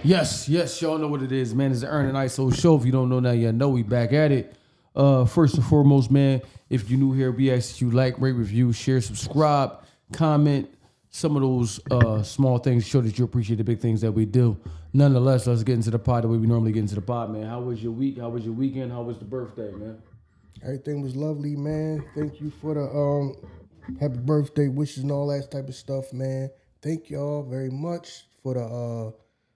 Yes, yes, y'all know what it is, man. It's the Ern and Iso show. If you don't know now, you know we back at it. First and foremost, man, if you're new here, we ask that you like, rate, review, share, subscribe, comment. Some of those small things show that you appreciate the big things that we do. Nonetheless, let's get into the pod the way we normally get into the pod, man. How was your week? How was your weekend? How was the birthday, man? Everything was lovely, man. Thank you for the happy birthday wishes and all that type of stuff, man. Thank y'all very much for the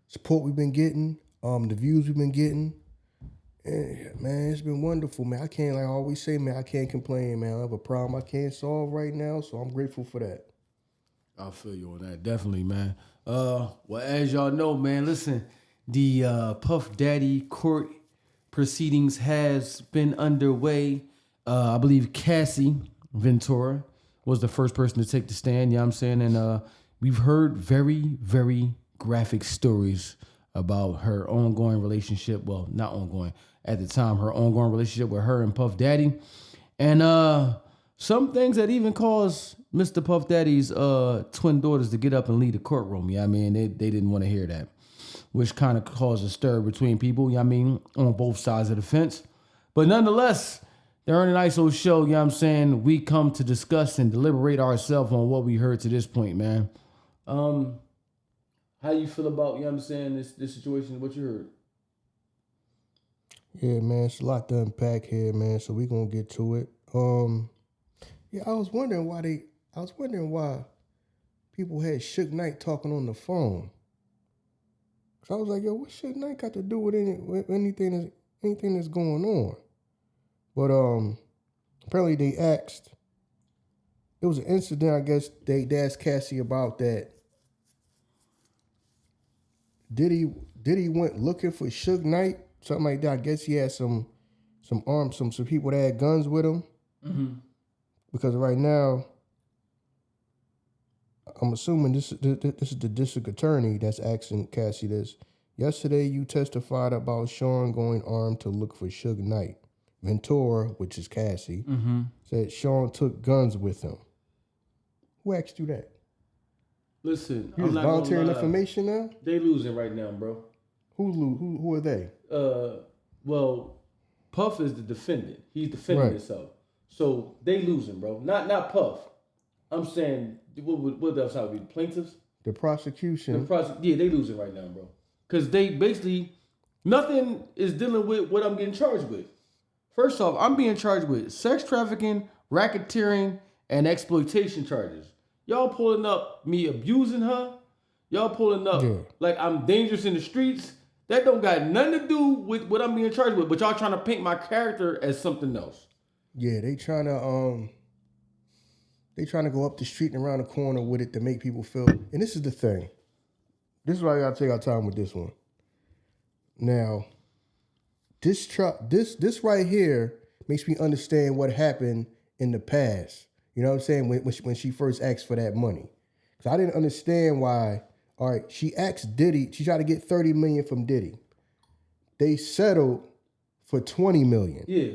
support we've been getting, the views we've been getting. And man, it's been wonderful, man. I can't, like I always say, man, I can't complain, man. I have a problem I can't solve right now, so I'm grateful for that. I feel you on that, definitely, man. Well, as y'all know, man, listen, the Puff Daddy court proceedings has been underway. I believe Cassie Ventura was the first person to take the stand, you know what I'm saying? And we've heard very, very graphic stories about her ongoing relationship. Well, not ongoing. At the time, her ongoing relationship with her and Puff Daddy. And some things that even caused Mr. Puff Daddy's twin daughters to get up and leave the courtroom. Yeah, I mean, they didn't want to hear that, which kind of caused a stir between people, you know what I mean, on both sides of the fence. But nonetheless, the Ern and Iso show, you know what I'm saying, we come to discuss and deliberate ourselves on what we heard to this point, man. How you feel about, you know what I'm saying, this situation, what you heard? Yeah, man, it's a lot to unpack here, man. So we gonna get to it. Yeah, I was wondering why people had Suge Knight talking on the phone. So I was like, yo, what Suge Knight got to do with anything that's going on? But apparently they asked. It was an incident, I guess they asked Cassie about that. Diddy went looking for Suge Knight, something like that. I guess he had some people that had guns with him. Mm-hmm. Because right now, I'm assuming this is the district attorney that's asking Cassie this. Yesterday, you testified about Sean going armed to look for Suge Knight. Ventura, which is Cassie, said Sean took guns with him. Who asked you that? Listen, you just volunteering information now? They losing right now, bro. Who are they? Well, Puff is the defendant. He's defending himself. So they losing, bro. Not Puff. I'm saying, what else would be? The plaintiffs? The prosecution. Yeah, they losing right now, bro. Because they basically, nothing is dealing with what I'm getting charged with. First off, I'm being charged with sex trafficking, racketeering, and exploitation charges. Y'all pulling up me abusing her. Y'all pulling up like I'm dangerous in the streets. That don't got nothing to do with what I'm being charged with. But y'all trying to paint my character as something else. Yeah, they trying to go up the street and around the corner with it to make people feel. And this is the thing. This is why I gotta take our time with this one. Now, this right here makes me understand what happened in the past. You know what I'm saying? When she first asked for that money. Because I didn't understand why. All right, she asked Diddy, she tried to get $30 million from Diddy. They settled for $20 million. Yeah.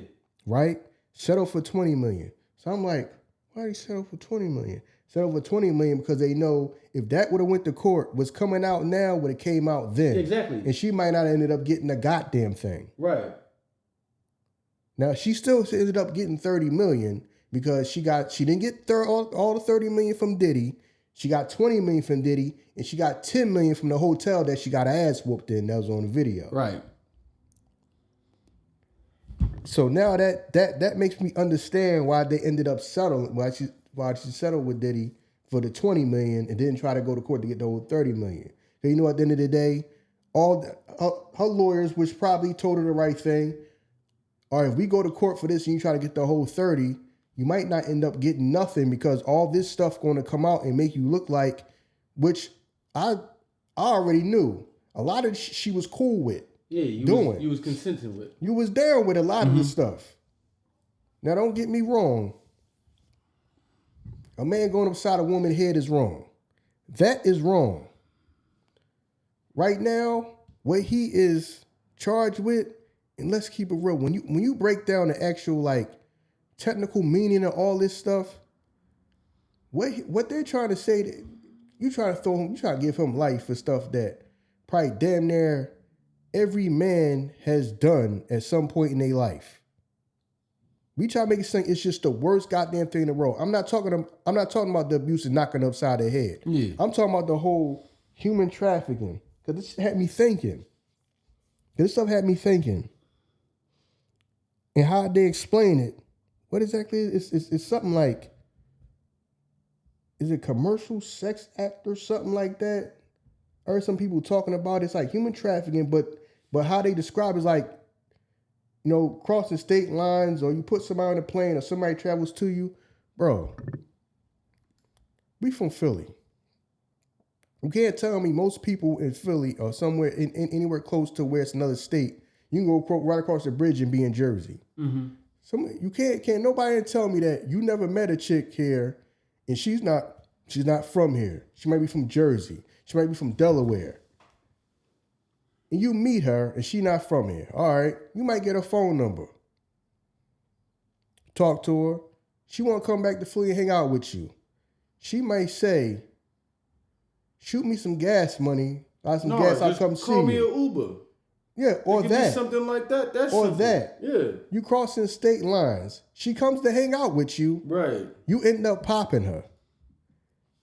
Right? Settled for $20 million. So I'm like, why did he settle for $20 million? Settle for $20 million because they know if that would have went to court, what's coming out now would have came out then. Exactly. And she might not have ended up getting a goddamn thing. Right. Now she still ended up getting $30 million because she didn't get all the $30 million from Diddy. She got $20 million from Diddy, and she got $10 million from the hotel that she got her ass whooped in. That was on the video. Right. So now that makes me understand why they ended up settling. Why she settled with Diddy for the $20 million and didn't try to go to court to get the whole $30 million. So you know, at the end of the day, her lawyers, which probably told her the right thing. All right, if we go to court for this and you try to get the whole 30, you might not end up getting nothing because all this stuff going to come out and make you look like, which I already knew. A lot of she was cool with. Yeah, you was consenting with. You was down with a lot of this stuff. Now, don't get me wrong. A man going upside a woman's head is wrong. That is wrong. Right now, what he is charged with, and let's keep it real. When you break down the actual like technical meaning of all this stuff, what they're trying to say, that you try to give him life for stuff that probably damn near every man has done at some point in their life. We try to make it seem it's just the worst goddamn thing in the world. I'm not talking about the abuse and knocking upside their head. Yeah. I'm talking about the whole human trafficking. Because this had me thinking. This stuff had me thinking. And how they explain it. What exactly is it's something like, is it commercial sex act or something like that? I heard some people talking about it. It's like human trafficking, but how they describe it is like, you know, crossing state lines, or you put somebody on a plane, or somebody travels to you. Bro, we from Philly. You can't tell me most people in Philly or somewhere in anywhere close to where it's another state, you can go right across the bridge and be in Jersey. Mm-hmm. You can't nobody tell me that you never met a chick here and she's not from here. She might be from Jersey. She might be from Delaware. And you meet her and she not from here. All right, you might get her phone number. Talk to her. She want to come back to Philly and hang out with you. She might say, shoot me some gas money. Buy some gas, I'll come see you. Call me an Uber. Yeah, or that. Something like that. That's or simple. that. Yeah. You crossing state lines. She comes to hang out with you. Right. You end up popping her.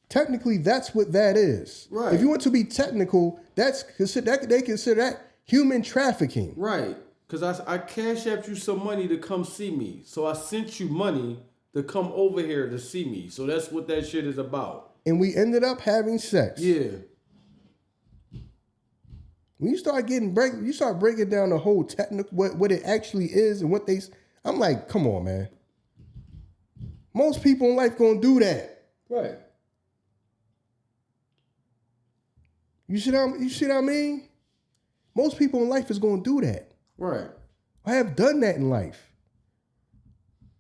Technically, that's what that is. Right. If you want to be technical, they consider that human trafficking. Right. Because I cash apped you some money to come see me. So I sent you money to come over here to see me. So that's what that shit is about. And we ended up having sex. Yeah. When you start breaking down the whole technical, what it actually is and what I'm like, come on, man. Most people in life gonna do that. Right. You see what I mean? Most people in life is gonna do that. Right. I have done that in life.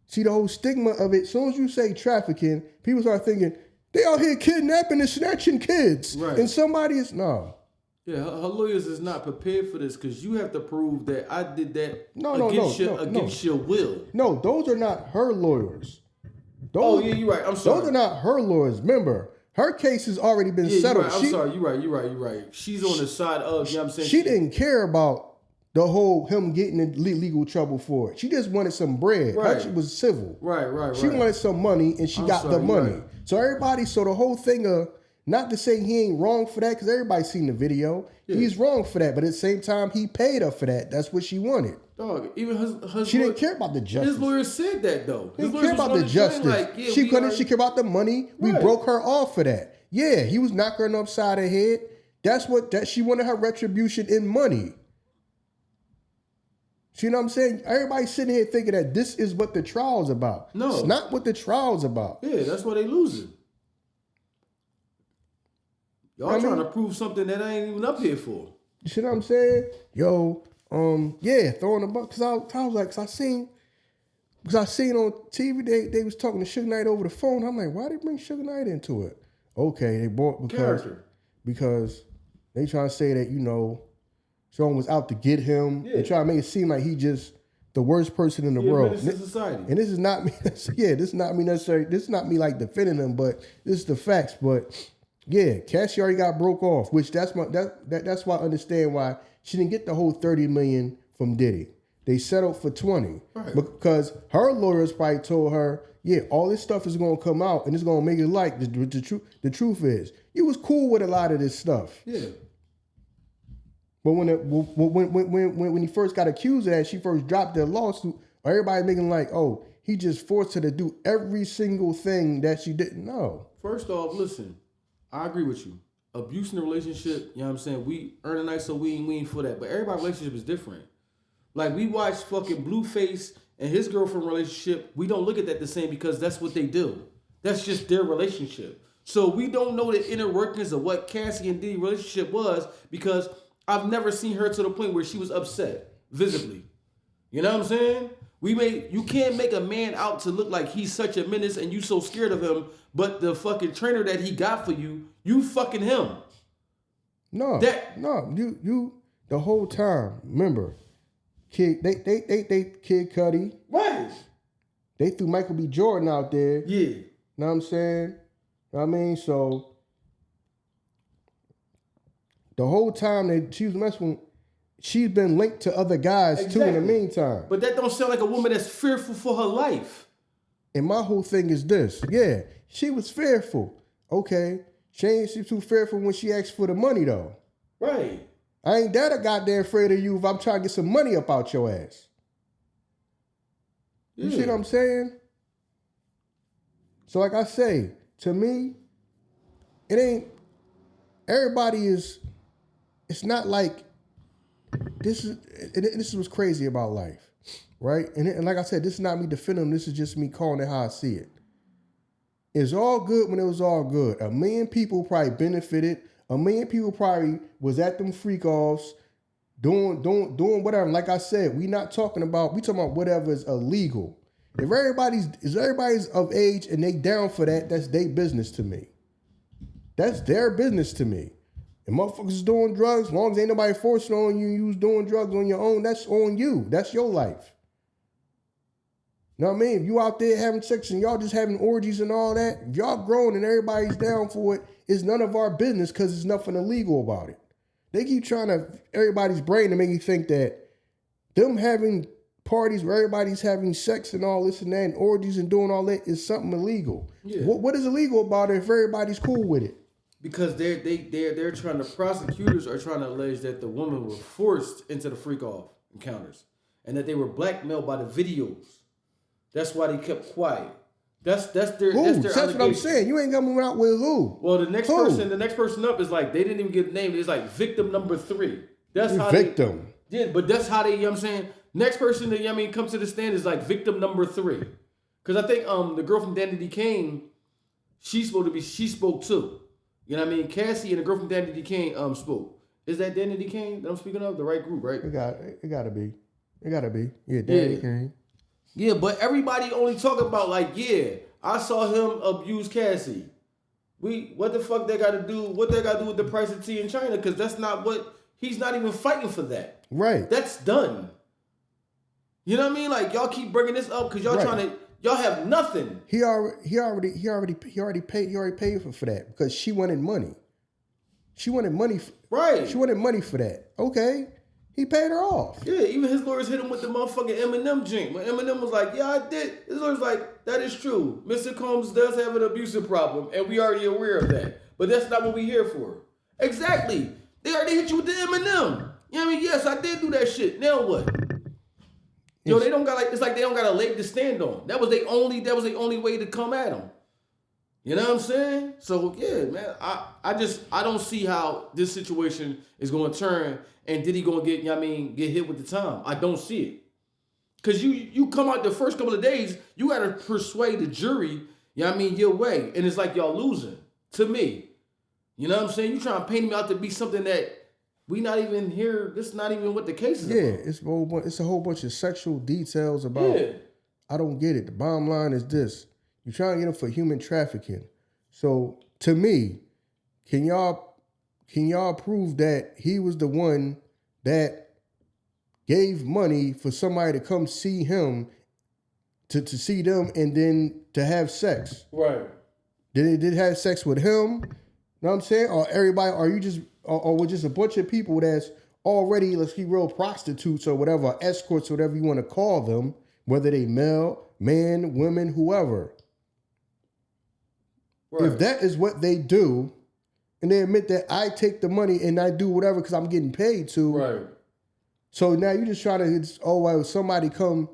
See the whole stigma of it. As soon as you say trafficking, people start thinking, they out here kidnapping and snatching kids. Right. And somebody is, no. Yeah, her lawyers is not prepared for this because you have to prove that I did that against your will. No, those are not her lawyers. You're right. I'm sorry. Those are not her lawyers. Remember, her case has already been settled. Right. I'm sorry. You're right. She's on the side of, you know what I'm saying? She didn't care about the whole him getting in legal trouble for it. She just wanted some bread. Right. Her shit was civil. Right. She wanted some money and she got the money. Right. So the whole thing of, not to say he ain't wrong for that, because everybody's seen the video. Yeah. He's wrong for that, but at the same time, he paid her for that. That's what she wanted. Dog, even her she didn't care about the justice. His lawyer said that though. He didn't care about the justice. She cared about the money. We broke her off for that. Yeah, he was knocking her upside her head. That's what she wanted, her retribution in money. See what I'm saying? Everybody's sitting here thinking that this is what the trial's about. No. It's not what the trial's about. Yeah, that's why they losing. Y'all trying to prove something that I ain't even up here for. You see what I'm saying? Yo, throwing the buck. Cause I seen on TV they was talking to Suge Knight over the phone. I'm like, why they bring Suge Knight into it? Okay, they bought because they trying to say that, you know, someone was out to get him. Yeah. They try to make it seem like he just the worst person in the world. Society. And this is not me. This is not me necessarily. This is not me like defending him, but this is the facts. But yeah, Cassie already got broke off, which that's why I understand why she didn't get the whole $30 million from Diddy. They settled for 20 because her lawyers probably told her, yeah, all this stuff is going to come out and it's going to make it like the truth is you was cool with a lot of this stuff. Yeah. But when he first got accused of that, she first dropped their lawsuit. Everybody making like, oh, he just forced her to do every single thing that she didn't know. First off, listen, I agree with you. Abuse in a relationship, you know what I'm saying? We Ern and Iso, we ain't for that. But everybody's relationship is different. Like we watch fucking Blueface and his girlfriend relationship. We don't look at that the same because that's what they do. That's just their relationship. So we don't know the inner workings of what Cassie and Diddy relationship was because I've never seen her to the point where she was upset visibly. You know what I'm saying? You can't make a man out to look like he's such a menace and you so scared of him, but the fucking trainer that he got for you fucking him. No, you the whole time. Remember, Kid Cudi. Right. They threw Michael B. Jordan out there. Yeah. Know what I'm saying? Know what I mean? So The whole time that she was messing with, she's been linked to other guys too in the meantime. But that don't sound like a woman that's fearful for her life. And my whole thing is this. Yeah, she was fearful. Okay. She ain't too fearful when she asked for the money though. Right. I ain't that goddamn afraid of you if I'm trying to get some money up out your ass. You see what I'm saying? So like I say, to me, it ain't, everybody is, it's not like, this is what's crazy about life, right? And like I said, this is not me defending them, this is just me calling it how I see it. It's all good when it was all good. 1 million people probably benefited. 1 million people probably was at them freak offs, doing whatever. Like I said, we talking about whatever is illegal. If everybody's of age and they down for that, that's their business to me. That's their business to me. And motherfuckers is doing drugs, as long as ain't nobody forcing on you, you was doing drugs on your own, that's on you. That's your life. You know what I mean? If you out there having sex and y'all just having orgies and all that, if y'all grown and everybody's down for it, it's none of our business because there's nothing illegal about it. They keep trying to, everybody's brain to make you think that them having parties where everybody's having sex and all this and that and orgies and doing all that is something illegal. Yeah. What is illegal about it if everybody's cool with it? Because they're trying to, prosecutors are trying to allege that the women were forced into the freak off encounters and that they were blackmailed by the videos. That's why they kept quiet. That's their That's what I'm saying. You ain't coming out with who? Well, the next person up is like, they didn't even get named. It's like victim number 3. That's how victim. But that's how they, you know what I'm saying? Next person that, you know what I mean, comes to the stand is like victim number 3. Because I think the girl from Diddy Kane, she spoke too. You know what I mean? Cassie and the girl from Diddy Kane spoke. Is that Diddy Kane that I'm speaking of? The right group, right? It gotta be. Yeah, Diddy Kane. Yeah, but everybody only talk about like, yeah, I saw him abuse Cassie. What the fuck they got to do? What they got to do with the price of tea in China? Because that's not what, he's not even fighting for that. Right. That's done. You know what I mean? Like, y'all keep bringing this up because y'all trying to, y'all have nothing. He already paid for that because she wanted money. She wanted money. Right. She wanted money for that. Okay. He paid her off. Yeah, even his lawyers hit him with the motherfucking Eminem jink. When Eminem was like, yeah, I did. His lawyer's like, that is true. Mr. Combs does have an abusive problem, and we already aware of that. But that's not what we here for. Exactly. They already hit you with the Eminem. You know what I mean? Yes, I did do that shit. Now what? Yo, they don't got it's like they don't got a leg to stand on. That was the only way to come at him. You know what I'm saying? So yeah, man, I don't see how this situation is going to turn and Diddy going to get, you know what I mean, get hit with the time. I don't see it. Cause you come out the first couple of days, you got to persuade the jury, you know what I mean, your way, and it's like y'all losing to me. You know what I'm saying? You trying to paint me out to be something that we not even here. This is not even what the case is about. It's a whole bunch of sexual details about. Yeah. I don't get it. The bottom line is this. You're trying to get him for human trafficking. So to me, can y'all prove that he was the one that gave money for somebody to come see him, to see them and then to have sex? Right. Did they have sex with him? You know what I'm saying? Or everybody, or with just a bunch of people that's already, let's be real, prostitutes or whatever, escorts, whatever you want to call them, whether they male, man, women, whoever. Right. If that is what they do, and they admit that I take the money and I do whatever because I'm getting paid to. Right. So now you just try to, somebody come,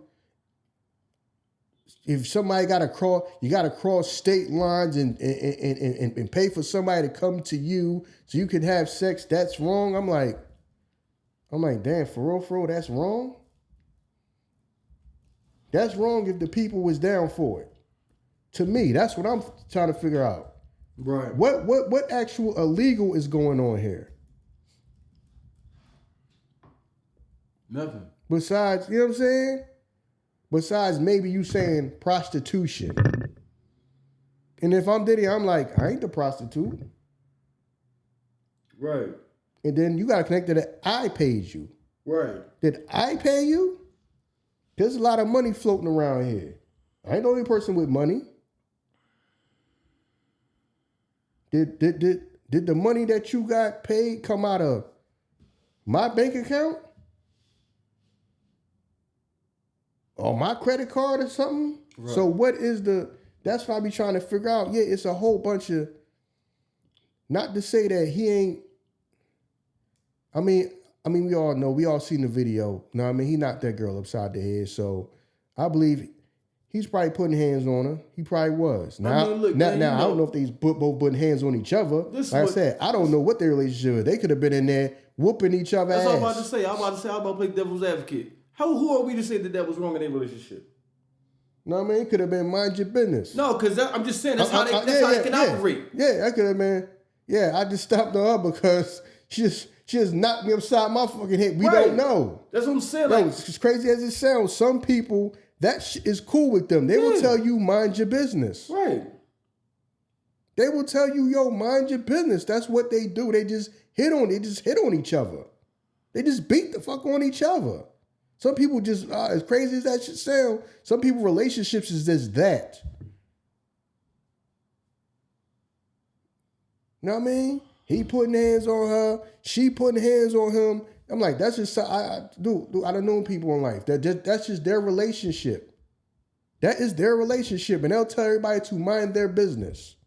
if somebody you got to cross state lines and pay for somebody to come to you so you can have sex, that's wrong. I'm like, damn, for real, that's wrong? That's wrong if the people was down for it. To me, that's what I'm trying to figure out. Right. What actual illegal is going on here? Nothing. Besides, you know what I'm saying? Besides maybe you saying prostitution. And if I'm Diddy, I'm like, I ain't the prostitute. Right. And then you got to connect to that I paid you. Right. Did I pay you? There's a lot of money floating around here. I ain't the only person with money. Did Did the money that you got paid come out of my bank account? Or my credit card or something? Right. So what is that's what I be trying to figure out. Yeah, it's a whole bunch of, not to say that he ain't, I mean, we all know, we all seen the video. You know what I mean? He knocked that girl upside the head. So I believe he's probably putting hands on her. He probably was. Now, I don't know if they both putting hands on each other. Like I said, I don't know what their relationship is. They could have been in there whooping each other ass. That's what I'm about to say. I'm about to play devil's advocate. Who are we to say that was wrong in their relationship? No, I mean, it could have been mind your business. No, because I'm just saying that's how they can operate. Yeah, that could have been. Yeah, I just stopped her because she just knocked me upside my fucking head. We don't know. That's what I'm saying. No, as crazy as it sounds, some people, that is cool with them. They will tell you, mind your business. Right. They will tell you, yo, mind your business. That's what they do. They just hit on each other. They just beat the fuck on each other. Some people just, as crazy as that should sound, some people relationships is just that. You know what I mean? He putting hands on her, she putting hands on him. I'm like, that's just, I don't know people in life. That's just their relationship. That is their relationship. And they'll tell everybody to mind their business.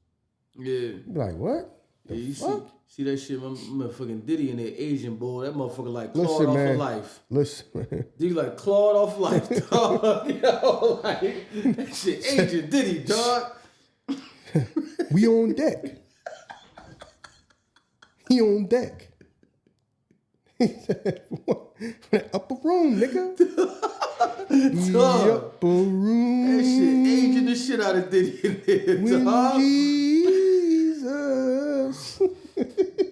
Yeah. You be like, what? Yeah, you see that shit, my motherfucking Diddy and that Asian boy, that motherfucker like clawed off of life. Listen, man. Diddy like clawed off life, dog. Yo, like, that shit Asian Diddy, dog. We on deck. He on deck. He said, upper room, nigga. The upper room. That shit aging the shit out of Diddy in there, dog. Jesus.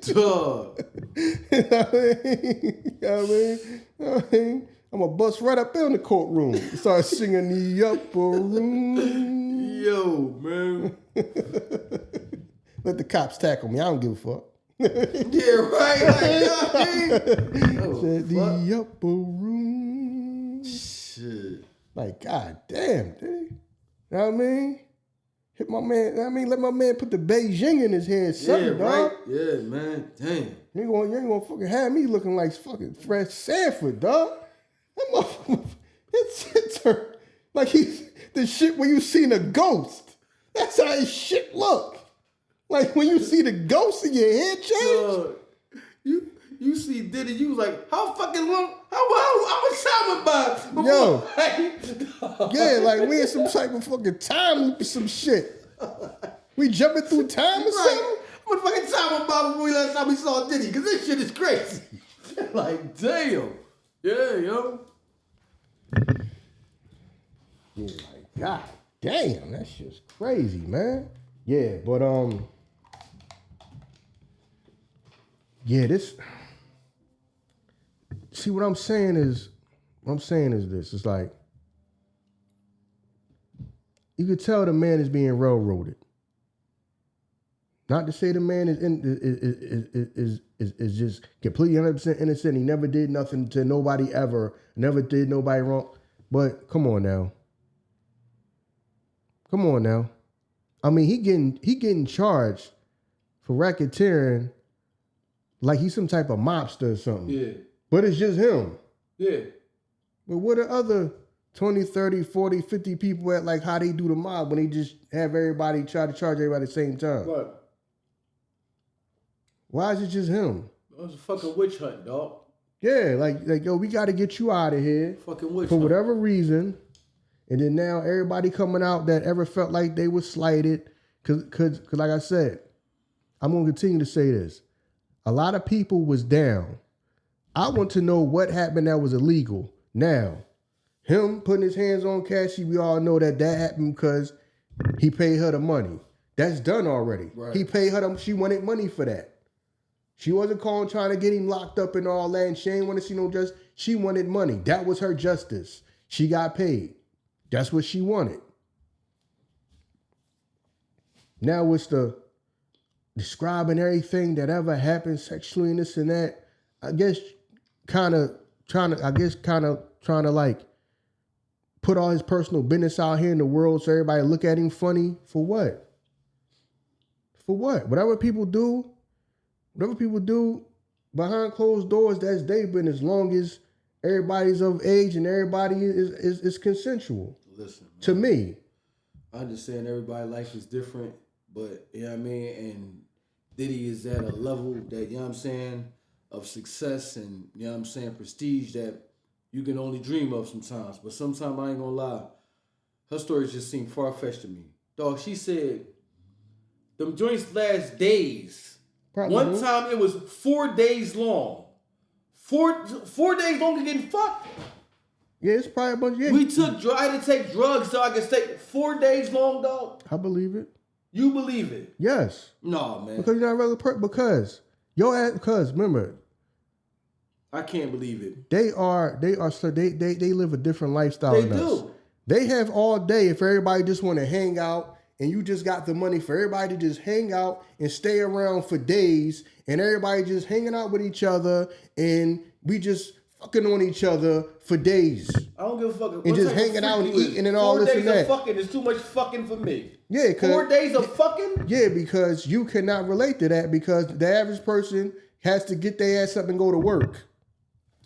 Dog. I mean, I'm going to bust right up there in the courtroom. Start singing the upper room. Yo, man. Let the cops tackle me. I don't give a fuck. Yeah, right. Said the upper room. Shit. Like, god damn, dude. You know what I mean? Hit my man. Let my man put the Beijing in his head, something, dog. Right. Yeah, man. Damn. You ain't gonna fucking have me looking like fucking Fred Sanford, dog. That motherfucker, it's her. Like the shit when you seen a ghost. That's how his shit look. Like when you see the ghost in your head change. You see Diddy, you was like, how fucking long? How much time went by? Yo. Yeah, like we in some type of fucking time loop or some shit. We jumping through time or something? How much fucking time went by before last time we saw Diddy? Because this shit is crazy. Like, damn. Yeah, yo. Yeah, like, god damn, that shit's crazy, man. Yeah, but yeah, this. See, what I'm saying is this. It's like you could tell the man is being railroaded. Not to say the man is just completely 100% innocent. He never did nothing to nobody ever. Never did nobody wrong. But come on now. I mean, he getting charged for racketeering like he's some type of mobster or something. Yeah. But it's just him. Yeah. But what are other 20, 30, 40, 50 people at, like, how they do the mob when they just have everybody try to charge everybody at the same time? What? Why is it just him? It was a fucking witch hunt, dog. Yeah, like yo, we got to get you out of here. Fucking witch for hunt. whatever reason. And then now everybody coming out that ever felt like they were slighted. Cause like I said, I'm going to continue to say this. A lot of people was down. I want to know what happened that was illegal. Now, him putting his hands on Cassie, we all know that happened because he paid her the money. That's done already. Right. He paid her she wanted money for that. She wasn't calling trying to get him locked up and all that, and she ain't want to see no justice. She wanted money. That was her justice. She got paid. That's what she wanted. Now it's the describing everything that ever happened sexually and this and that. I guess kind of trying to like put all his personal business out here in the world so everybody look at him funny. For what? For what? Whatever people do, Whatever people do behind closed doors, that's their business, as long as everybody's of age and everybody is consensual. Listen, man, to me. I understand everybody's life is different, but you know what I mean? And Diddy is at a level that, you know what I'm saying, of success and, you know what I'm saying, prestige that you can only dream of sometimes. But sometimes, I ain't gonna lie, her stories just seem far-fetched to me. Dog, she said, them joints last days. Probably. One time it was 4 days long. Four days long to getting fucked. Yeah, it's probably a bunch of... Yeah. I had to take drugs so I could stay 4 days long, dog. I believe it. You believe it? Yes. No, man. Because you're not a regular person. Because your ass... Because, remember... I can't believe it. They live a different lifestyle They than us. do. They have all day if everybody just want to hang out and you just got the money for everybody to just hang out and stay around for days and everybody just hanging out with each other and we just fucking on each other for days. I don't give a fuck. And just hanging out and eating and all this and that. 4 days of fucking is too much fucking for me. Yeah, 4 days of fucking? Yeah, because you cannot relate to that because the average person has to get their ass up and go to work.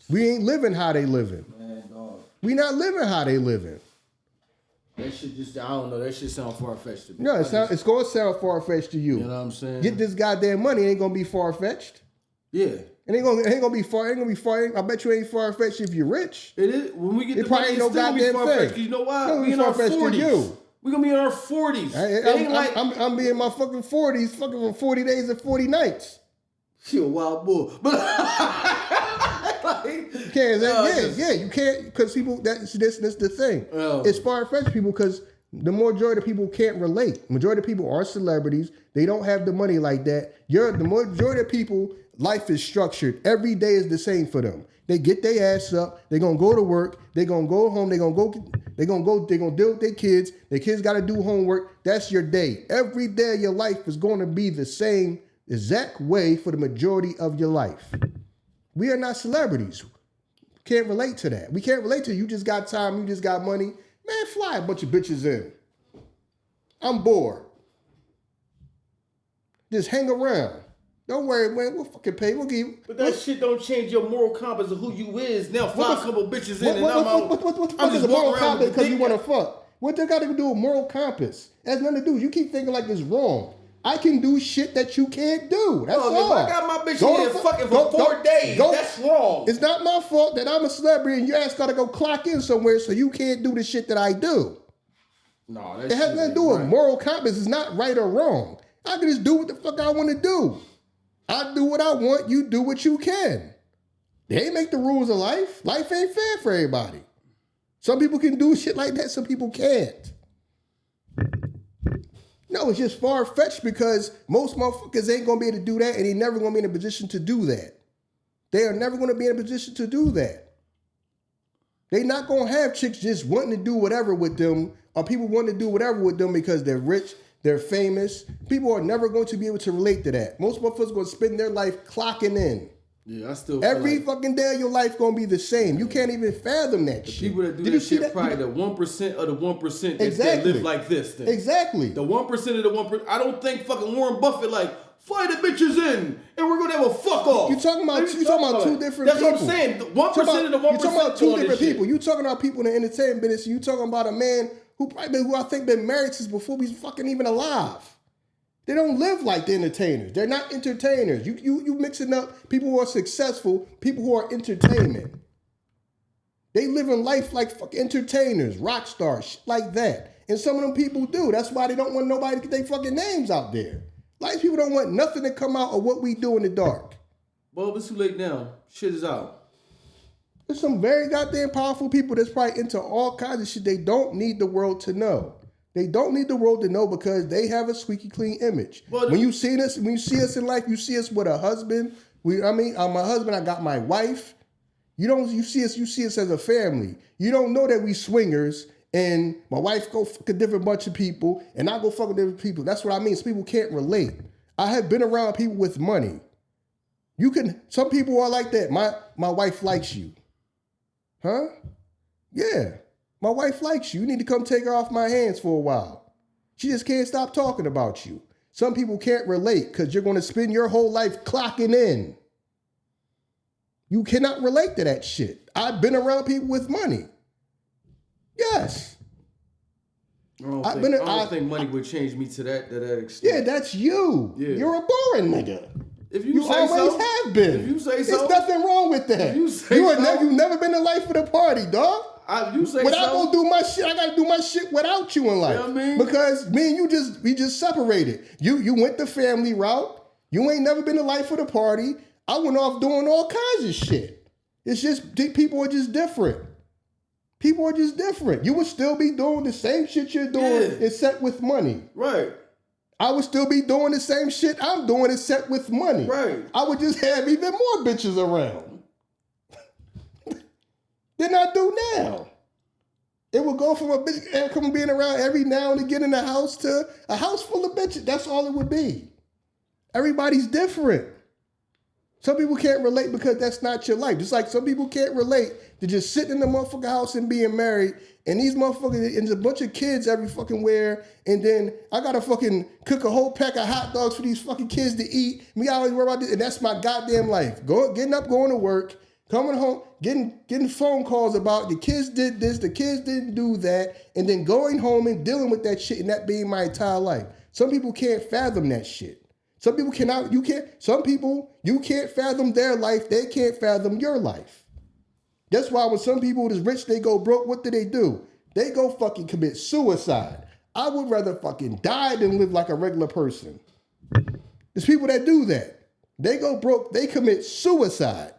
We ain't living how they living. Man, dog. We not living how they living. That shit just, I don't know, that shit sound far-fetched to me. No, it's going to sound far-fetched to you. You know what I'm saying? Get this goddamn money, it ain't going to be far-fetched. Yeah. It ain't gonna be far. I bet you ain't far-fetched if you're rich. It is. When we get it the probably money, ain't no it's still goddamn gonna be far-fetched. thing. You know why? No, We in our far-fetched to 40s. you. We gonna be in our 40s. I'm being my fucking 40s, fucking for 40 days and 40 nights. You a wild bull. But you can't, you can't, because people, that's the thing. It's far-fetched people because the majority of people can't relate. Majority of people are celebrities. They don't have the money like that. The majority of people, life is structured. Every day is the same for them. They get their ass up. They're gonna go to work. They're gonna go home. They're gonna deal with their kids. Their kids gotta do homework. That's your day. Every day of your life is gonna be the same exact way for the majority of your life. We are not celebrities. Can't relate to that. We can't relate to you just got time, you just got money. Man, fly a bunch of bitches in. I'm bored. Just hang around. Don't worry, man. We'll fucking pay. We'll give you. But that shit don't change your moral compass of who you is. Now fly a couple bitches in and I'm out. What the fuck is a moral compass because you want to fuck? What they got to do with moral compass? It has nothing to do. You keep thinking like it's wrong. I can do shit that you can't do. That's all. If I got my bitch in here fucking for 4 days, that's wrong. It's not my fault that I'm a celebrity and your ass got to go clock in somewhere so you can't do the shit that I do. No, it has nothing to do with moral compass. It's not right or wrong. I can just do what the fuck I want to do. I do what I want. You do what you can. They ain't make the rules of life. Life ain't fair for everybody. Some people can do shit like that. Some people can't. No, it's just far-fetched because most motherfuckers ain't going to be able to do that and they never going to be in a position to do that. They are never going to be in a position to do that. They not going to have chicks just wanting to do whatever with them or people wanting to do whatever with them because they're rich, they're famous. People are never going to be able to relate to that. Most motherfuckers are going to spend their life clocking in. Yeah, I still every fucking day of your life gonna be the same. You can't even fathom that shit. People that do that shit probably the 1% of the 1% that live like this. Then. Exactly. The 1% of the 1%. I don't think fucking Warren Buffett like fly the bitches in and we're gonna have a fuck off. You talking about two different people. That's what I'm saying. 1% of the 1%. You talking about two different people. You talking about people in the entertainment business. You talking about a man who I think been married since before he's fucking even alive. They don't live like the entertainers. They're not entertainers. You mixing up people who are successful, people who are entertainment. They live in life like fucking entertainers, rock stars, shit like that. And some of them people do. That's why they don't want nobody to get their fucking names out there. Like people don't want nothing to come out of what we do in the dark. Well, it's too late now. Shit is out. There's some very goddamn powerful people that's probably into all kinds of shit they don't need the world to know. They don't need the world to know because they have a squeaky clean image. Well, when you see us in life, you see us with a husband. My husband, I got my wife. You see us as a family. You don't know that we swingers and my wife go fuck a different bunch of people and I go fuck with different people. That's what I mean. So people can't relate. I have been around people with money. Some people are like that. My wife likes you. Huh? Yeah. My wife likes you. You need to come take her off my hands for a while. She just can't stop talking about you. Some people can't relate because you're going to spend your whole life clocking in. You cannot relate to that shit. I've been around people with money. Yes. I don't think money would change me to that extent. Yeah, that's you. Yeah. You're a boring nigga. If you say always so, have been. If you say so. There's nothing wrong with that. If you say so. You've never been the life of the party, dog. You say when so. I go do my shit, I gotta do my shit without you in life. You know what I mean? Because me and we just separated. You went the family route. You ain't never been the life of the party. I went off doing all kinds of shit. It's just people are just different. People are just different. You would still be doing the same shit you're doing, except with money. Right. I would still be doing the same shit I'm doing, except with money. Right. I would just have even more bitches around than I do now. It would go from a bitch being around every now and again in the house to a house full of bitches. That's all it would be. Everybody's different. Some people can't relate because that's not your life. Just like some people can't relate to just sitting in the motherfucking house and being married, and these motherfuckers, and there's a bunch of kids every fucking where, and then I gotta fucking cook a whole pack of hot dogs for these fucking kids to eat. Me, I always worry about this, and that's my goddamn life. Getting up, going to work, coming home, getting phone calls about the kids did this, the kids didn't do that, and then going home and dealing with that shit, and that being my entire life. Some people can't fathom that shit. Some people cannot, some people, you can't fathom their life, they can't fathom your life. That's why when some people is rich, they go broke, what do? They go fucking commit suicide. I would rather fucking die than live like a regular person. There's people that do that. They go broke, they commit suicide.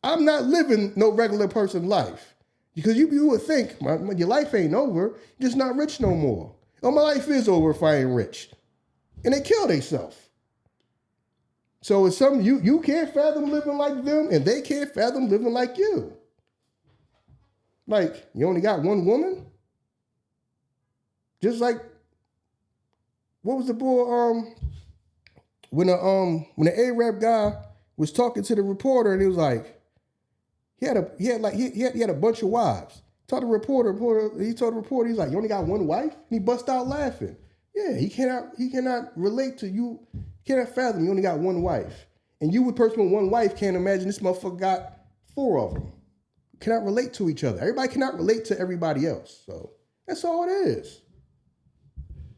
I'm not living no regular person life. Because you would think, your life ain't over, you're just not rich no more. Oh, my life is over if I ain't rich. And they kill themselves. So it's something you can't fathom living like them, and they can't fathom living like you. Like, you only got one woman? Just like, what was the boy, when the Arab guy was talking to the reporter, and he was like, he had a bunch of wives. He told the reporter, he's like, you only got one wife? And he bust out laughing. Yeah, he cannot relate to you. Cannot fathom you only got one wife. And you, with person with one wife, can't imagine this motherfucker got 4 of them. Cannot relate to each other. Everybody cannot relate to everybody else. So that's all it is.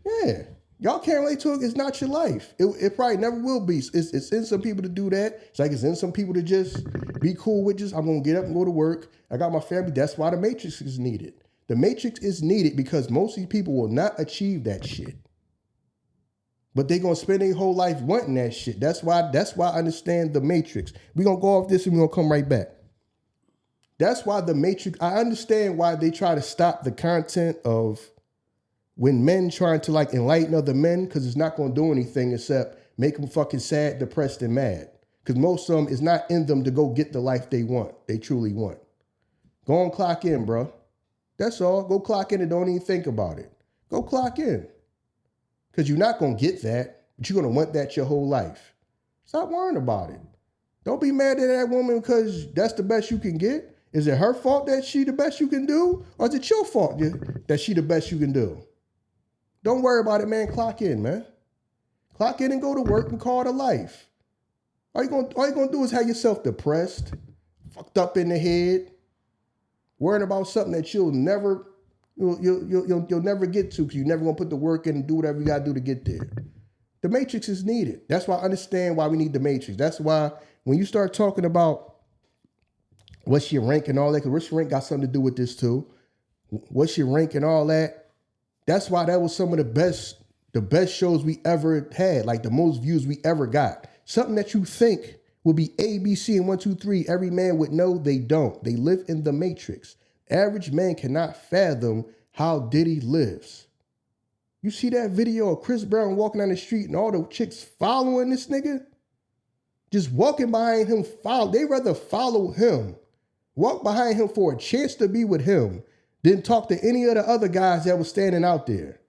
Yeah. Y'all can't relate to it. It's not your life. It probably never will be. It's in some people to do that. It's like it's in some people to just be cool with just, I'm going to get up and go to work. I got my family. That's why the matrix is needed. The matrix is needed because most of these people will not achieve that shit. But they're going to spend their whole life wanting that shit. That's why I understand the matrix. We're going to go off this and we're going to come right back. That's why the matrix, I understand why they try to stop the content of when men trying to like enlighten other men, because it's not going to do anything except make them fucking sad, depressed, and mad. Because most of them, it's not in them to go get the life they want, they truly want. Go and clock in, bro. That's all. Go clock in and don't even think about it. Go clock in. Because you're not going to get that, but you're going to want that your whole life. Stop worrying about it. Don't be mad at that woman because that's the best you can get. Is it her fault that she the best you can do? Or is it your fault that she the best you can do? Don't worry about it, man. Clock in, man. Clock in and go to work and call it a life. All you're gonna do is have yourself depressed, fucked up in the head, worrying about something that you'll never get to because you're never gonna put the work in and do whatever you gotta do to get there. The matrix is needed. That's why I understand why we need the matrix. That's why when you start talking about what's your rank and all that, because what's your rank got something to do with this too. What's your rank and all that? That's why that was some of the best shows we ever had, like the most views we ever got. Something that you think will be A, B, C, and 1, 2, 3. Every man would know they don't. They live in the matrix. Average man cannot fathom how Diddy lives. You see that video of Chris Brown walking down the street and all the chicks following this nigga? Just walking behind him, they rather follow him, walk behind him for a chance to be with him, than talk to any of the other guys that was standing out there.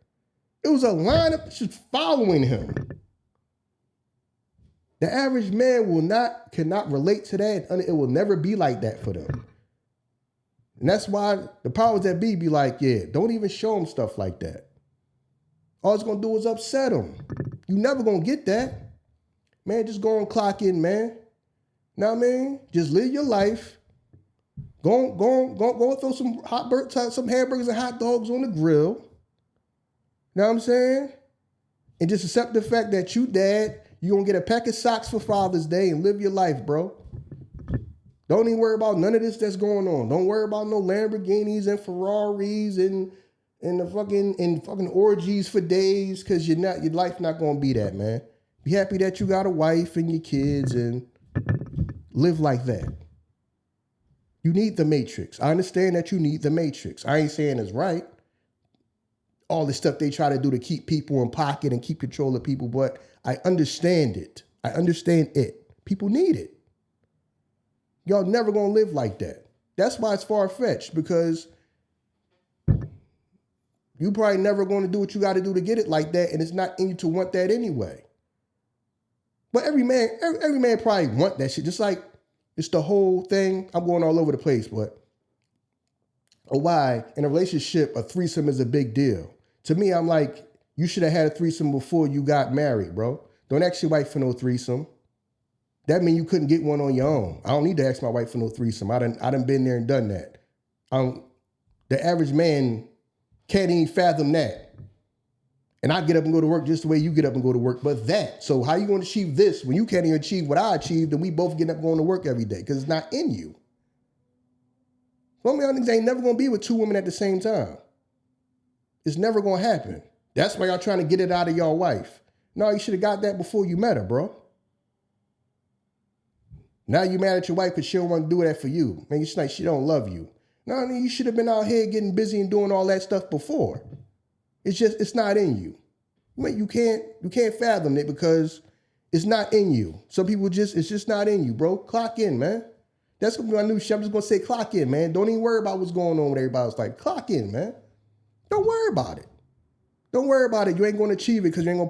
It was a lineup just following him. The average man cannot relate to that, and it will never be like that for them. And that's why the powers that be like, yeah, don't even show them stuff like that. All it's going to do is upset them. You never gonna get that. Man, just go and clock in, man. Know what I mean? Just live your life. Go throw some hamburgers and hot dogs on the grill. Know what I'm saying? And just accept the fact that you dad, you're gonna get a pack of socks for Father's Day and live your life, bro. Don't even worry about none of this that's going on. Don't worry about no Lamborghinis and Ferraris and the fucking orgies for days, because your life not gonna be that, man. Be happy that you got a wife and your kids and live like that. You need the matrix. I understand that you need the matrix. I ain't saying it's right. All the stuff they try to do to keep people in pocket and keep control of people, but I understand it. I understand it. People need it. Y'all never gonna live like that. That's why it's far-fetched, because you probably never gonna do what you gotta do to get it like that, and it's not in you to want that anyway. But every man probably want that shit. Just like it's the whole thing. I'm going all over the place, but why in a relationship a threesome is a big deal. To me, I'm like, you should have had a threesome before you got married, bro. Don't ask your wife for no threesome. That means you couldn't get one on your own. I don't need to ask my wife for no threesome. I done been there and done that. The average man can't even fathom that. And I get up and go to work just the way you get up and go to work. But that, so how you going to achieve this when you can't even achieve what I achieved and we both get up going to work every day? Because it's not in you. Some of y'all niggas ain't never going to be with two women at the same time. It's never going to happen. That's why y'all trying to get it out of your wife. No, you should have got that before you met her, bro. Now you mad at your wife because she don't want to do that for you. Man, it's like she don't love you. No, you should have been out here getting busy and doing all that stuff before. It's not in you. You can't fathom it because it's not in you. Some people it's just not in you, bro. Clock in, man. That's gonna be my new shit. I'm just gonna say clock in, man. Don't even worry about what's going on with everybody else. Like, clock in, man. Don't worry about it. Don't worry about it. You ain't gonna achieve it because we ain't gonna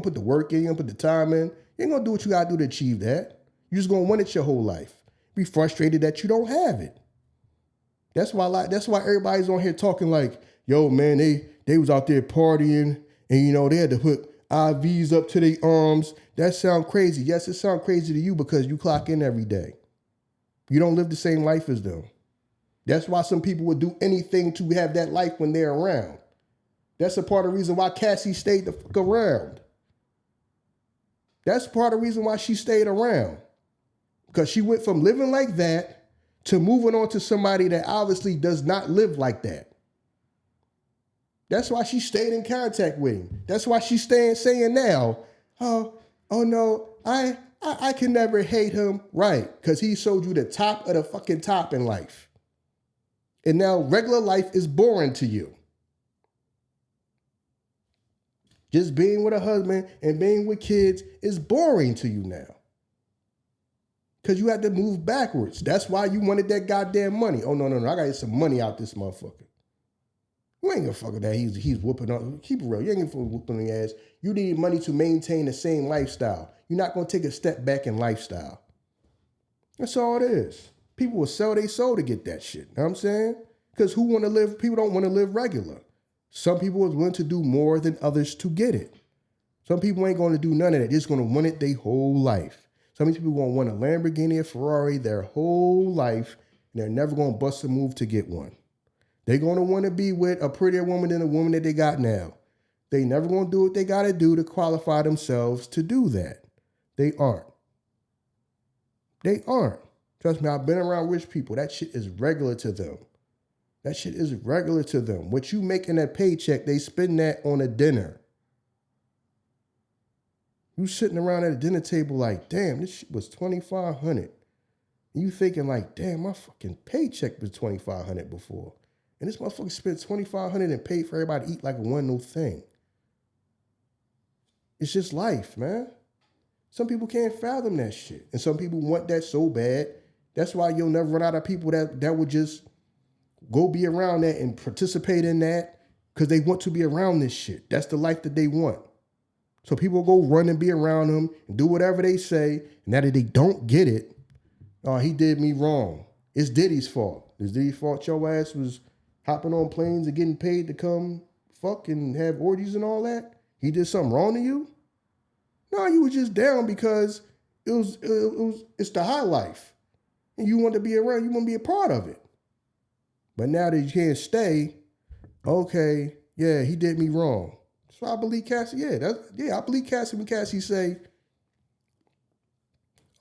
put the work in, you ain't gonna put the time in. You ain't gonna do what you gotta do to achieve that. You're just gonna want it your whole life. Be frustrated that you don't have it. That's why everybody's on here talking like, yo, man, they was out there partying and they had to put IVs up to their arms. That sound crazy. Yes, it sounds crazy to you because you clock in every day. You don't live the same life as them. That's why some people would do anything to have that life when they're around. That's a part of the reason why Cassie stayed the fuck around. That's part of the reason why she stayed around. Because she went from living like that to moving on to somebody that obviously does not live like that. That's why she stayed in contact with him. That's why she's saying now, oh no, I can never hate him. Right, because he showed you the top of the fucking top in life. And now regular life is boring to you. Just being with a husband and being with kids is boring to you now. Because you had to move backwards. That's why you wanted that goddamn money. Oh, no, I got to get some money out this motherfucker. You ain't gonna fuck with that. He's whooping on. Keep it real. You ain't gonna fuck whooping on your ass. You need money to maintain the same lifestyle. You're not gonna take a step back in lifestyle. That's all it is. People will sell their soul to get that shit. Know what I'm saying? Because people don't want to live regular. Some people are willing to do more than others to get it. Some people ain't gonna do none of that. They're just gonna want it their whole life. Some people gonna want a Lamborghini or Ferrari their whole life, and they're never gonna bust a move to get one. They're going to want to be with a prettier woman than the woman that they got now. They never going to do what they got to do to qualify themselves to do that. They aren't. They aren't. Trust me, I've been around rich people. That shit is regular to them. That shit is regular to them. What you make in that paycheck, they spend that on a dinner. You sitting around at a dinner table like, damn, this shit was $2,500. You thinking like, damn, my fucking paycheck was $2,500 before. And this motherfucker spent $2,500 and paid for everybody to eat like it wasn't no thing. It's just life, man. Some people can't fathom that shit. And some people want that so bad. That's why you'll never run out of people that would just go be around that and participate in that because they want to be around this shit. That's the life that they want. So people go run and be around them and do whatever they say. And now that they don't get it, oh, he did me wrong. It's Diddy's fault. It's Diddy's fault your ass was hopping on planes and getting paid to come fuck and have orgies and all that? He did something wrong to you? No, you was just down because it's the high life. And you want to be around, you want to be a part of it. But now that you can't stay, okay, yeah, he did me wrong. So I believe Cassie, I believe Cassie when Cassie say,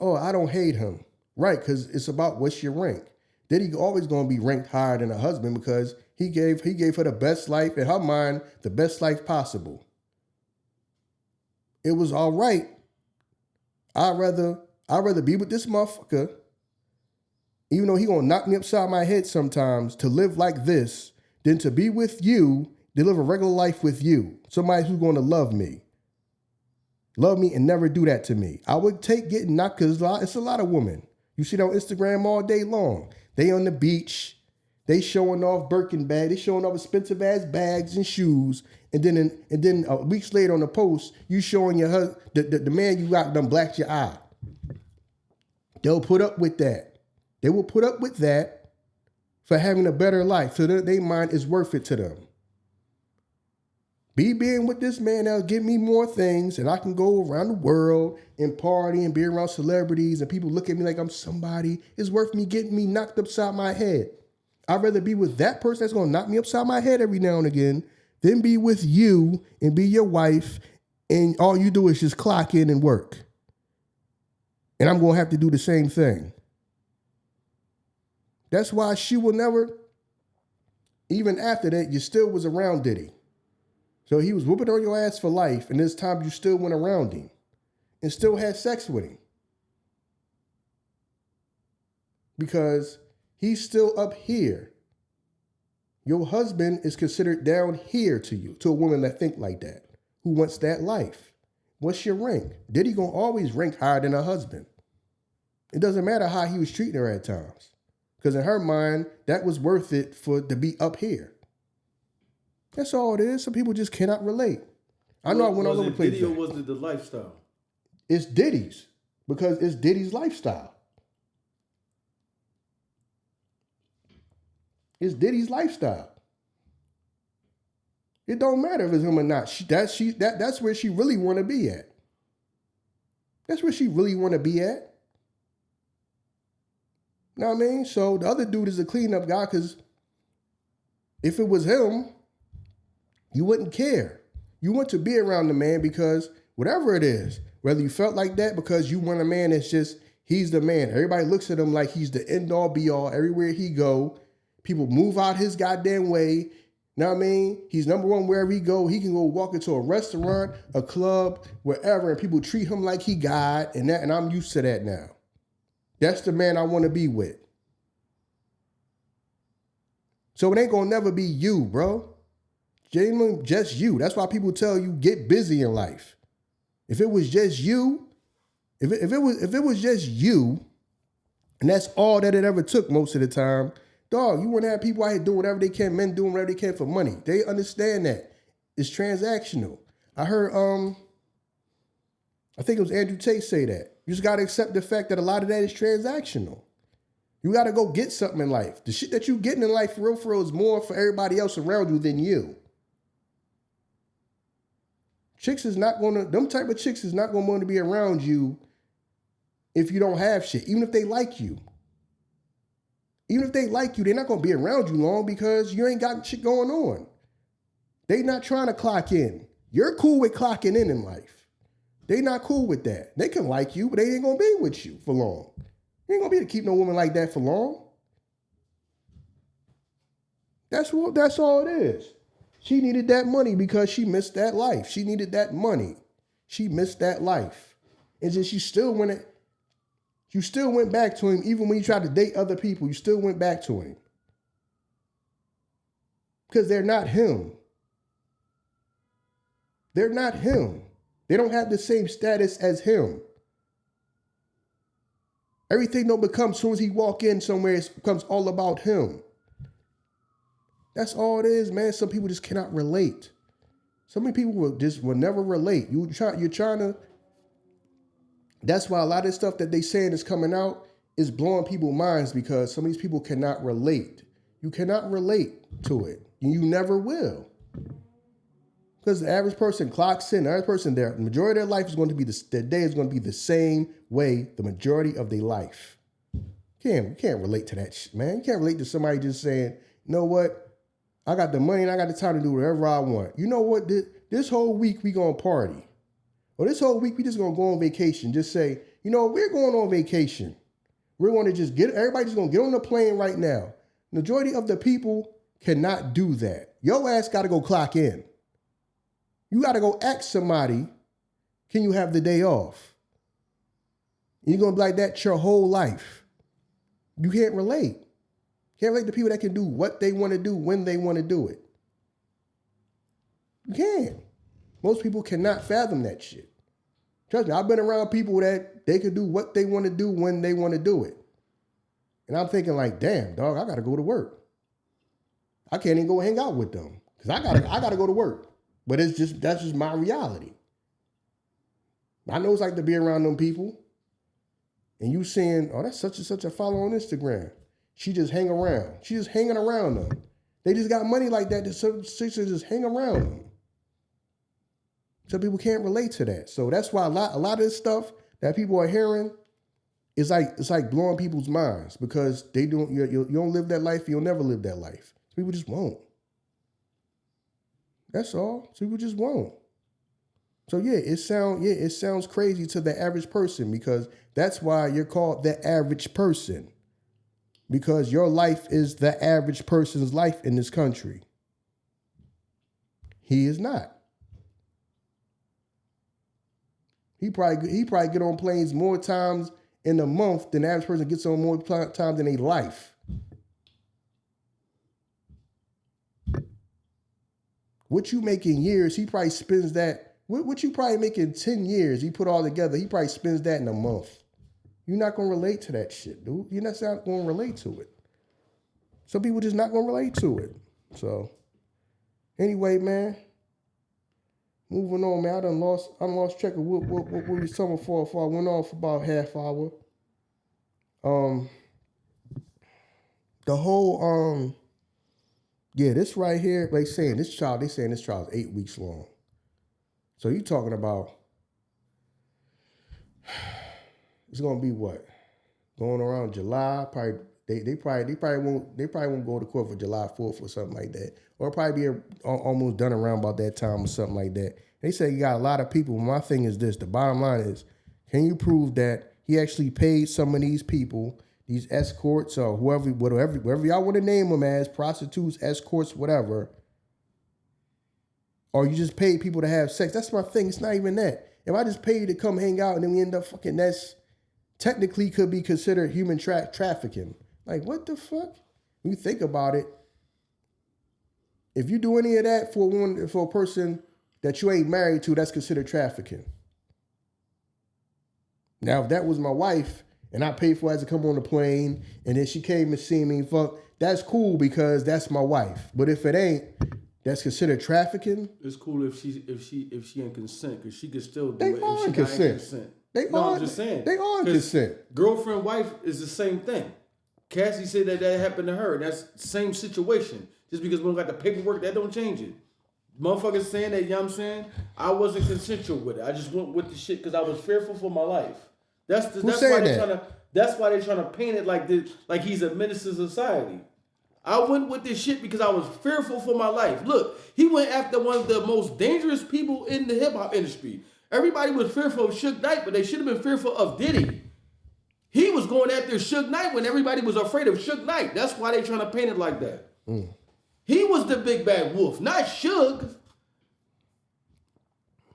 oh, I don't hate him. Right, because it's about what's your rank. Diddy always gonna be ranked higher than a husband because he gave her the best life, in her mind, the best life possible. It was all right. I'd rather be with this motherfucker, even though he gonna knock me upside my head sometimes, to live like this, than to be with you, to live a regular life with you. Somebody who's gonna love me. Love me and never do that to me. I would take getting knocked because it's a lot of women. You see that on Instagram all day long. They on the beach. They showing off Birkin bags. They showing off expensive ass bags and shoes. And then weeks later on the post, you showing your husband, the man you got done blacked your eye. They'll put up with that. They will put up with that for having a better life. So that their mind is worth it to them. Being with this man that'll give me more things and I can go around the world and party and be around celebrities and people look at me like I'm somebody is worth me getting me knocked upside my head. I'd rather be with that person that's going to knock me upside my head every now and again than be with you and be your wife and all you do is just clock in and work. And I'm going to have to do the same thing. That's why she will never, even after that, you still was around Diddy. So he was whooping on your ass for life, and this time you still went around him and still had sex with him. Because he's still up here. Your husband is considered down here to you, to a woman that think like that, who wants that life. What's your rank? Diddy gonna always rank higher than her husband. It doesn't matter how he was treating her at times. Because in her mind, that was worth it to be up here. That's all it is. Some people just cannot relate. I know I went all over the place. Diddy or was it the lifestyle? It's Diddy's. Because it's Diddy's lifestyle. It's Diddy's lifestyle. It don't matter if it's him or not. That's where she really want to be at. That's where she really want to be at. You know what I mean? So the other dude is a cleanup guy because if it was him, you wouldn't care. You want to be around the man because whatever it is, whether you felt like that because you want a man that's just, he's the man. Everybody looks at him like he's the end all be all. Everywhere he go, people move out his goddamn way. You know what I mean? He's number one wherever he go. He can go walk into a restaurant, a club, wherever, and people treat him like he God, and I'm used to that now. That's the man I want to be with. So it ain't gonna never be you, bro. Genuinely, just you. That's why people tell you get busy in life. If it was just you, if it was just you, and that's all that it ever took most of the time, dog, you wouldn't have people out here doing whatever they can, men doing whatever they can for money. They understand that. It's transactional. I heard, I think it was Andrew Tate say that. You just gotta accept the fact that a lot of that is transactional. You gotta go get something in life. The shit that you getting in life for real is more for everybody else around you than you. Them type of chicks is not gonna want to be around you if you don't have shit, even if they like you. Even if they like you, they're not gonna be around you long because you ain't got shit going on. They not trying to clock in. You're cool with clocking in life. They not cool with that. They can like you, but they ain't gonna be with you for long. You ain't gonna be able to keep no woman like that for long. That's all it is. She needed that money because she missed that life. She needed that money. She missed that life. And then you still went back to him even when you tried to date other people. You still went back to him. Because they're not him. They're not him. They don't have the same status as him. Everything don't become, as soon as he walk in somewhere, it becomes all about him. That's all it is, man. Some people just cannot relate. So many people will never relate. You're trying to. That's why a lot of stuff that they saying is coming out is blowing people's minds because some of these people cannot relate. You cannot relate to it. And you never will. Because the average person clocks in, the average person, the majority of their life is going to be, their day is going to be the same way the majority of their life. You can't relate to that shit, man. You can't relate to somebody just saying, you know what? I got the money and I got the time to do whatever I want. You know what? This whole week we going to party. Or this whole week we just going to go on vacation. Just say, you know, we're going on vacation. We're going to just everybody just going to get on the plane right now. Majority of the people cannot do that. Your ass got to go clock in. You got to go ask somebody, can you have the day off? You're going to be like that your whole life. You can't relate. Can't relate to people that can do what they want to do when they want to do it. You can't. Most people cannot fathom that shit. Trust me, I've been around people that they could do what they want to do when they want to do it. And I'm thinking like, damn, dog, I got to go to work. I can't even go hang out with them because I gotta go to work. But that's just my reality. I know it's like to be around them people. And you saying, oh, that's such and such a follow on Instagram. She just hang around. She just hanging around them. They just got money like that. So just hang around them. Some people can't relate to that. So that's why a lot of this stuff that people are hearing is like blowing people's minds because you don't live that life. You'll never live that life. People just won't. That's all. So people just won't. So it sounds crazy to the average person because that's why you're called the average person. Because your life is the average person's life in this country. He is not. He probably get on planes more times in a month than the average person gets on more times in a life. What you make in years, he probably spends that. What you probably make in 10 years, he put all together, he probably spends that in a month. You're not going to relate to that shit, dude. You're not going to relate to it. Some people just not going to relate to it. So, anyway, man. Moving on, man. I lost track of what we was talking for. I went on for about half hour. The whole, this right here, they saying this trial is 8 weeks long. So you talking about, it's gonna be what? Going around July, probably they probably won't go to court for July 4th or something like that. Or probably be almost done around about that time or something like that. They say you got a lot of people. My thing is this, the bottom line is, can you prove that he actually paid some of these people, these escorts or whatever y'all want to name them as, prostitutes, escorts, whatever, or you just paid people to have sex? That's my thing. It's not even that. If I just pay you to come hang out and then we end up fucking, that's technically could be considered human trafficking. Like, what the fuck? When you think about it, if you do any of that for a person that you ain't married to, that's considered trafficking. Now, if that was my wife and I paid for her to come on the plane and then she came and see me, that's cool because that's my wife. But if it ain't, that's considered trafficking. It's cool if she in consent because she could still do they it if are she in consent. I'm just saying. They are in consent. Girlfriend, wife is the same thing. Cassie said that happened to her. That's the same situation. Just because we don't got the paperwork, that don't change it. Motherfuckers saying that, you know what I'm saying? I wasn't consensual with it. I just went with the shit because I was fearful for my life. That's why they're trying to paint it like this, like he's a menace to society. I went with this shit because I was fearful for my life. Look, he went after one of the most dangerous people in the hip hop industry. Everybody was fearful of Suge Knight, but they should have been fearful of Diddy. He was going after Suge Knight when everybody was afraid of Suge Knight. That's why they trying to paint it like that. He was the big bad wolf, not Suge.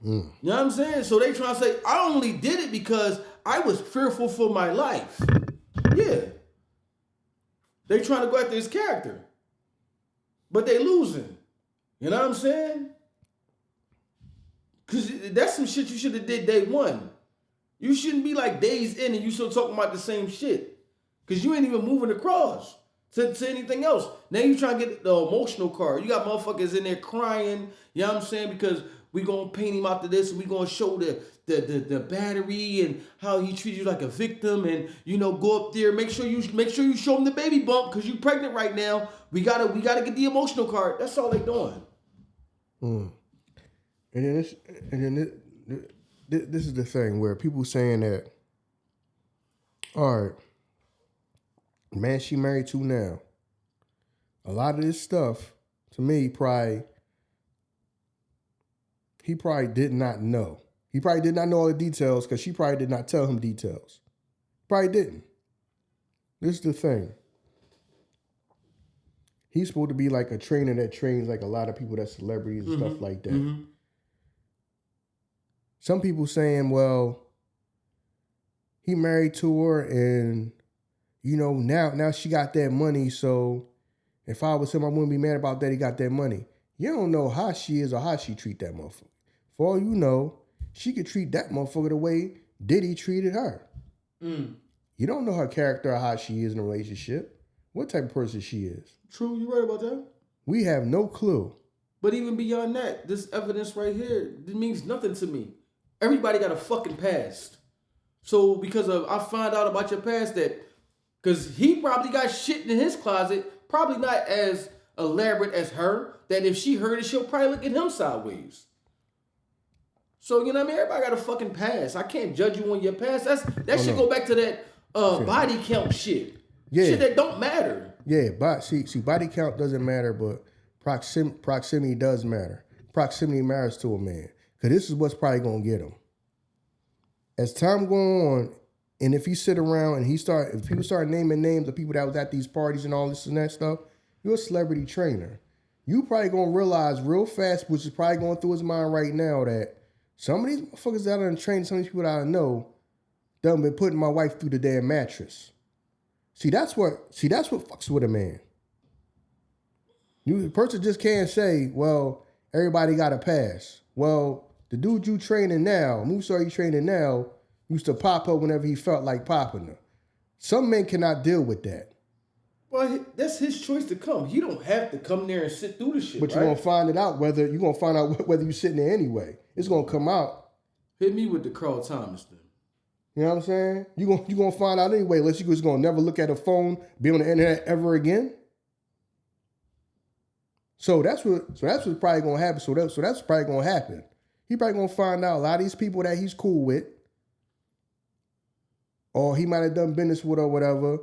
You know what I'm saying? So they trying to say, I only did it because I was fearful for my life. Yeah. They trying to go after his character. But they losing. You know what I'm saying? Because that's some shit you should have did day one. You shouldn't be like days in and you still talking about the same shit. Because you ain't even moving across to anything else. Now you trying to get the emotional card. You got motherfuckers in there crying. You know what I'm saying? Because we going to paint him out to this and we going to show the battery and how he treated you like a victim and, you know, go up there. Make sure you show him the baby bump because you pregnant right now. We gotta get the emotional card. That's all they doing. And then this is the thing where people saying that, all right, man, she married to now. A lot of this stuff, to me, he probably did not know. He probably did not know all the details because she probably did not tell him details. Probably didn't. This is the thing. He's supposed to be like a trainer that trains like a lot of people that's celebrities and stuff like that. Mm-hmm. Some people saying, well, he married to her and, you know, now she got that money, so if I was him, I wouldn't be mad about that he got that money. You don't know how she is or how she treat that motherfucker. For all you know, she could treat that motherfucker the way Diddy treated her. Mm. You don't know her character or how she is in a relationship. What type of person she is. True, you right about that. We have no clue. But even beyond that, this evidence right here, it means nothing to me. Everybody got a fucking past. So because of I find out about your past that, because he probably got shit in his closet, probably not as elaborate as her, that if she heard it, she'll probably look at him sideways. So, you know what I mean? Everybody got a fucking past. I can't judge you on your past. That should go back to that body count shit. Yeah. Shit that don't matter. Yeah, but see, body count doesn't matter, but proximity does matter. Proximity matters to a man. Because this is what's probably going to get him. As time go on, and if you sit around and if people start naming names of people that was at these parties and all this and that stuff, you're a celebrity trainer. You probably going to realize real fast, which is probably going through his mind right now, that some of these motherfuckers that are trained, some of these people that I know, done been putting my wife through the damn mattress. See, that's what fucks with a man. The person just can't say, well, everybody got a pass. Well, the dude you training now, Musa you training now, used to pop her whenever he felt like popping her. Some men cannot deal with that. Well, that's his choice to come. He don't have to come there and sit through the shit. But you're gonna find out whether you're sitting there anyway. It's gonna come out. Hit me with the Carl Thomas thing. You know what I'm saying? You're gonna find out anyway, unless you just gonna never look at a phone, be on the internet ever again. So that's what's probably gonna happen. So that's probably gonna happen. He probably gonna find out a lot of these people that he's cool with, or he might have done business with or whatever,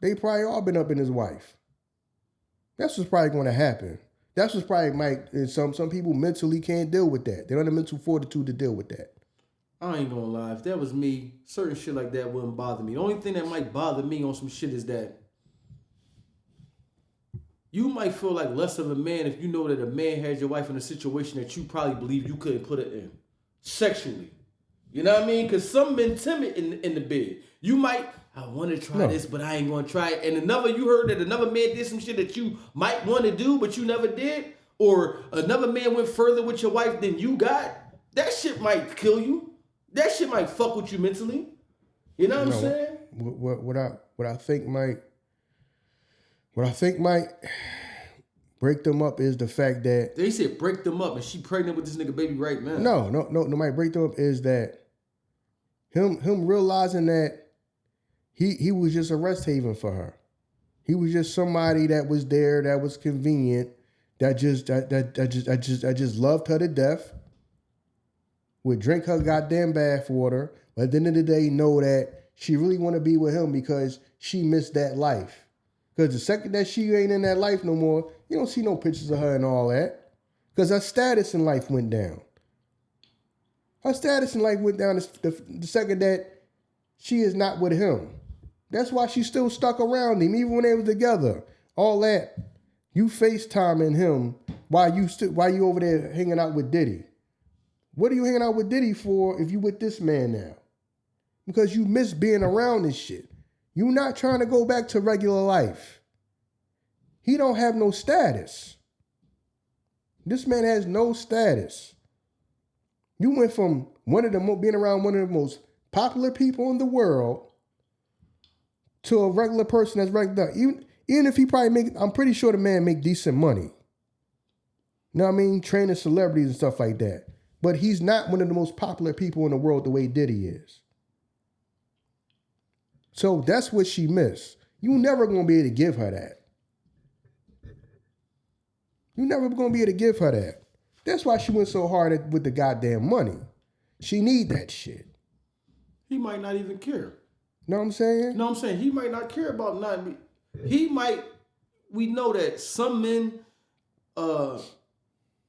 they probably all been up in his wife. That's what's probably gonna happen. That's what's probably might, and some people mentally can't deal with that. They don't have the mental fortitude to deal with that. I ain't gonna lie, if that was me, certain shit like that wouldn't bother me. The only thing that might bother me on some shit is that you might feel like less of a man if you know that a man had your wife in a situation that you probably believe you couldn't put it in sexually. You know what I mean? Because some men timid in the bed. You might, I want to try this, but I ain't going to try it. And you heard that another man did some shit that you might want to do, but you never did. Or another man went further with your wife than you got. That shit might kill you. That shit might fuck with you mentally. You know what I'm saying? What I think might break them up is the fact that they said break them up, and she pregnant with this nigga baby right now. No. Might break them up is that him realizing that he was just a rest haven for her. He was just somebody that was there, that was convenient, that just loved her to death. Would drink her goddamn bath water, but at the end of the day, know that she really want to be with him because she missed that life. Because the second that she ain't in that life no more, you don't see no pictures of her and all that. Because her status in life went down. Her status in life went down the second that she is not with him. That's why she's still stuck around him, even when they were together. All that. You FaceTiming him while you over there hanging out with Diddy. What are you hanging out with Diddy for if you with this man now? Because you miss being around this shit. You not trying to go back to regular life. He don't have no status. This man has no status. You went from being around one of the most popular people in the world to a regular person that's regular. Even if he probably I'm pretty sure the man make decent money. You know what I mean? Training celebrities and stuff like that. But he's not one of the most popular people in the world the way Diddy is. So that's what she missed. You never gonna be able to give her that. You never gonna be able to give her that. That's why she went so hard with the goddamn money. She need that shit. He might not even care. Know what I'm saying? No, I'm saying he might not care about not. He might. We know that some men,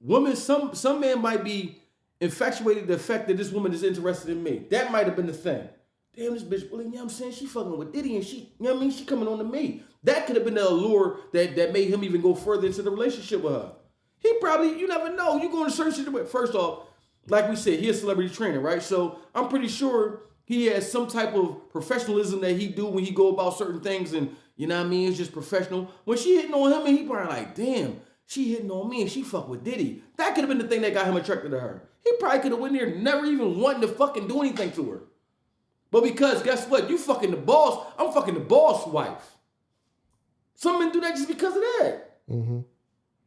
women, some men might be infatuated with the fact that this woman is interested in me. That might have been the thing. Damn, this bitch, well, you know what I'm saying? She fucking with Diddy and she, you know what I mean? She coming on to me. That could have been the allure that made him even go further into the relationship with her. He probably, you never know. You go in a certain situation. First off, like we said, he's a celebrity trainer, right? So I'm pretty sure he has some type of professionalism that he do when he go about certain things, and you know what I mean? It's just professional. When she hitting on him, and he probably like, damn, she hitting on me and she fuck with Diddy. That could have been the thing that got him attracted to her. He probably could have went there never even wanting to fucking do anything to her. But because guess what? You fucking the boss, I'm fucking the boss wife. Some men do that just because of that. Mm-hmm.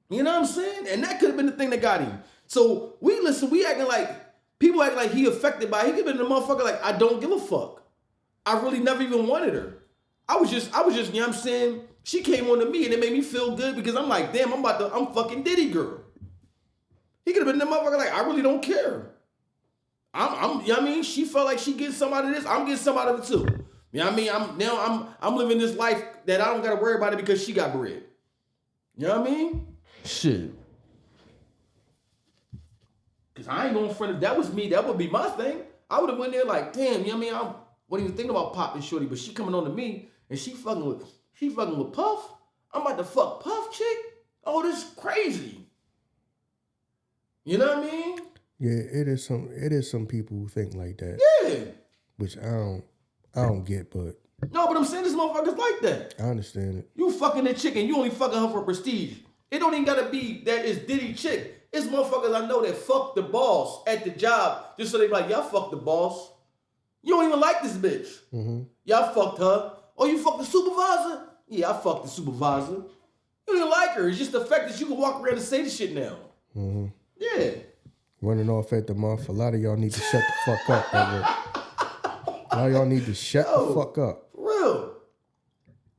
You know what I'm saying? And that could have been the thing that got him. So we acting like, people act like he affected by it. He could have been the motherfucker like, I don't give a fuck. I really never even wanted her. I was just, you know what I'm saying? She came on to me and it made me feel good because I'm like, damn, I'm fucking Diddy girl. He could have been the motherfucker like, I really don't care. You know what I mean? She felt like she getting some out of this. I'm getting some out of it too. You know what I mean? I'm living this life that I don't got to worry about it because she got bread. You know what I mean? Shit. Because I ain't going to front of, that was me. That would be my thing. I would have went there like, damn, you know what I mean? I wasn't even thinking about popping shorty, but she coming on to me and she fucking with Puff. I'm about to fuck Puff chick. Oh, this is crazy. You know what I mean? Yeah, it is some people who think like that. Yeah. Which I don't get, but no, but I'm saying this motherfucker's like that. I understand it. You fucking that chick and you only fucking her for prestige. It don't even gotta be that it's Diddy chick. It's motherfuckers I know that fuck the boss at the job just so they be like, y'all fuck the boss. You don't even like this bitch. Mm-hmm. Y'all fucked her. Oh, you fucked the supervisor? Yeah, I fucked the supervisor. You don't even like her. It's just the fact that you can walk around and say this shit now. Mm-hmm. Yeah. Running off at the mouth. A lot of y'all need to shut the fuck up. A lot of y'all need to shut the fuck up. For real.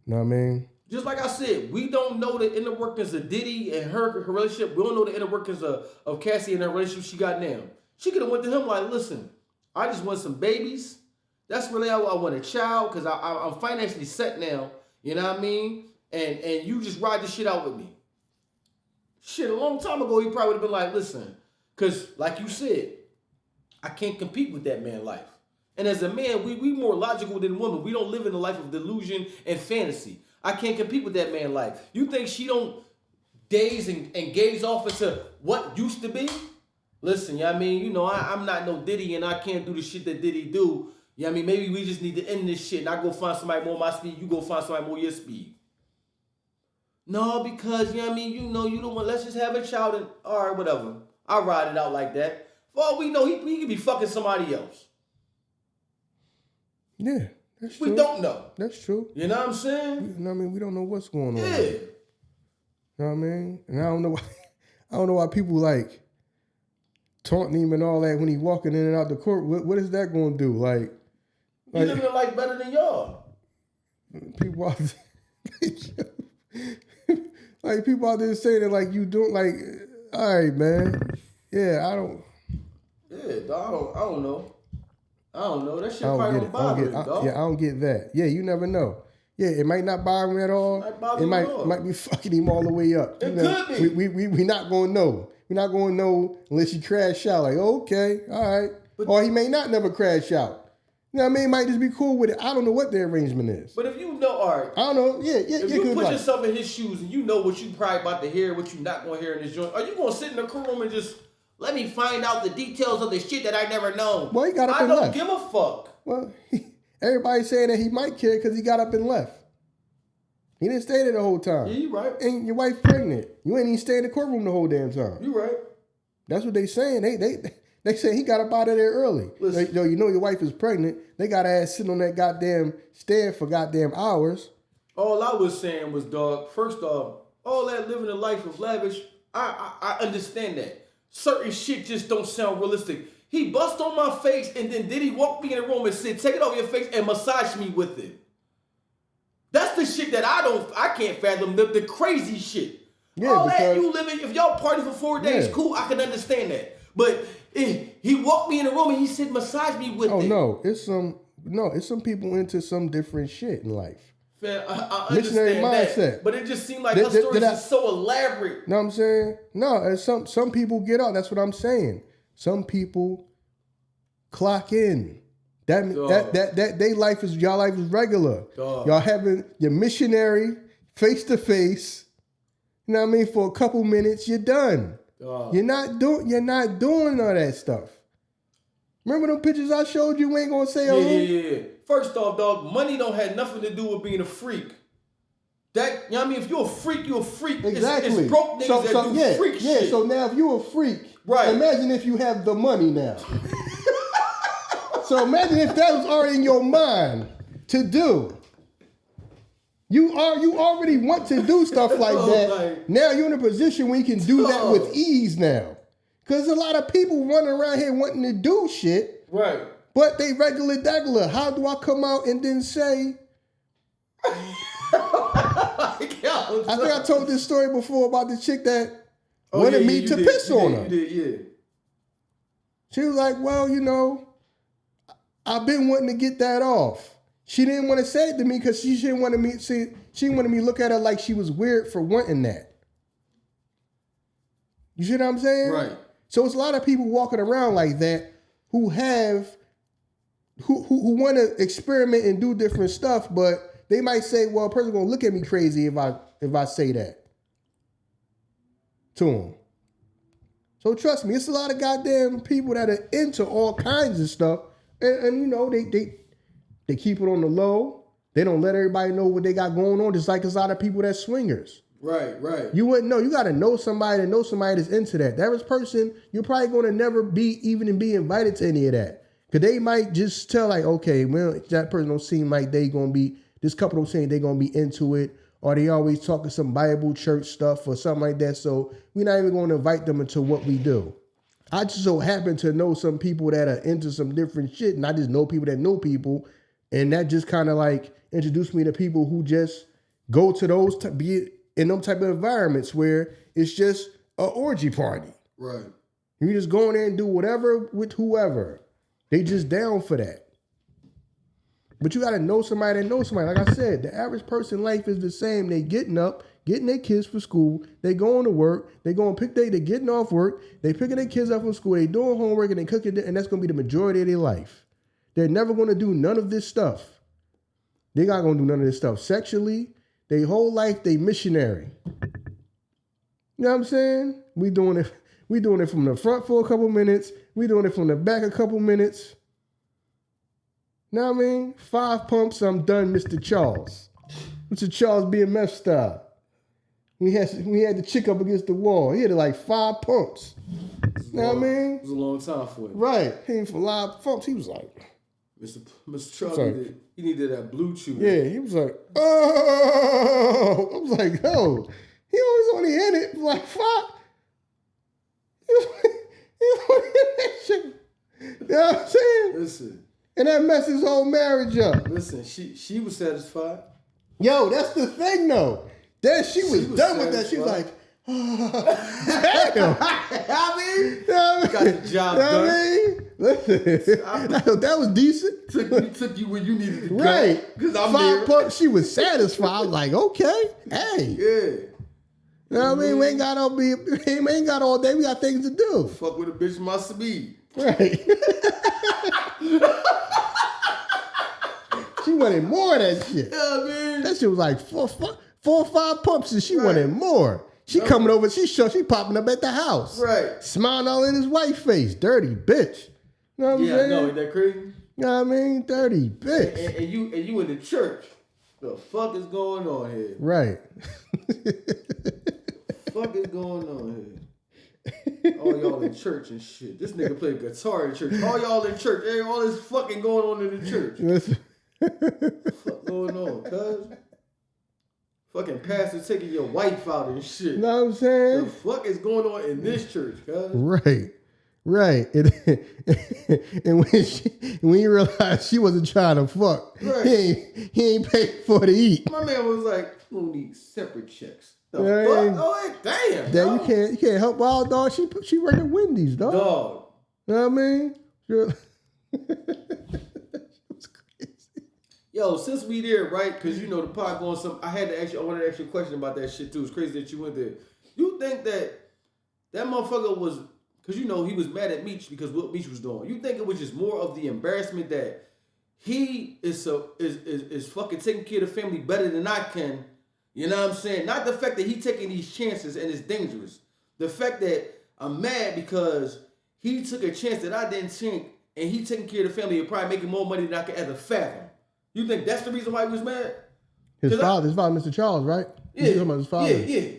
Know what I mean? Just like I said, we don't know the inner workings of Diddy and her relationship. We don't know the inner workings of Cassie and her relationship she got now. She could have went to him like, listen, I just want some babies. That's really how I want a child because I'm financially set now. You know what I mean? And you just ride this shit out with me. Shit, a long time ago, he probably would have been like, listen, because like you said, I can't compete with that man life. And as a man, we more logical than women. We don't live in a life of delusion and fantasy. I can't compete with that man life. You think she don't daze and gaze off into what used to be? Listen, you know what I mean? You know, I'm not no Diddy and I can't do the shit that Diddy do. You know what I mean? Maybe we just need to end this shit and I go find somebody more my speed, you go find somebody more your speed. No, because, you know what I mean? You know, you don't want, let's just have a child and, all right, whatever. I'll ride it out like that. For all we know, he could be fucking somebody else. Yeah, that's true. We don't know. That's true. You know what I'm saying? You know what I mean? We don't know what's going on. Yeah. You know what I mean? And I don't know why people like taunting him and all that when he walking in and out the court. What is that going to do? Like He living a life better than y'all. People out like people out there saying that like you don't like. All right, man. Yeah, I don't. Yeah, I don't know. I don't know. That shit probably don't bother him, dog. Yeah, I don't get that. Yeah, you never know. Yeah, it might not bother him at all. It might be fucking him all the way up. It could be. We not gonna know. We're not gonna know unless he crash out. Like, okay, all right. Or he may not never crash out. You know what I mean? He might just be cool with it. I don't know what the arrangement is. But if you know, all right. I don't know. Yeah. If you put yourself in his shoes and you know what you probably about to hear, what you not gonna hear in this joint, are you gonna sit in the courtroom and just let me find out the details of the shit that I never known? Well, he got up and left. left. I don't give a fuck. Well, everybody's saying that he might care because he got up and left. He didn't stay there the whole time. Yeah, you right. And your wife pregnant. You ain't even stay in the courtroom the whole damn time. You right. That's what they saying. They say he got up out of there early. Listen. You know your wife is pregnant. They got her ass sitting on that goddamn stand for goddamn hours. All I was saying was, dog, first off, all that living a life of lavish, I understand that. Certain shit just don't sound realistic. He bust on my face and then did he walk me in the room and said, take it off your face and massage me with it. That's the shit that I can't fathom. The crazy shit. Yeah, all that because you living. If y'all party for 4 days, Yeah. cool. I can understand that. But he walked me in the room and he said, massage me with it. it's some people into some different shit in life. Man, I Missionary understand mindset. that, but it just seemed like her stories is so elaborate. Know what I'm saying? No, and some people get out. That's what I'm saying. Some people clock in. That they life is y'all life is regular. Y'all having your missionary face to face. You know what I mean? For a couple minutes, you're done. You're not doing all that stuff. Remember them pictures I showed you? We ain't gonna say Yeah. First off, dog, money don't have nothing to do with being a freak. That, you know what I mean? If you're a freak, you're a freak. Exactly. It's broke niggas that do freak shit. So now if you're a freak, right. Imagine if you have the money now. So imagine if that was already in your mind to do. You already want to do stuff like that. Now you're in a position where you can do that with ease now. Because a lot of people running around here wanting to do shit. Right. But they regular. How do I come out and then say... I think I told this story before about the chick that wanted me to piss on her. You did, yeah. She was like, well, you know, I've been wanting to get that off. She didn't want to say it to me because she didn't want me she wanted me to look at her like she was weird for wanting that. You see what I'm saying? Right. So it's a lot of people walking around like that who want to experiment and do different stuff, but they might say, well, a person's gonna look at me crazy if I say that to them. So trust me, it's a lot of goddamn people that are into all kinds of stuff, and you know they keep it on the low. They don't let everybody know what they got going on. Just like there's a lot of people that's swingers. Right. You wouldn't know. You got to know somebody that's into that. That was person you're probably going to never be invited to any of that. Because they might just tell like, okay, well, that person don't seem like they going to be, this couple don't seem they going to be into it. Or they always talking some Bible church stuff or something like that. So we're not even going to invite them into what we do. I just so happen to know some people that are into some different shit. And I just know people that know people. And that just kind of like introduced me to people who just go to those, be in them type of environments where it's just an orgy party. Right. You just go in there and do whatever with whoever. They just down for that. But you got to know somebody that knows somebody. Like I said, the average person life is the same. They getting up, getting their kids for school. They going to work. They getting off work. They picking their kids up from school. They doing homework and they cooking. And that's going to be the majority of their life. They're never going to do none of this stuff. They're not going to do none of this stuff. Sexually, their whole life, they missionary. You know what I'm saying? We doing it from the front for a couple minutes. We doing it from the back a couple minutes. Know what I mean? 5 pumps, I'm done, Mr. Charles. Mr. Charles BMF style. We had the chick up against the wall. He had like 5 pumps. Know what I mean? It was a long time for it. Right. He ain't for 5 pumps. He was like, Mr. Charles, he needed that blue chew. Yeah, he was like, oh. I was like, yo, he was only in it for like 5. He was only in that shit. You know what I'm saying? Listen. And that messed his whole marriage up. Listen, she was satisfied. Yo, that's the thing though. Then she was done with that. She was like, damn. Got the job done. Listen, that was decent. Took you where you needed to go. Right. Because I'm 5 pumps, she was satisfied. I was like, okay, hey. Yeah. You know what I mean? We ain't got all day. We got things to do. Fuck with a bitch my speed. Right. She wanted more of that shit. Yeah, man. That shit was like 4 or 5 pumps and she wanted more. She coming over, she popping up at the house. Right. Smiling all in his white face. Dirty bitch. You know what I'm saying? Yeah, I know. Ain't that crazy? You know what I mean? Dirty bitch. And you in the church. The fuck is going on here? Right. Fuck is going on here? All y'all in church and shit. This nigga play guitar in church. All y'all in church. Hey, all this fucking going on in the church. Listen. Fuck going on, cuz? Fucking pastor taking your wife out and shit. You know what I'm saying? The fuck is going on in this church, cuz? Right. Right. And when you realize she wasn't trying to fuck, Right. he ain't paid for her to eat. My man was like, "You gonna need separate checks." The Yeah, fuck? yeah. Oh, damn. That yo. you can't help Wild Dog. She worked at Wendy's, dog. Dog. You know what I mean? Sure. Yo, since we there, right? Because you know the pod going some. I wanted to ask you a question about that shit too. It's crazy that you went there. You think that motherfucker was, because you know he was mad at Meech because what Meech was doing. You think it was just more of the embarrassment that he is fucking taking care of the family better than I can. You know what I'm saying? Not the fact that he taking these chances and it's dangerous. The fact that I'm mad because he took a chance that I didn't take, and he taking care of the family and probably making more money than I could ever fathom. You think that's the reason why he was mad? His father, Mr. Charles, right? Yeah, He's talking about his father. Yeah.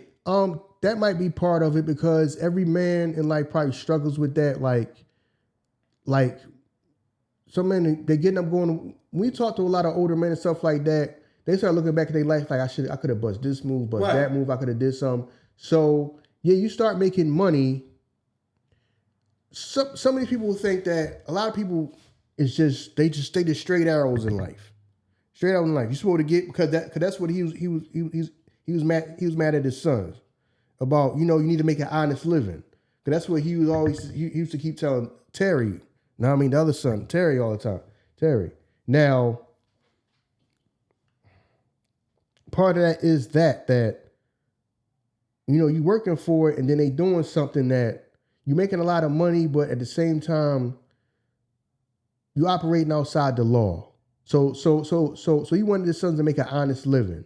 That might be part of it because every man in life probably struggles with that. Like some men, they getting up going. When we talk to a lot of older men and stuff like that, they start looking back at their life like I could have bust this move, bust that move, I could have did something. So yeah, you start making money. Some of these people think that a lot of people is just they just straight arrows in life. Straight out in life, you're supposed to get because that's what he was mad at his sons about. You know, you need to make an honest living because that's what he used to keep telling Terry. Now I mean the other son, Terry, all the time. Terry. Now, part of that is that you know you working for it and then they doing something that you're making a lot of money, but at the same time you operating outside the law. So he wanted his sons to make an honest living.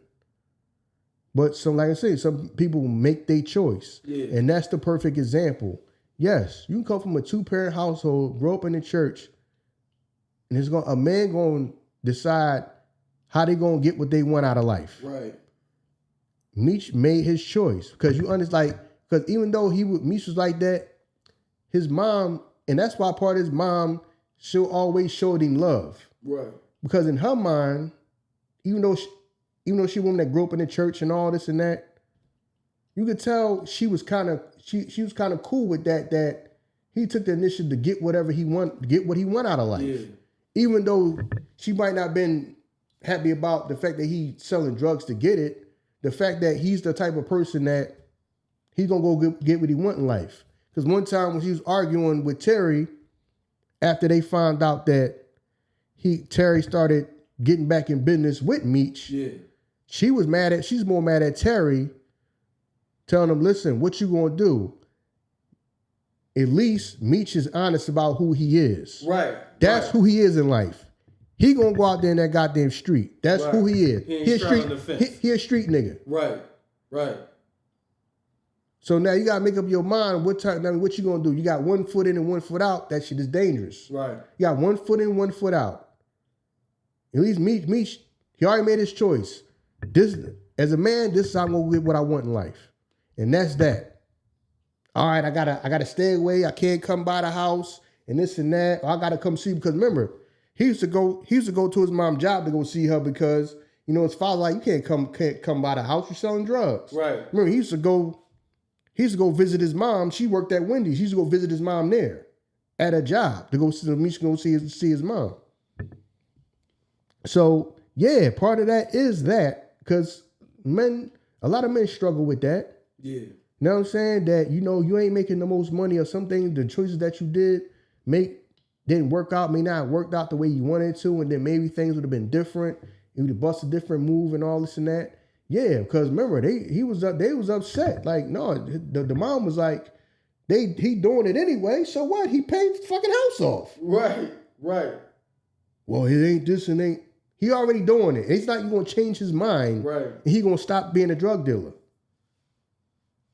But like I say, some people make their choice. Yeah. And that's the perfect example. Yes, you can come from a 2-parent household, grow up in the church, and a man going to decide how they going to get what they want out of life. Right. Meech made his choice because because even though Meech was like that, his mom, and that's why part of his mom, she'll always showed him love. Right. Because in her mind, even though she a woman that grew up in the church and all this and that, you could tell she was kind of cool with that he took the initiative to get what he want out of life. Yeah. Even though she might not been happy about the fact that he's selling drugs to get it, the fact that he's the type of person that he's gonna go get what he want in life. Because one time when she was arguing with Terry, after they found out that Terry started getting back in business with Meech. Yeah. She's more mad at Terry, telling him, listen, what you gonna do? At least Meech is honest about who he is. Right. That's who he is in life. He gonna go out there in that goddamn street. That's who he is. He a street nigga. Right. So now you gotta make up your mind what you gonna do. You got 1 foot in and 1 foot out. That shit is dangerous. Right. You got 1 foot in, 1 foot out. At least Meech, he already made his choice. As a man, this is how I'm gonna get what I want in life. And that's that. All right, I gotta stay away. I can't come by the house and this and that. Or I gotta come see, because remember, he used to go to his mom's job to go see her because, you know, his father like, you can't come by the house, you're selling drugs. Right. Remember, he used to go visit his mom. She worked at Wendy's. He used to go visit his mom there at a job to go see his mom. So yeah, part of that is that because a lot of men struggle with that. Yeah. You know what I'm saying? That, you know, you ain't making the most money or something. The choices that you didn't work out, may not have worked out the way you wanted to, and then maybe things would have been different. You would have bust a different move and all this and that. Yeah, because remember, they was upset. Like, no, the mom was like, he doing it anyway, so what? He paid the fucking house off. Right. Well, it ain't this and ain't. He already doing it. It's not you gonna change his mind. Right. And he gonna stop being a drug dealer.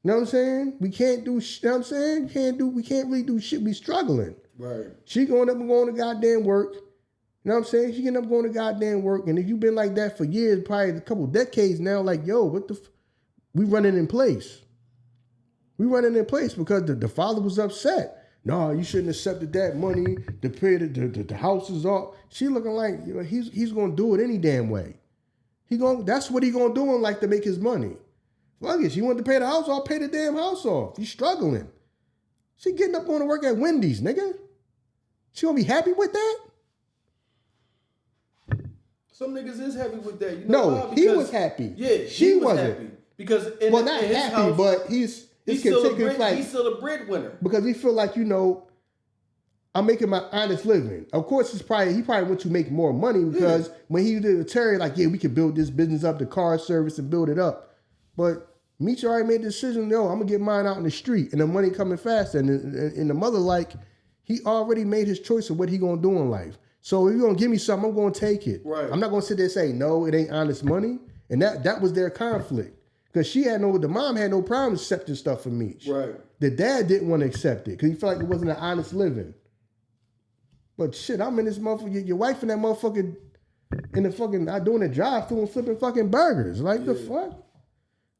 You know what I'm saying? We can't do. You know what I'm saying? We can't really do shit. We struggling. Right. She going up and going to goddamn work. You know what I'm saying? She getting up going to goddamn work. And if you've been like that for years, probably a couple decades now, like, yo, what the we running in place. We running in place because the father was upset. No, you shouldn't have accepted that money to pay the houses off. She looking like, you know, he's gonna do it any damn way. That's what he gonna do in life to make his money. Fuck it, she wanted to pay the house off, pay the damn house off. He's struggling. She getting up going to work at Wendy's, nigga. She gonna be happy with that? Some niggas is happy with that. You know why? He was happy. Yeah, she was wasn't. happy. Because not happy, house, but he's still a breadwinner. Because he feel like, I'm making my honest living. Of course, he probably wants to make more money because when he did the Terry, like, we can build this business up, the car service, and build it up. But Meech already made the decision, I'm going to get mine out in the street, and the money coming fast. And the mother, like, he already made his choice of what he going to do in life. So if you're going to give me something, I'm going to take it. Right. I'm not going to sit there and say, no, it ain't honest money. And that was their conflict. Because the mom had no problem accepting stuff from Meech. Right. The dad didn't want to accept it because he felt like it wasn't an honest living. But shit, I'm in this motherfucker. Your wife and that motherfucker in the fucking, I doing a drive-thru and flipping fucking burgers. Like, the fuck?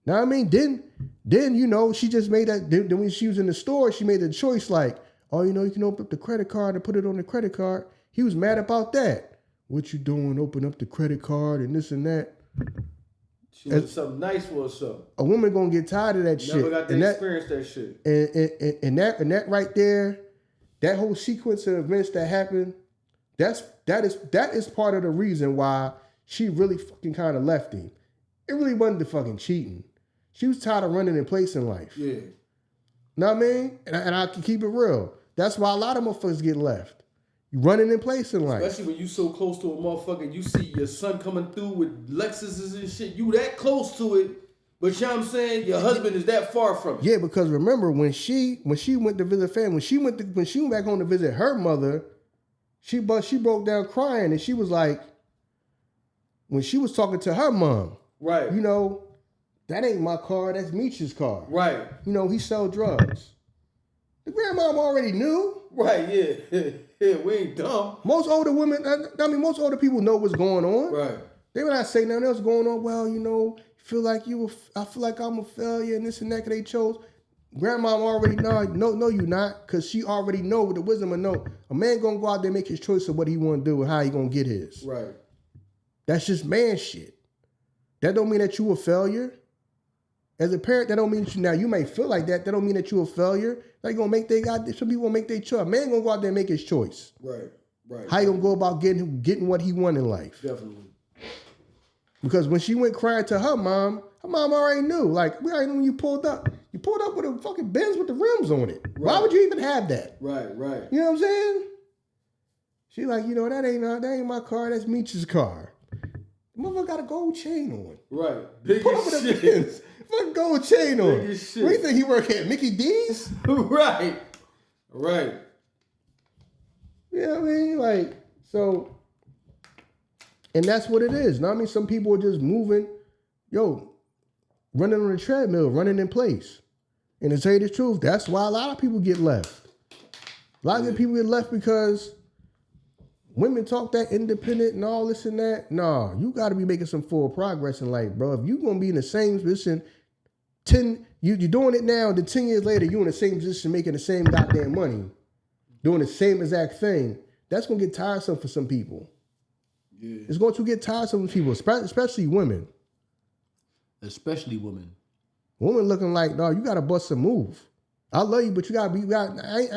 Know what I mean? Then, she just made that, then when she was in the store, she made the choice like, oh, you can open up the credit card and put it on the credit card. He was mad about that. What you doing? Open up the credit card and this and that. She wanted something nice for herself. A woman gonna get tired of that shit. Never got to experience that shit. And that right there, that whole sequence of events that happened, that is part of the reason why she really fucking kind of left him. It really wasn't the fucking cheating. She was tired of running in place in life. Yeah. Know what I mean? And I can keep it real. That's why a lot of motherfuckers get left. You running in place in life. Especially when you so close to a motherfucker, you see your son coming through with Lexuses and shit. You that close to it, but you know what I'm saying? Your husband is that far from it. Yeah, because remember when she went to visit family, when she went back home to visit her mother, she broke down crying and she was like, when she was talking to her mom, right? That ain't my car. That's Meech's car. Right. He sell drugs. The grandmom already knew. Right. Yeah. Yeah. We ain't dumb. Most older women, most older people know what's going on. Right. They would not say nothing else going on. Well, I feel like I'm a failure and this and that because they chose. Grandmom already no, you not, because she already know with the wisdom of no. A man gonna go out there and make his choice of what he want to do and how he gonna get his. Right. That's just man shit. That don't mean that you a failure. As a parent, that don't mean that you may feel like that. That don't mean that you a failure. Like some people gonna make their choice. A man gonna go out there and make his choice. Right. Right. How you gonna go about getting what he want in life? Definitely. Because when she went crying to her mom already knew. Like, we already knew when you pulled up. You pulled up with a fucking Benz with the rims on it. Right. Why would you even have that? Right, right. You know what I'm saying? She like, that ain't my car. That's Meech's car. The motherfucker got a gold chain on. Right. Pull up with a Benz. Fucking gold chain on. Where do you think he work at? Mickey D's? Right. Right. You know what I mean? Like, so, and that's what it is. Now, I mean, some people are just moving, running on a treadmill, running in place. And to tell you the truth, that's why a lot of people get left. A lot of people get left because women talk that independent and all this and that. Nah, you got to be making some forward progress in life, bro. If you're going to be in the same position, you're doing it now, then 10 years later, you're in the same position making the same goddamn money, doing the same exact thing, that's going to get tiresome for some people. Yeah. It's going to get tiresome for people, especially women. Especially women. Women looking like, no, you got to bust a move. I love you, but I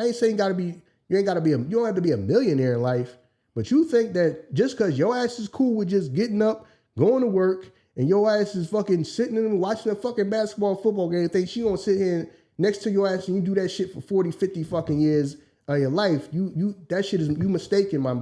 ain't saying you don't have to be a millionaire in life, but you think that just because your ass is cool with just getting up, going to work, and your ass is fucking sitting and watching a fucking basketball, football game, think she gonna sit here next to your ass and you do that shit for 40, 50 fucking years of your life, that shit is, you mistaken, my.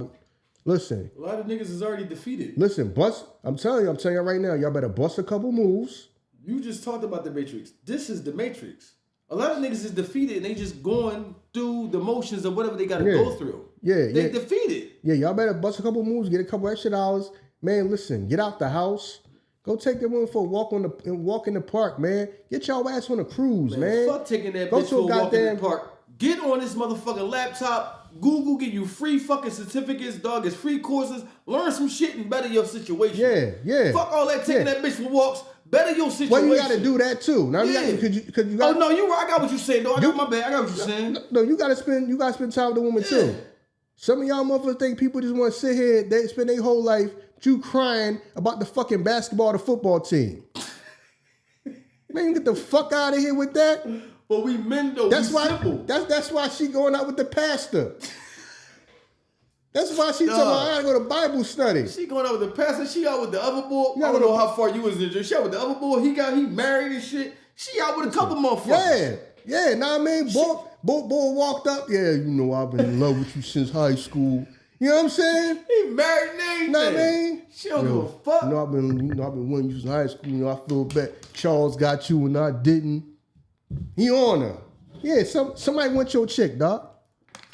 Listen. A lot of niggas is already defeated. Listen, I'm telling you right now, y'all better bust a couple moves. You just talked about the Matrix. This is the Matrix. A lot of niggas is defeated and they just going through the motions of whatever they gotta go through. Yeah, they defeated. Yeah, y'all better bust a couple moves, get a couple extra dollars. Man, listen, get out the house. Go take that woman for a walk in the park, man. Get y'all ass on a cruise, man. Fuck taking that bitch for a walk in the park. Get on this motherfucking laptop. Google give you free fucking certificates, dog. It's free courses. Learn some shit and better your situation. Yeah. Fuck all that taking that bitch for walks. Better your situation. Well, you got to do that too. Now you got. Oh no, you right. I got what you saying, though. I got my bad. I got what you saying. No, you got to spend time with the woman too. Some of y'all motherfuckers think people just want to sit here. They spend their whole life you crying about the fucking basketball or the football team. Man, get the fuck out of here with that. But we men though, That's we why. simple. That's why she going out with the pastor. That's why she talking about I gotta go to Bible study. She going out with the pastor. She out with the other boy. Yeah, I don't know how far you was in. She out with the other boy. He married and shit. She out with a couple motherfuckers. Yeah. Know what I mean? Boy walked up. Yeah, you know I've been in love with you since high school. You know what I'm saying? He married and everything. You know what I mean? She don't give a fuck. You know I've been wanting you since high school. You know I feel bad. Charles got you and I didn't. He on her. Yeah, somebody want your chick, dog.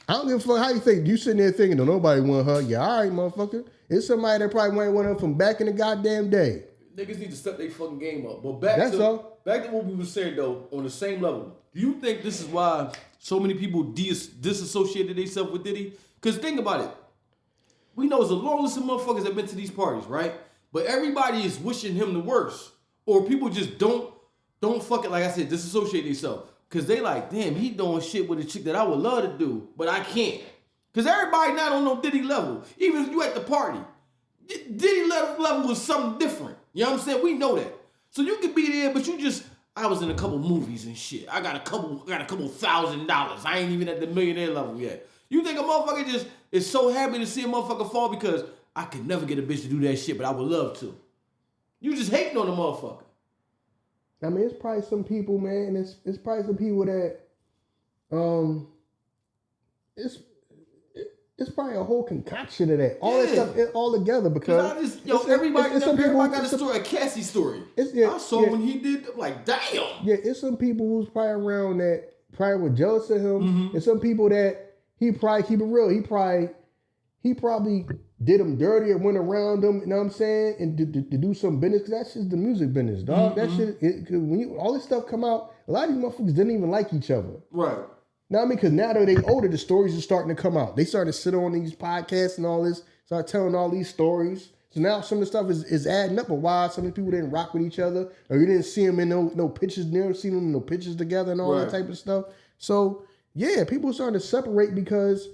I don't give a fuck how you think. You sitting there thinking, no, nobody want her. Yeah, all right, motherfucker. It's somebody that probably want her from back in the goddamn day. Niggas need to step their fucking game up. But back to what we were saying though, on the same level. Do you think this is why so many people disassociated themselves with Diddy? Because think about it. We know there's a long list of motherfuckers that been to these parties, right? But everybody is wishing him the worst. Or people just don't fucking, like I said, disassociate themselves. Because they like, damn, he doing shit with a chick that I would love to do, but I can't. Because everybody not on no Diddy level. Even if you at the party. Diddy level was something different. You know what I'm saying? We know that. So you could be there, but you just, I was in a couple movies and shit. I got a couple $1,000. I ain't even at the millionaire level yet. You think a motherfucker just is so happy to see a motherfucker fall because I could never get a bitch to do that shit, but I would love to. You just hating on the motherfucker. I mean, it's probably some people, man, and it's probably some people that, it's probably a whole concoction of that. All that stuff all together because everybody got a story, a Cassie story. I saw when he did, I'm like, damn. Yeah, it's some people who's probably around that probably were jealous of him, and some people that he probably keep it real. He probably did them dirty and went around them, you know what I'm saying, and to do some business, because that's just the music business, dog. That shit, when all this stuff come out, a lot of these motherfuckers didn't even like each other. Right. Now, I mean, because now that they older, the stories are starting to come out. They started to sit on these podcasts and all this, start telling all these stories. So now some of the stuff is adding up of why some of the people didn't rock with each other, or you didn't see them in no pictures, never seen them in no pictures together and all that type of stuff. So, yeah, people starting to separate because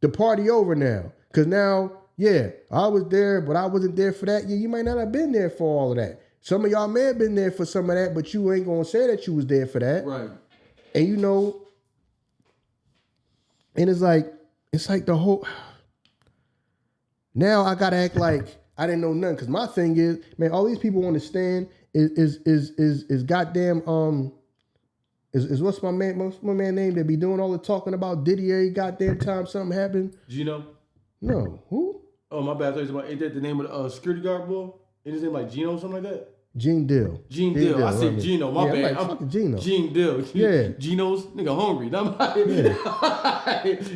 the party over now. Because now, yeah, I was there, but I wasn't there for that. Yeah, you might not have been there for all of that. Some of y'all may have been there for some of that, but you ain't going to say that you was there for that. Right. And you know, and it's like the whole, now I got to act like I didn't know nothing. Because my thing is, man, all these people understand is goddamn, is what's my man name that be doing all the talking about Diddy every goddamn time something happened? Gino? No. Who? Oh, my bad. Ain't that the name of the security guard boy? Ain't his name like Gino or something like that? Gene Dill. Gene Dill. I said Gino. My bad. I'm like, Gino. Gene Dill. Yeah. Gino's nigga hungry.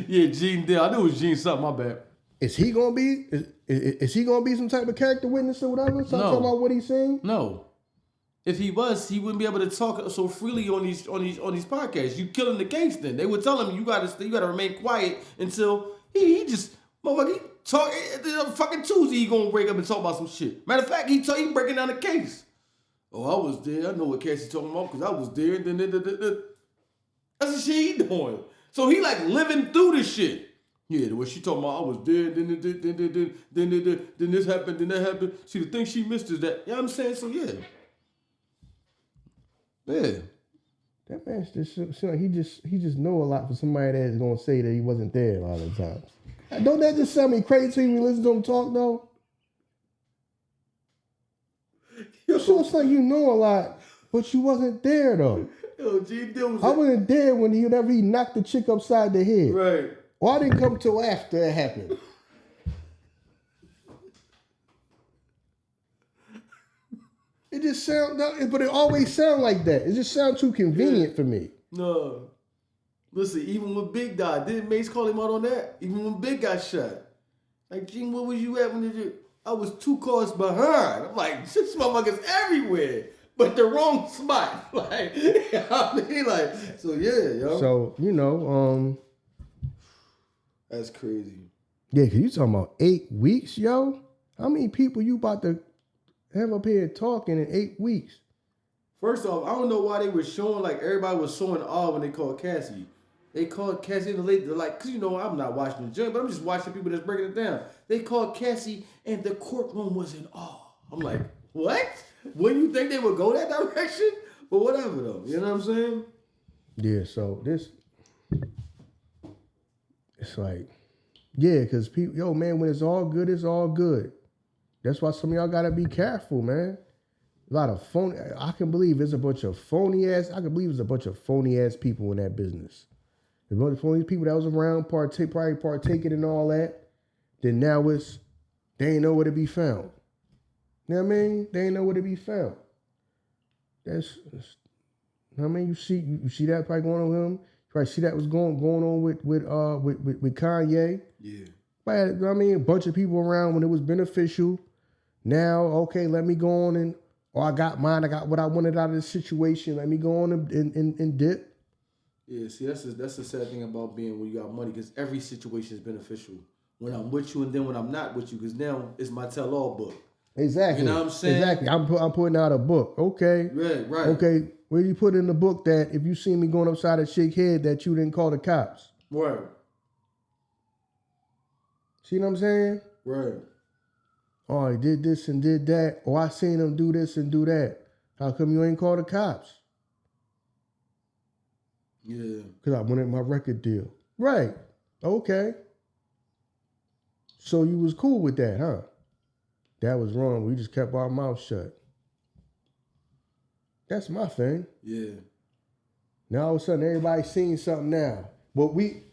Yeah, Gene Dill. I knew it was Gene something. My bad. Is he gonna be? Is he gonna be some type of character witness or whatever? So talking about what he's saying? No. If he was, he wouldn't be able to talk so freely on these podcasts. You killing the case. Then they would tell him you gotta remain quiet until he just motherfucker talk. Fucking Tuesday he gonna wake up and talk about some shit. Matter of fact, he breaking down the case. Oh, I was there. I know what Cassie talking about because I was there. That's the shit he doing. So he like living through this shit. Yeah, what she talking about, I was there, then this happened, then that happened. See, the thing she missed is that, you know what I'm saying? So, yeah. Yeah. That man just seems like he just know a lot for somebody that is going to say that he wasn't there a lot of the times. Don't that just sound me crazy when you listen to him talk, though? Yo. So it's like you know a lot, but you wasn't there, though. Yo, I wasn't there whenever he knocked the chick upside the head. Right. Well, I didn't come till after it happened. It just sound, but it always sound like that. It just sounds too convenient for me. No. Listen, even when Big died, didn't Mace call him out on that? Even when Big got shot. Like, Gene, where was you at when I was 2 cars behind. I'm like, this motherfucker's everywhere, but the wrong spot. Like, I mean, like, so yeah, yo. So, you know, that's crazy. Yeah, because you talking about 8 weeks, yo? How many people you about to have up here talking in 8 weeks? First off, I don't know why they were showing, like, everybody was so in awe when they called Cassie. They called Cassie the lady, like, because, you know, I'm not watching the joint, but I'm just watching people that's breaking it down. They called Cassie, and the courtroom was in awe. I'm like, what? Wouldn't you think they would go that direction? But whatever, though. You know what I'm saying? Yeah, so this, it's like, yeah, because people, yo, man, when it's all good, it's all good. That's why some of y'all gotta be careful, man. A lot of phony. I can believe it's a bunch of phony ass. I can believe it's a bunch of phony ass people in that business. The bunch of phony people that was around, probably partaking in all that. Then now they ain't know where to be found. You know what I mean? They ain't know where to be found. That's I mean, you see that probably going on with him. You probably see that was going on with Kanye. Yeah. But I mean, a bunch of people around when it was beneficial. Now, okay, let me go on and I got mine. I got what I wanted out of this situation. Let me go on and dip. Yeah, see, that's the sad thing about being when you got money, because every situation is beneficial. When I'm with you and then when I'm not with you, because now it's my tell-all book. Exactly. You know what I'm saying? Exactly. I'm putting out a book. Okay. Right. Okay. Where you put in the book that if you see me going upside a chick head that you didn't call the cops? Right. See what I'm saying? Right. Oh, he did this and did that. Oh, I seen him do this and do that. How come you ain't call the cops? Yeah. Because I wanted my record deal. Right. Okay. So you was cool with that, huh? That was wrong. We just kept our mouth shut. That's my thing. Yeah. Now all of a sudden everybody's seeing something now. But we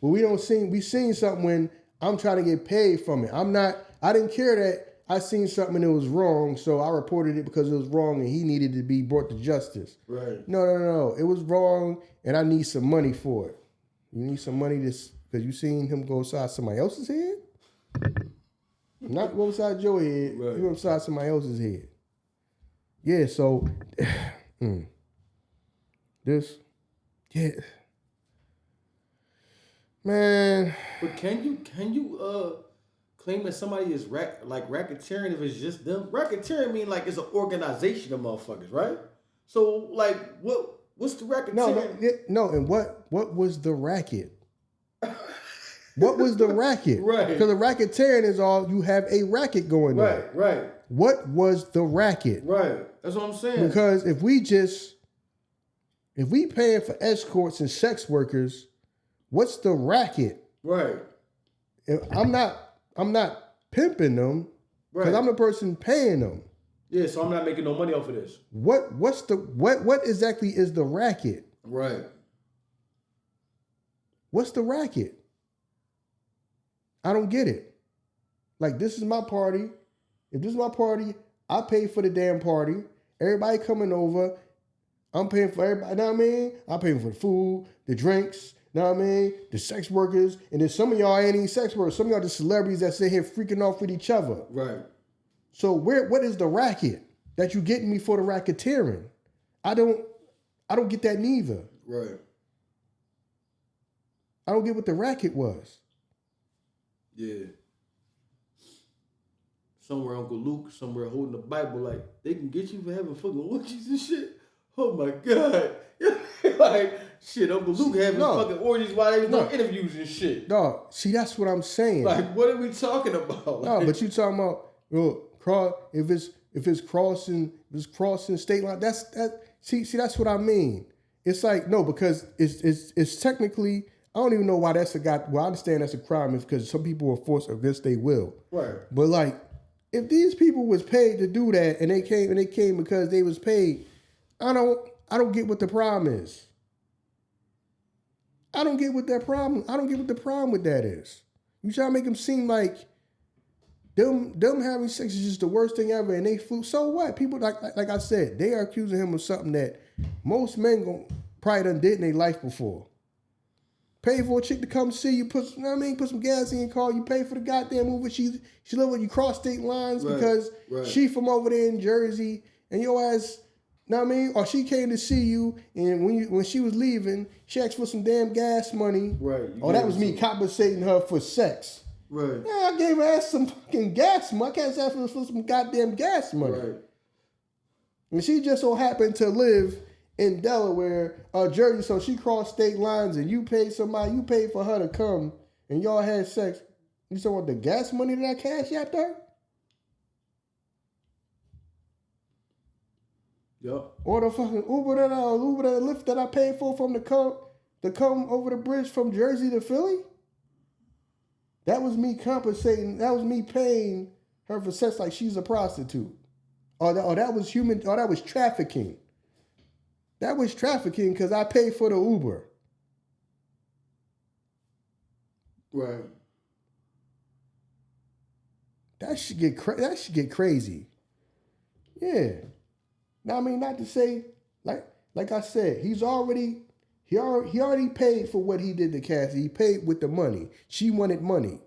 seen something when I'm trying to get paid from it. I didn't care that I seen something and it was wrong, so I reported it because it was wrong and he needed to be brought to justice. Right. No. It was wrong and I need some money for it. You need some money because you seen him go inside somebody else's head? Not go inside your head. Right. You go inside somebody else's head. Yeah, so man. But can you claim that somebody is racketeering if it's just them? Racketeering mean like it's an organization of motherfuckers, right? So like what's the racketeering? No, and what was the racket? What was the racket? Right. Because the racketeering is all you have a racket going on. Right. What was the racket? Right. That's what I'm saying. Because if we paying for escorts and sex workers, what's the racket? Right. I'm not pimping them because I'm the person paying them. Yeah, so I'm not making no money off of this. What exactly is the racket? Right. What's the racket? I don't get it. Like, this is my party. If this is my party, I pay for the damn party. Everybody coming over, I'm paying for everybody. You know what I mean? I'm paying for the food, the drinks, you know what I mean? The sex workers. And then some of y'all ain't even sex workers. Some of y'all just celebrities that sit here freaking off with each other. Right. So what is the racket that you getting me for the racketeering? I don't get that neither. Right. I don't get what the racket was. Yeah. Somewhere Uncle Luke, somewhere holding the Bible, like, they can get you for having fucking orgies and shit. Oh my God. Like, shit, Uncle Luke having fucking orgies while they was doing interviews and shit. No, see, that's what I'm saying. Like, what are we talking about? No, but you talking about, if it's crossing state line, that's what I mean. It's like, no, because it's technically, I don't even know why that's I understand that's a crime because some people are forced against their will. Right. But like, if these people was paid to do that and they came because they was paid, I don't get what the problem is. I don't get what the problem with that is. You try to make them seem like them having sex is just the worst thing ever and they flew. So what? People like I said, they are accusing him of something that most men probably done did in their life before. Pay for a chick to come see you, put some gas in your car, you pay for the goddamn Uber. She live with you cross state lines because she from over there in Jersey and your ass, know what I mean? Or she came to see you and when she was leaving, she asked for some damn gas money. Right. Oh, that was me compensating her for sex. Right. Yeah, I gave her ass some fucking gas money. I can't ask her for some goddamn gas money. Right. And she just so happened to live in Delaware, Jersey, so she crossed state lines and you paid for her to come and y'all had sex. You still want the gas money that I cash out there? Yep. Or the fucking Uber that Lyft that I paid for from the come to come over the bridge from Jersey to Philly? That was me compensating. That was me paying her for sex like she's a prostitute. Or that was human. Or that was trafficking. That was trafficking because I paid for the Uber. Right. That should get crazy. Yeah. Now I mean, not to say like I said, he already paid for what he did to Cassie. He paid with the money. She wanted money.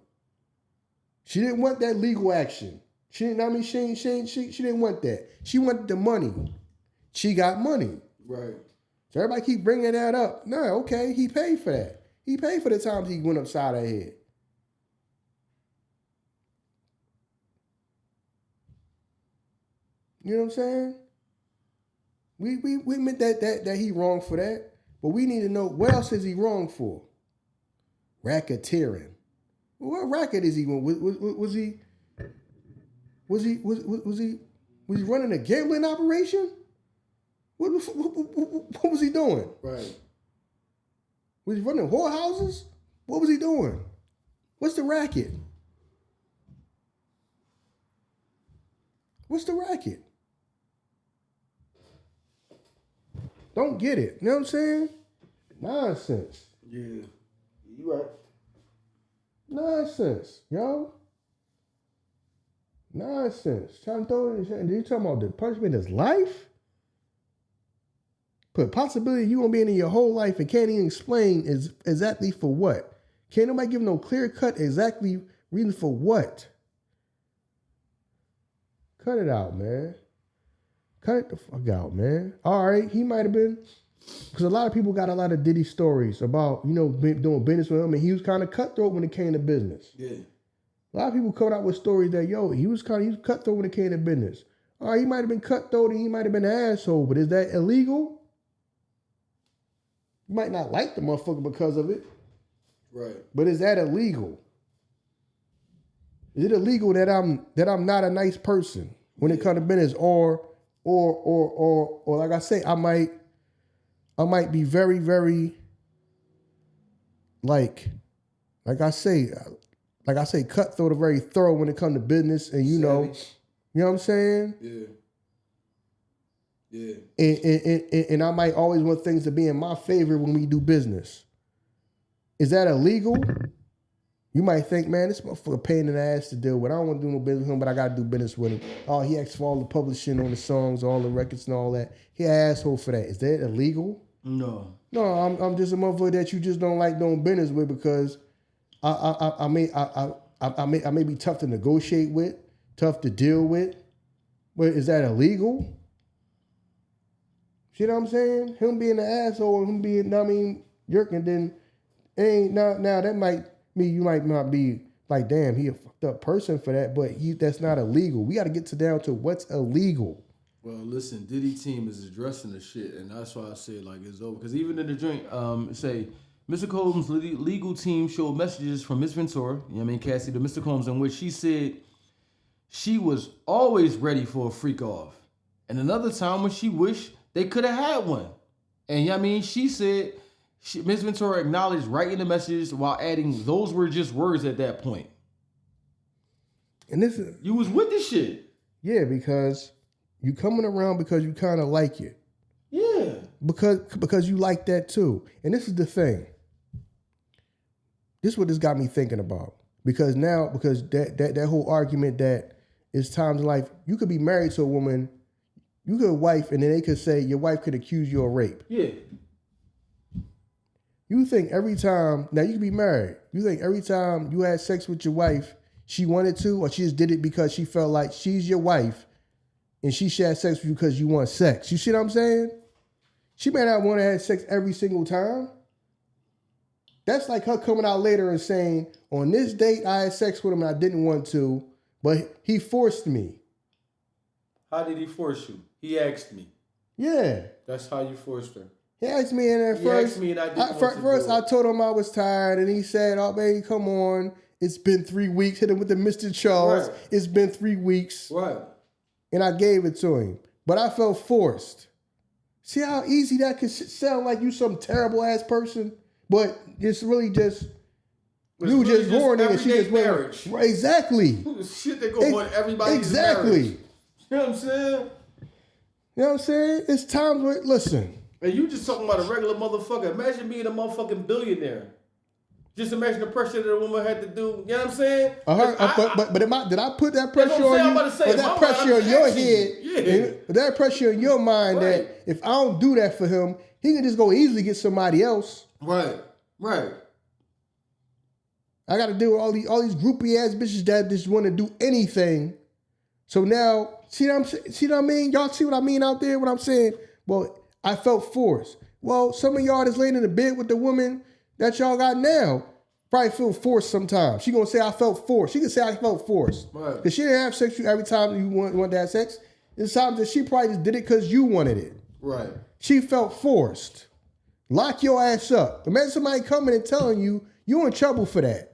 She didn't want that legal action. She didn't want that. She wanted the money. She got money. Right. So everybody keep bringing that up. No, okay, he paid for that. He paid for the times he went upside her head. You know what I'm saying? We admit that he wrong for that, but we need to know what else is he wrong for? Racketeering. What racket is he? Was he running a gambling operation? What was he doing? Right. Was he running whorehouses? What was he doing? What's the racket? What's the racket? Don't get it. You know what I'm saying? Nonsense. Yeah. You right. Nonsense, yo. Nonsense. Trying to throw it in. You talking about the punishment is life? Put possibility you gonna be in your whole life and can't even explain is exactly for what. Can't nobody give no clear cut exactly reason for what. Cut it out, man. Cut it the fuck out, man. All right, he might have been, because a lot of people got a lot of Diddy stories about, doing business with him, and he was kind of cutthroat when it came to business. Yeah. A lot of people come out with stories that, he was cutthroat when it came to business. All right, he might have been cutthroat and he might have been an asshole, but is that illegal? You might not like the motherfucker because of it. Right. But is that illegal? Is it illegal that I'm not a nice person when it comes to business, or like I say, I might be very, very like I say, cutthroat or very thorough when it comes to business, and you know what I'm saying? Yeah. Yeah. And I might always want things to be in my favor when we do business. Is that illegal? You might think, man, this motherfucker a pain in the ass to deal with. I don't want to do no business with him, but I got to do business with him. Oh, he asked for all the publishing on the songs, all the records and all that. He an asshole for that. Is that illegal? No. No, I'm just a motherfucker that you just don't like doing business with because I may be tough to negotiate with, tough to deal with. But is that illegal? You know what I'm saying? Him being an asshole, him being, yerking, then ain't now that might mean you might not be like, damn, he a fucked up person for that, but that's not illegal. We got to get down to what's illegal. Well, listen, Diddy team is addressing the shit, and that's why I say it's over. Because even in the drink, say Mr. Combs' legal team showed messages from Miss Ventura, Cassie, to Mr. Combs, in which she said she was always ready for a freak off, and another time when she wished they could have had one, and she said. Ms. Ventura acknowledged writing the messages while adding those were just words at that point. And this is, you was with this shit. Yeah, because you coming around because you kind of like it. Yeah. Because you like that too. And this is the thing. This is what this got me thinking about. Because that whole argument that it's times in life, you could be married to a woman, you could wife, and then they could say your wife could accuse you of rape. Yeah. You think every time, now you can be married, you think every time you had sex with your wife, she wanted to, or she just did it because she felt like she's your wife and she should have sex with you because you want sex. You see what I'm saying? She may not want to have sex every single time. That's like her coming out later and saying, on this date, I had sex with him and I didn't want to, but he forced me. How did he force you? He asked me. Yeah. That's how you forced her. He asked me, and at first I told him I was tired, and he said, "Oh, baby, come on. It's been 3 weeks." Hit him with the Mr. Charles. Right. It's been 3 weeks. Right. And I gave it to him. But I felt forced. See how easy that could sound like you some terrible ass person? But it's really just It's you really just horny and she everyday just went. marriage. Right, exactly. Shit that go on everybody's exactly. marriage. You know what I'm saying? You know what I'm saying? It's times where listen. And you just talking about a regular motherfucker. Imagine being a motherfucking billionaire. Just imagine the pressure that a woman had to do. You know what I'm saying? But did I put that pressure on you? Or that pressure on your head? Yeah. That pressure in your mind Right. that if I don't do that for him, he can just go easily get somebody else. Right. I got to deal with all these groupie ass bitches that just want to do anything. So now, see what I mean? Y'all see what I mean out there? What I'm saying? Well, I felt forced. Well, some of y'all that's laying in the bed with the woman that y'all got now probably feel forced sometimes. She gonna say I felt forced. She can say I felt forced. Right. Because she didn't have sex with you every time you want to have sex. There's times that she probably just did it because you wanted it. Right. She felt forced. Lock your ass up. Imagine somebody coming and telling you in trouble for that.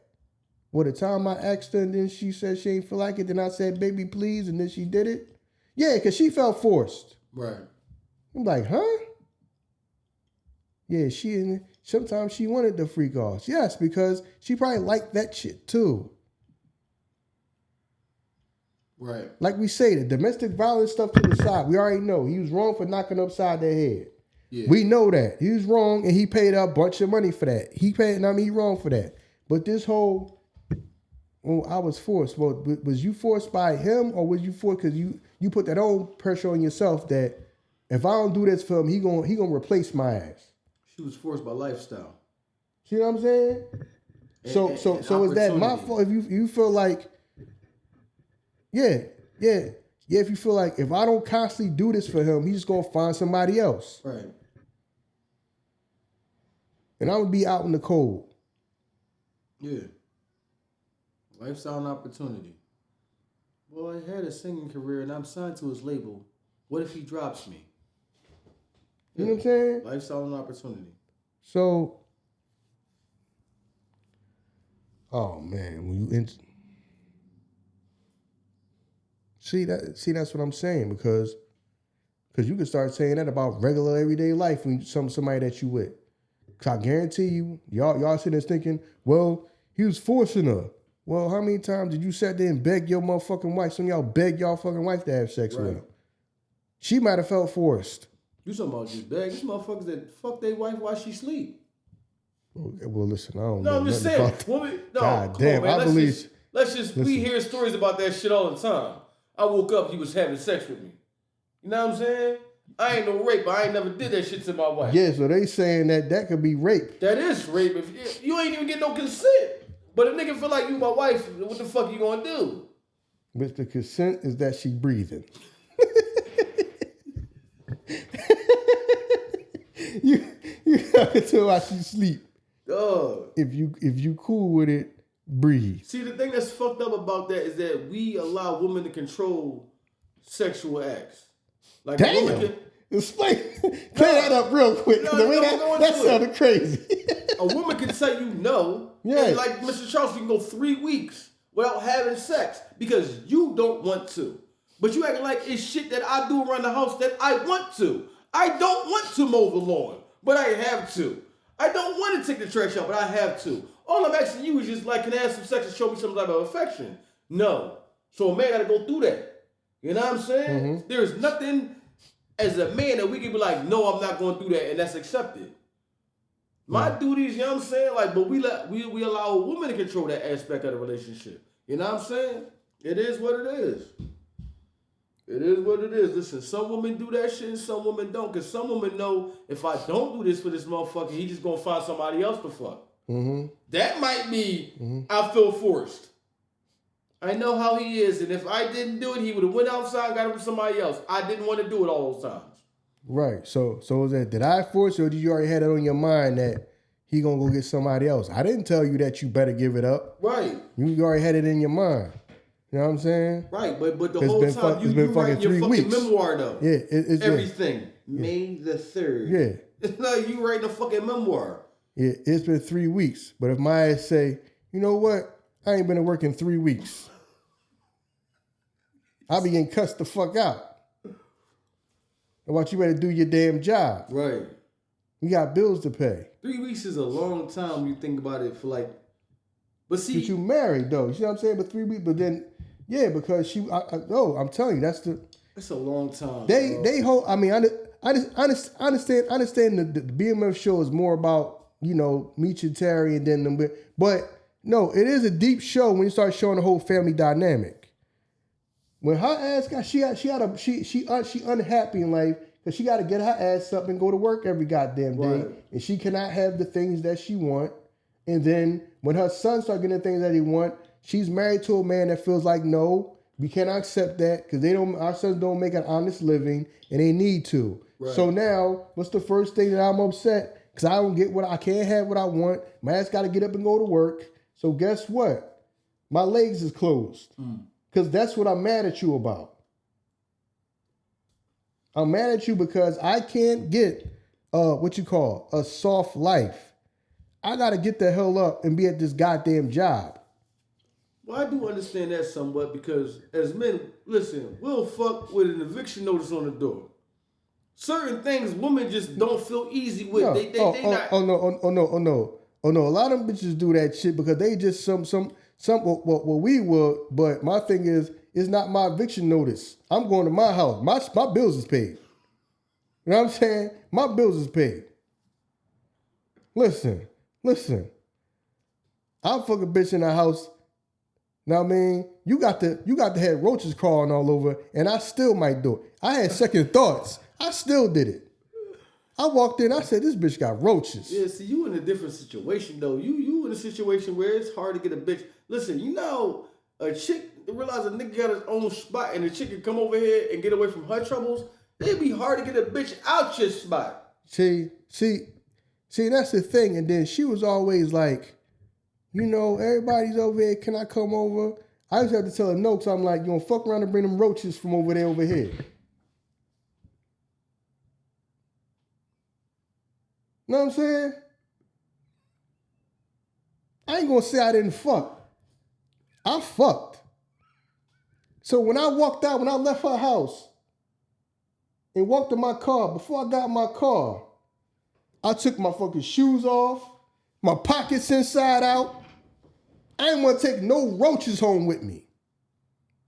Well, the time I asked her and then she said she ain't feel like it, then I said, baby, please, and then she did it. Yeah, because she felt forced. Right. I'm like, huh? Yeah, sometimes she wanted the freak offs. Yes, because she probably liked that shit too. Right. Like we say, the domestic violence stuff to the side. We already know he was wrong for knocking upside their head. Yeah. We know that. He was wrong and he paid a bunch of money for that. He wrong for that. But this whole, I was forced. Well, was you forced by him or was you forced because you put that own pressure on yourself that if I don't do this for him, he gonna replace my ass. She was forced by lifestyle. See what I'm saying? So is that my fault? If you feel like, if you feel like if I don't constantly do this for him, he's just gonna find somebody else. Right. And I'm gonna be out in the cold. Yeah. Lifestyle and opportunity. Well, I had a singing career and I'm signed to his label. What if he drops me? You know what I'm saying? Lifestyle and opportunity. So, oh man, when you see that's what I'm saying because you can start saying that about regular everyday life when somebody that you with. Cause I guarantee you, y'all sitting there thinking, well, he was forcing her. Well, how many times did you sit there and beg your motherfucking wife? Some of y'all beg y'all fucking wife to have sex with him. She might have felt forced. You talking about just beg? These motherfuckers that fuck their wife while she sleep. Well, listen, I don't know. No, I'm just saying. Woman, no, God damn, on, man. I believe. We hear stories about that shit all the time. I woke up, he was having sex with me. You know what I'm saying? I ain't no rape, but I ain't never did that shit to my wife. Yeah, so they saying that could be rape. That is rape. If you ain't even get no consent. But a nigga feel like you my wife, what the fuck you gonna do? But the consent is that she breathing. you have to tell her she sleep. If you cool with it, breathe. See, the thing that's fucked up about that is that we allow women to control sexual acts. Like damn. Explain. Clear that up real quick. That sounded crazy. A woman can tell you no. Yeah. And like Mr. Charles, you can go 3 weeks without having sex because you don't want to. But you acting like it's shit that I do around the house that I want to. I don't want to mow the lawn, but I have to. I don't want to take the trash out, but I have to. All I'm asking you is just like, can I have some sex and show me some type of affection? No. So a man got to go through that. You know what I'm saying? Mm-hmm. There's nothing as a man that we can be like, no, I'm not going to do that, and that's accepted. My duties, you know what I'm saying? Like, but we allow a woman to control that aspect of the relationship. You know what I'm saying? It is what it is. It is what it is. Listen, some women do that shit and some women don't. Because some women know if I don't do this for this motherfucker, he just going to find somebody else to fuck. Mm-hmm. That might be, I feel forced. I know how he is. And if I didn't do it, he would have went outside and got it from somebody else. I didn't want to do it all those times. Right. So is that, did I force you or did you already have it on your mind that he going to go get somebody else? I didn't tell you that you better give it up. Right. You already had it in your mind. You know what I'm saying? Right, but the whole time you write your fucking memoir though. Yeah, it's everything. Yeah. May the 3rd. Yeah. It's like you writing a fucking memoir. Yeah, it's been 3 weeks. But if my ass say, you know what? I ain't been to work in 3 weeks. I be getting cussed the fuck out. About you better do your damn job. Right. We got bills to pay. 3 weeks is a long time when you think about it for like, but see. But you married though. You see what I'm saying? But 3 weeks, but then, yeah, because I'm telling you, That's a long time. They hold, I mean, I understand the BMF show is more about, Meech and Terry and then them, but no, it is a deep show when you start showing the whole family dynamic. When her ass got, she unhappy in life because she got to get her ass up and go to work every goddamn day, right. And she cannot have the things that she want. And then when her son start getting the things that he want, she's married to a man that feels like, no, we cannot accept that because our sons don't make an honest living and they need to. Right. So now, what's the first thing that I'm upset? Because I don't get I can't have what I want. My ass got to get up and go to work. So guess what? My legs is closed. Because that's what I'm mad at you about. I'm mad at you because I can't get a soft life. I got to get the hell up and be at this goddamn job. Well, I do understand that somewhat because as men, listen, we'll fuck with an eviction notice on the door. Certain things women just don't feel easy with. No. They not. Oh no. A lot of them bitches do that shit because they just what we would. But my thing is, it's not my eviction notice. I'm going to my house. My bills is paid. You know what I'm saying? My bills is paid. Listen. I'll fuck a bitch in the house. Now, I mean, you got to have roaches crawling all over, and I still might do it. I had second thoughts. I still did it. I walked in, I said, this bitch got roaches. Yeah, see, you in a different situation, though. You in a situation where it's hard to get a bitch. Listen, you know, a chick realize a nigga got his own spot, and the chick can come over here and get away from her troubles. It'd be hard to get a bitch out your spot. See, that's the thing. And then she was always like, everybody's over here. Can I come over? I used to have to tell her no, because I'm like, you gonna fuck around and bring them roaches from over there over here. Know what I'm saying? I ain't gonna say I didn't fuck. I fucked. So when I left her house and walked to my car, before I got in my car, I took my fucking shoes off, my pockets inside out. I didn't want to take no roaches home with me.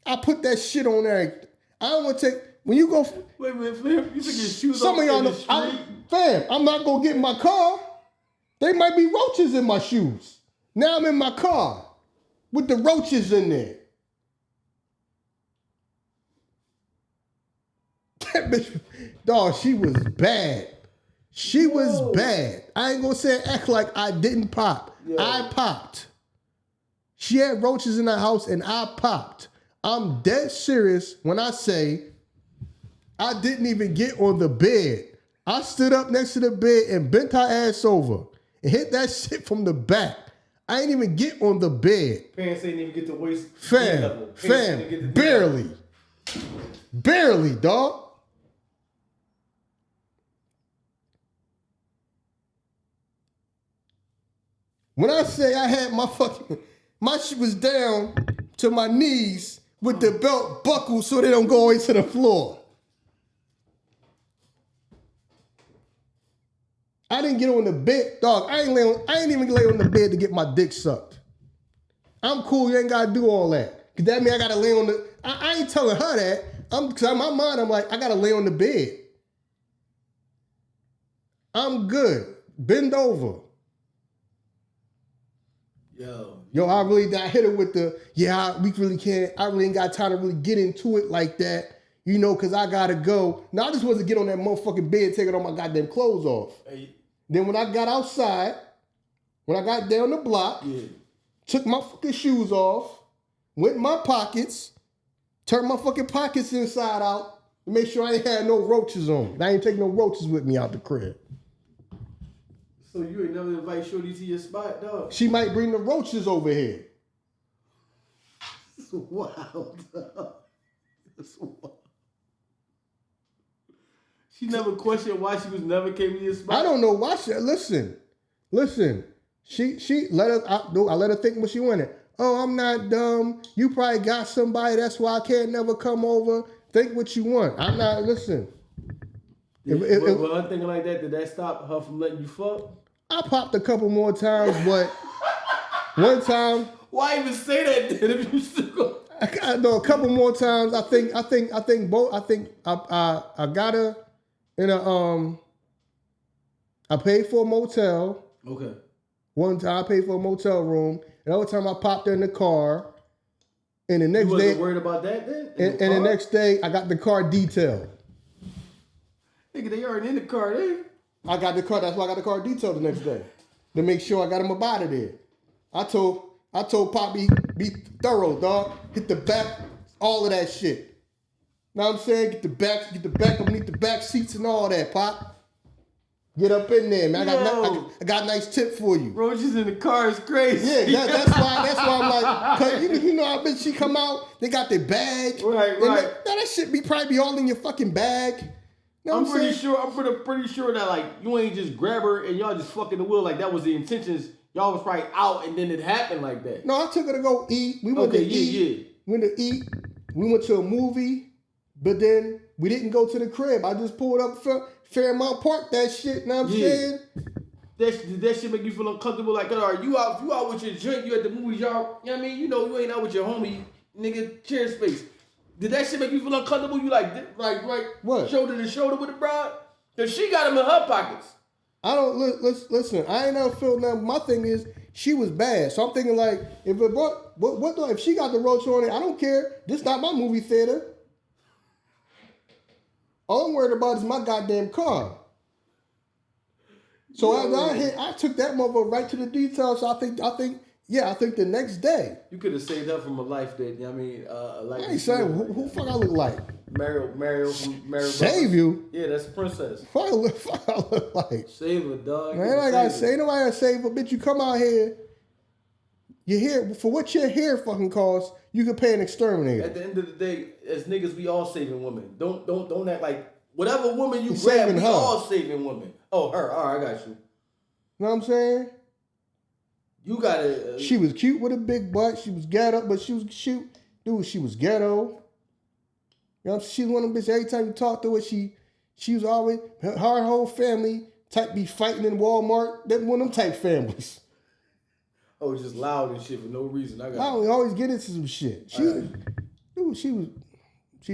I put that shit on there. I don't want to take, when you go. Wait a minute, fam. You took your shoes some off of y'all in know, the street? Fam, I'm not going to get in my car. There might be roaches in my shoes. Now I'm in my car with the roaches in there. That bitch, dog, she was bad. She was bad. I ain't gonna say act like I didn't pop. Yo. I popped. She had roaches in the house and I popped. I'm dead serious when I say I didn't even get on the bed. I stood up next to the bed and bent her ass over and hit that shit from the back. I ain't even get on the bed. Pants ain't even get to waist level. Fam, barely. Barely, dog. When I say I had my shit was down to my knees with the belt buckled so they don't go away to the floor. I didn't get on the bed, dog. I ain't even lay on the bed to get my dick sucked. I'm cool, you ain't gotta do all that. Cause that mean I gotta lay on the, I ain't telling her that. Cause in my mind, I'm like, I gotta lay on the bed. I'm good. Bend over. Yo, I hit her with the, we really can't, I really ain't got time to really get into it like that, cause I gotta go. Now I just wanted to get on that motherfucking bed, taking all my goddamn clothes off. Hey. Then when I got outside, when I got down the block, took my fucking shoes off, went in my pockets, turned my fucking pockets inside out, to make sure I ain't had no roaches on. I ain't take no roaches with me out the crib. So you ain't never invite Shorty to your spot, dog? She might bring the roaches over here. That's wild, dog. That's wild. She never questioned why she was never came to your spot? I don't know why she, listen. She let her, I let her think what she wanted. Oh, I'm not dumb. You probably got somebody, that's why I can't never come over. Think what you want. I'm not, listen. Well, I'm thinking like that. Did that stop her from letting you fuck? I popped a couple more times, but one time. Why even say that then if you still go? I know a couple more times. I think both. I think I got her in a I paid for a motel. Okay. One time I paid for a motel room. Another time I popped her in the car. And the next you wasn't day, worried about that then? And the next day I got the car detailed. Nigga, they already in the car, then. I got the car. That's why I got the car detailed the next day to make sure I got him up out of there. I told Pop be thorough, dog. Hit the back, all of that shit. Know what I'm saying? Get the back underneath the back seats and all that, Pop. Get up in there, man. I got a nice tip for you. Roaches in the car is crazy. Yeah, that's why I'm like, cause you know how bitch she come out, they got their bag. Right. That shit probably be all in your fucking bag. You know I'm pretty sure that like you ain't just grab her and y'all just fucking the wheel like that was the intentions. Y'all was probably out and then it happened like that. No, I took her to go eat. We went to eat. Went to eat. We went to a movie, but then we didn't go to the crib. I just pulled up Fairmount Park, that shit, know what I'm saying? That shit make you feel uncomfortable, like, are you out with your drink, you at the movies, y'all, you know what I mean? You know, you ain't out with your homie, nigga, chair space. Did that shit make you feel uncomfortable? You like what? Shoulder to shoulder with the broad? Cause she got them in her pockets. I don't, listen, I ain't never felt nothing. My thing is, she was bad. So I'm thinking like, if she got the roach on it, I don't care. This not my movie theater. All I'm worried about is my goddamn car. So I took that motherfucker right to the details. So I think the next day. You could have saved her from a life that, you know what I mean? Like I ain't saying who fuck I look like. Mario from Mario. Save you? Yeah, that's Princess. Fuck I look like. Save her, dog. Man, I gotta say, nobody gotta save her. Bitch, you come out here. You're here for what your hair fucking costs. You can pay an exterminator. At the end of the day, as niggas, we all saving women. Don't act like whatever woman you grab, we all saving women. Oh, her. All right, I got you. You know what I'm saying? You gotta. She was cute with a big butt. She was ghetto, but she was cute. Dude, she was ghetto. You know, she's one of them bitches. Every time you talk to her, she was always her whole family type be fighting in Walmart. That one of them type families. Oh, just loud and shit for no reason. I always get into some shit. She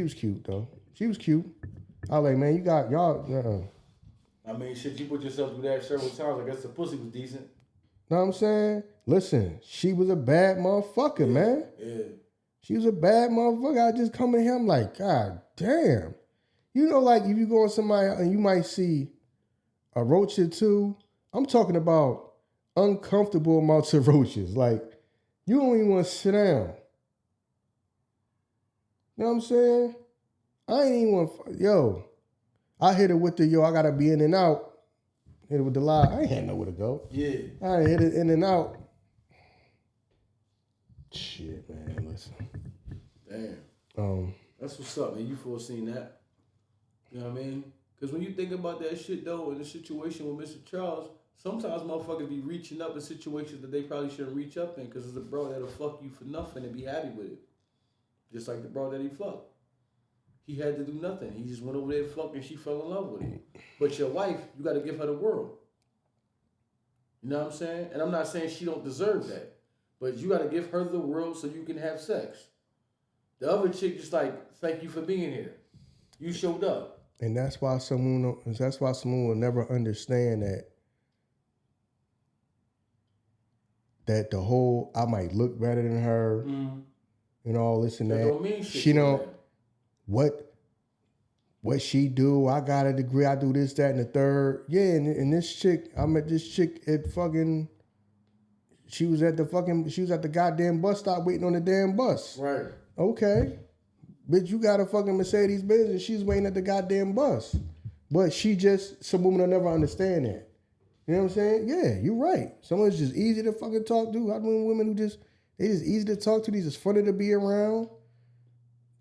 was cute though. She was cute. I was like, man, you got y'all. I mean, shit, you put yourself through that several times. I guess the pussy was decent. Know what I'm saying? Listen, she was a bad motherfucker, man. Yeah. She was a bad motherfucker. I just come in here, I'm like, God damn. You know, like if you go on somebody and you might see a roach or two. I'm talking about uncomfortable amounts of roaches. Like, you don't even want to sit down. You know what I'm saying? I ain't even want, I hit it with the, I gotta be in and out. Hit it with the lie. I ain't had nowhere to go. Yeah. I hit it in and out. Shit, man, listen. Damn. That's what's up, man. You foreseen that. You know what I mean? Because when you think about that shit, though, in the situation with Mr. Charles, sometimes motherfuckers be reaching up in situations that they probably shouldn't reach up in because it's a bro that'll fuck you for nothing and be happy with it. Just like the bro that he fucked. He had to do nothing. He just went over there and fucked and she fell in love with him. But your wife, you got to give her the world. You know what I'm saying? And I'm not saying she don't deserve that. But you got to give her the world so you can have sex. The other chick just like, thank you for being here. You showed up. And that's why someone will never understand that the whole, I might look better than her, and all this and that. Don't mean shit. She don't, what she do, I got a degree, I do this, that, and the third. Yeah, and this chick, I met this chick at fucking, she was at the goddamn bus stop waiting on the damn bus. Right. Okay. Bitch, you got a fucking Mercedes Benz and she's waiting at the goddamn bus. But some women will never understand that. You know what I'm saying? Yeah, you're right. Someone's just easy to fucking talk to. I mean, women who they just easy to talk to. These just funny to be around.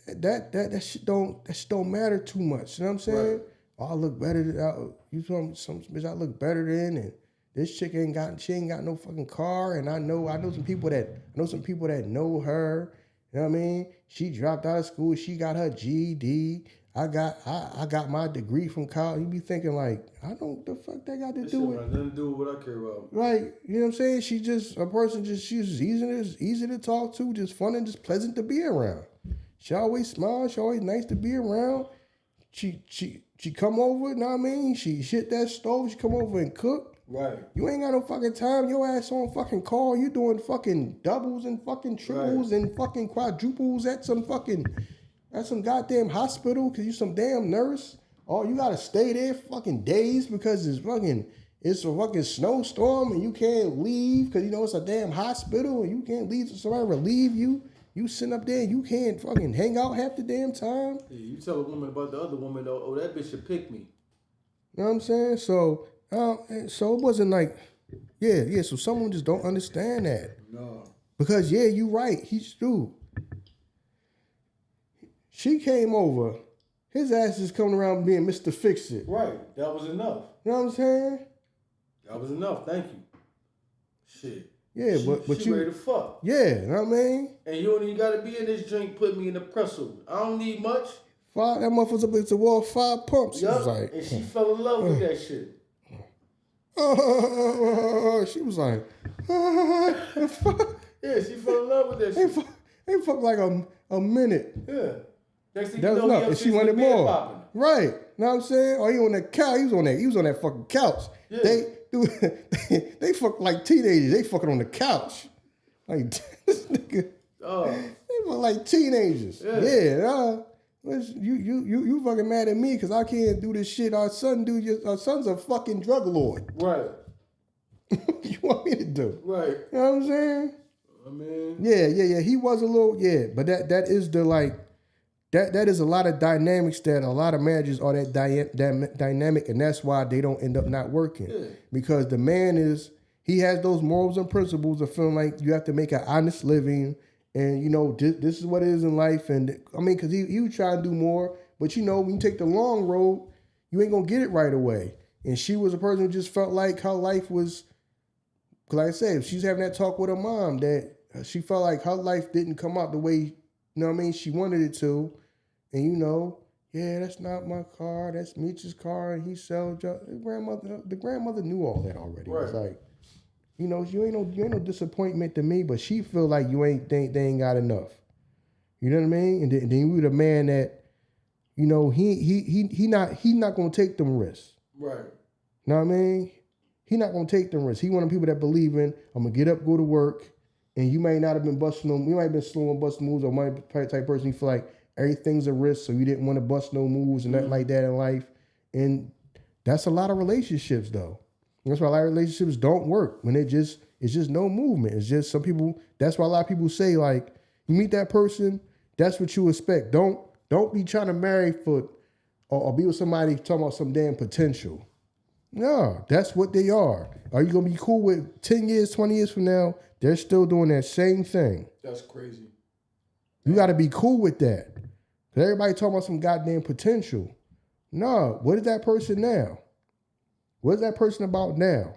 That shit don't matter too much. You know what I'm saying? Right. Oh, I look better than you told me some bitch I look better than, and this chick ain't got no fucking car, and I know some people that know her. You know what I mean? She dropped out of school. She got her GED. I got my degree from college. You be thinking like, I don't the fuck that got to do with nothing to do with what I care about. Right, you know what I'm saying? She's just easy to talk to, just fun and just pleasant to be around. She always smiles, she always nice to be around. She come over, know what I mean? She hit that stove, she come over and cook. Right. You ain't got no fucking time. Your ass on fucking call. You doing fucking doubles and fucking triples and fucking quadruples at some goddamn hospital because you some damn nurse. Oh, you gotta stay there fucking days because it's a fucking snowstorm and you can't leave because you know it's a damn hospital and you can't leave so somebody relieve you. You sitting up there and you can't fucking hang out half the damn time. Yeah, you tell a woman about the other woman though, oh, that bitch should pick me. You know what I'm saying? So it wasn't like, so someone just don't understand that. No. Because, you right. Dude. She came over. His ass is coming around being Mr. Fix-It. Right. That was enough. You know what I'm saying? That was enough. Thank you. Shit. Yeah, but she you ready to fuck. Yeah, you know what I mean? And you don't even gotta be in this drink, put me in the pretzel. I don't need much. That motherfucker's up against the wall, 5 pumps. Yep. She was like, and she fell in love with that shit. She was like, yeah, she fell in love with that shit. They fucked like a minute. Yeah. Next thing That was enough. And she wanted more. Popping. Right. You know what I'm saying? Or he on that couch. He was on that fucking couch. Yeah. They fuck like teenagers. They fucking on the couch. Like this nigga. Oh. They fuck like teenagers. Yeah. You fucking mad at me because I can't do this shit. Our son's a fucking drug lord. Right. You want me to do? Right. You know what I'm saying? I mean. Yeah. He was a little, but that is the like, that is a lot of dynamics that a lot of marriages are that dynamic, and that's why they don't end up not working. Yeah. Because the man he has those morals and principles of feeling like you have to make an honest living, and you know this is what it is in life. And I mean, because he was trying to do more, but you know when you take the long road, you ain't gonna get it right away. And she was a person who just felt like her life was, like I said, she's having that talk with her mom that she felt like her life didn't come out the way, you know what I mean, she wanted it to. And you know, that's not my car, that's Meech's car, and he sells drugs. The grandmother knew all that already. Right. It's like, you know, you ain't no disappointment to me, but she feel like they ain't got enough. You know what I mean? And then you the man that, you know, he not gonna take them risks. Right. Know what I mean? He not gonna take them risks. He one of the people that believe in, I'm gonna get up, go to work, and you may not have been busting them. You might have been slow on busting moves, or might be the type of person you feel like everything's a risk, so you didn't want to bust no moves and nothing like that in life. And that's a lot of relationships, though. That's why a lot of relationships don't work when it's just no movement. It's just some people. That's why a lot of people say like, you meet that person, that's what you expect. Don't be trying to marry or be with somebody talking about some damn potential. No, that's what they are. Are you gonna be cool with 10 years, 20 years from now? They're still doing that same thing. That's crazy. You got to be cool with that. Cause everybody talking about some goddamn potential. No, what is that person now? What is that person about now?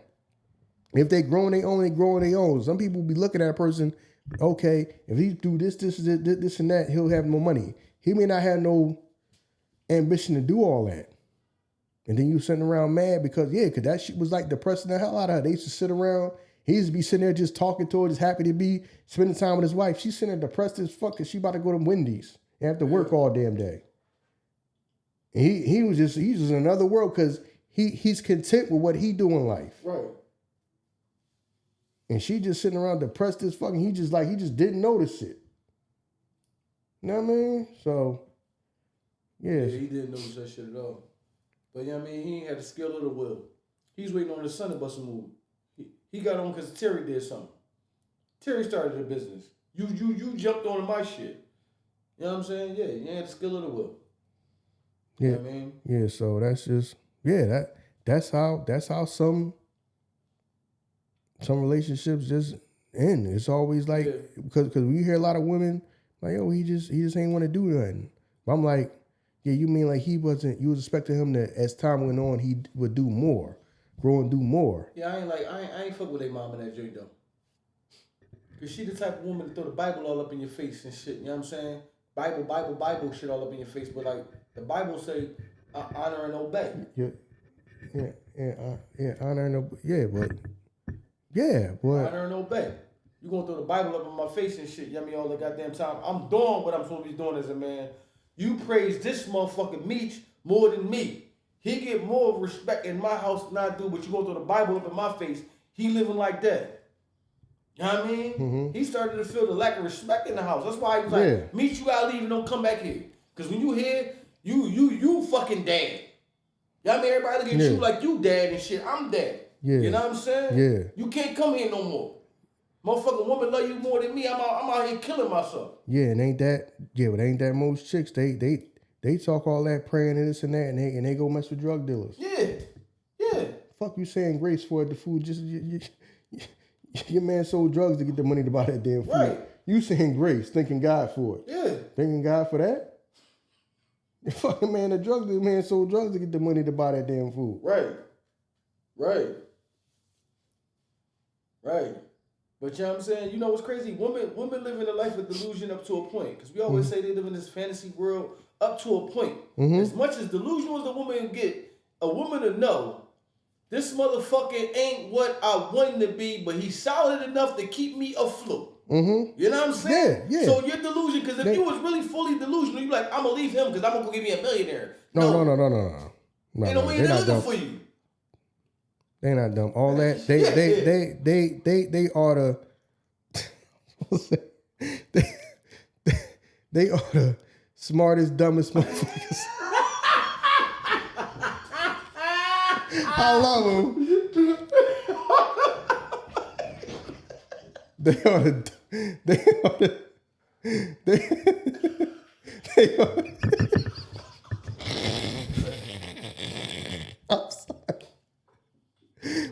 If they growing their own, they growing their own. Some people be looking at a person, okay, if he do this, and that, he'll have more money. He may not have no ambition to do all that. And then you sitting around mad because that shit was like depressing the hell out of her. They used to sit around. He used to be sitting there just talking to her, just happy to be spending time with his wife. She's sitting there depressed as fuck because she about to go to Wendy's and have to work all damn day. And he's just in another world because he's content with what he do in life. Right. And she just sitting around depressed as fuck, and he just didn't notice it. You know what I mean? So, Yeah, he didn't notice that shit at all. But you know what I mean? He ain't had the skill of the will. He's waiting on his son to bust a move. He got on because Terry did something. Terry started a business. You jumped on my shit. You know what I'm saying? Yeah, you ain't had the skill of the will. You know what I mean? Yeah, so that's just that's how some relationships just end. It's always like because we hear a lot of women like, oh, he just ain't want to do nothing. But I'm like, yeah, you mean like you was expecting him to, as time went on, he would do more, grow and do more. Yeah, I ain't fuck with their mom in that joint though. Cause she the type of woman to throw the Bible all up in your face and shit. You know what I'm saying? Bible shit all up in your face, but like the Bible say, honor and obey. Honor and obey. Honor and obey. You gonna throw the Bible up in my face and shit, you know what I mean, all the goddamn time. I'm doing what I'm supposed to be doing as a man. You praise this motherfucking Meech more than me. He get more respect in my house than I do, but you gonna throw the Bible up in my face. He living like that. You know what I mean? Mm-hmm. He started to feel the lack of respect in the house. That's why he was like, Meech, you gotta leave and don't come back here. Cause when you here, you fucking dad. You know what I mean? Everybody look at you like you dad and shit. I'm dad. Yeah. You know what I'm saying? Yeah. You can't come here no more. Motherfucking woman love you more than me. I'm out here killing myself. Yeah, and ain't that most chicks, they talk all that praying and this and that, and they go mess with drug dealers. Yeah. Fuck you saying grace for it, the food. Just your man sold drugs to get the money to buy that damn food. Right. You saying grace, thanking God for it. Yeah. Thanking God for that? The fucking man, the man sold drugs to get the money to buy that damn food. Right. But you know what I'm saying? You know what's crazy? Women live in a life of delusion up to a point. Because we always say they live in this fantasy world up to a point. As much as delusional as the woman get, a woman to know this motherfucker ain't what I want him to be, but he's solid enough to keep me afloat. Mm-hmm. You know what I'm saying? Yeah. So your delusion, because if you was really fully delusional, you like, I'm gonna leave him because I'm gonna go get me a millionaire. No. Ain't no way they're looking for you. They not dumb. All that they are they are the smartest, dumbest motherfuckers. I love them. They are I'm sorry.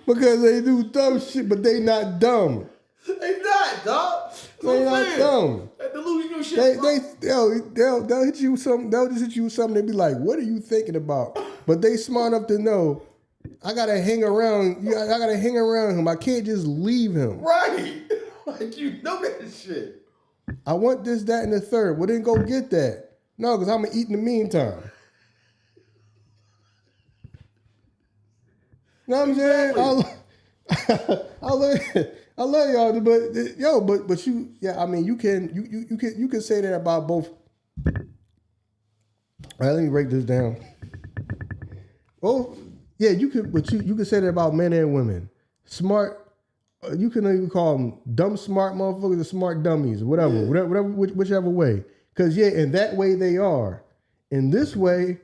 Because they do dumb shit, but they not dumb. They not, dog. They not dumb. That delusional shit. They'll hit you with something. They'll just hit you with something. They be like, "What are you thinking about?" But they smart enough to know. I gotta hang around. I gotta hang around him. I can't just leave him. Right. Like you know that shit. I want this, that, and the third. Well, then go get that. No, because I'm gonna eat in the meantime. You know what I'm saying? I love y'all, but you, I mean, you can say that about both. All right, let me break this down. Oh, yeah, you can say that about men and women. Smart, you can even call them dumb smart motherfuckers or smart dummies, whatever, whichever way. Because in that way they are. In this way,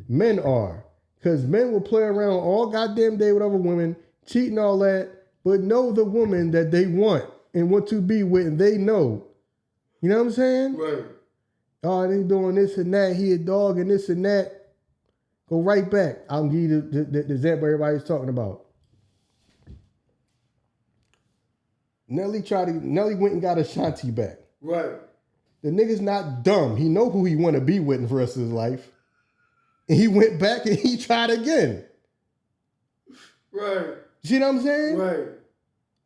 men are. Because men will play around all goddamn day with other women, cheat and all that, but know the woman that they want and want to be with, and they know. You know what I'm saying? Right. Oh, they doing this and that. He a dog and this and that. Go right back. I'll give you the example everybody's talking about. Nelly went and got Ashanti back. Right. The nigga's not dumb. He know who he want to be with for the rest of his life. And he went back and he tried again. Right. See what I'm saying? Right.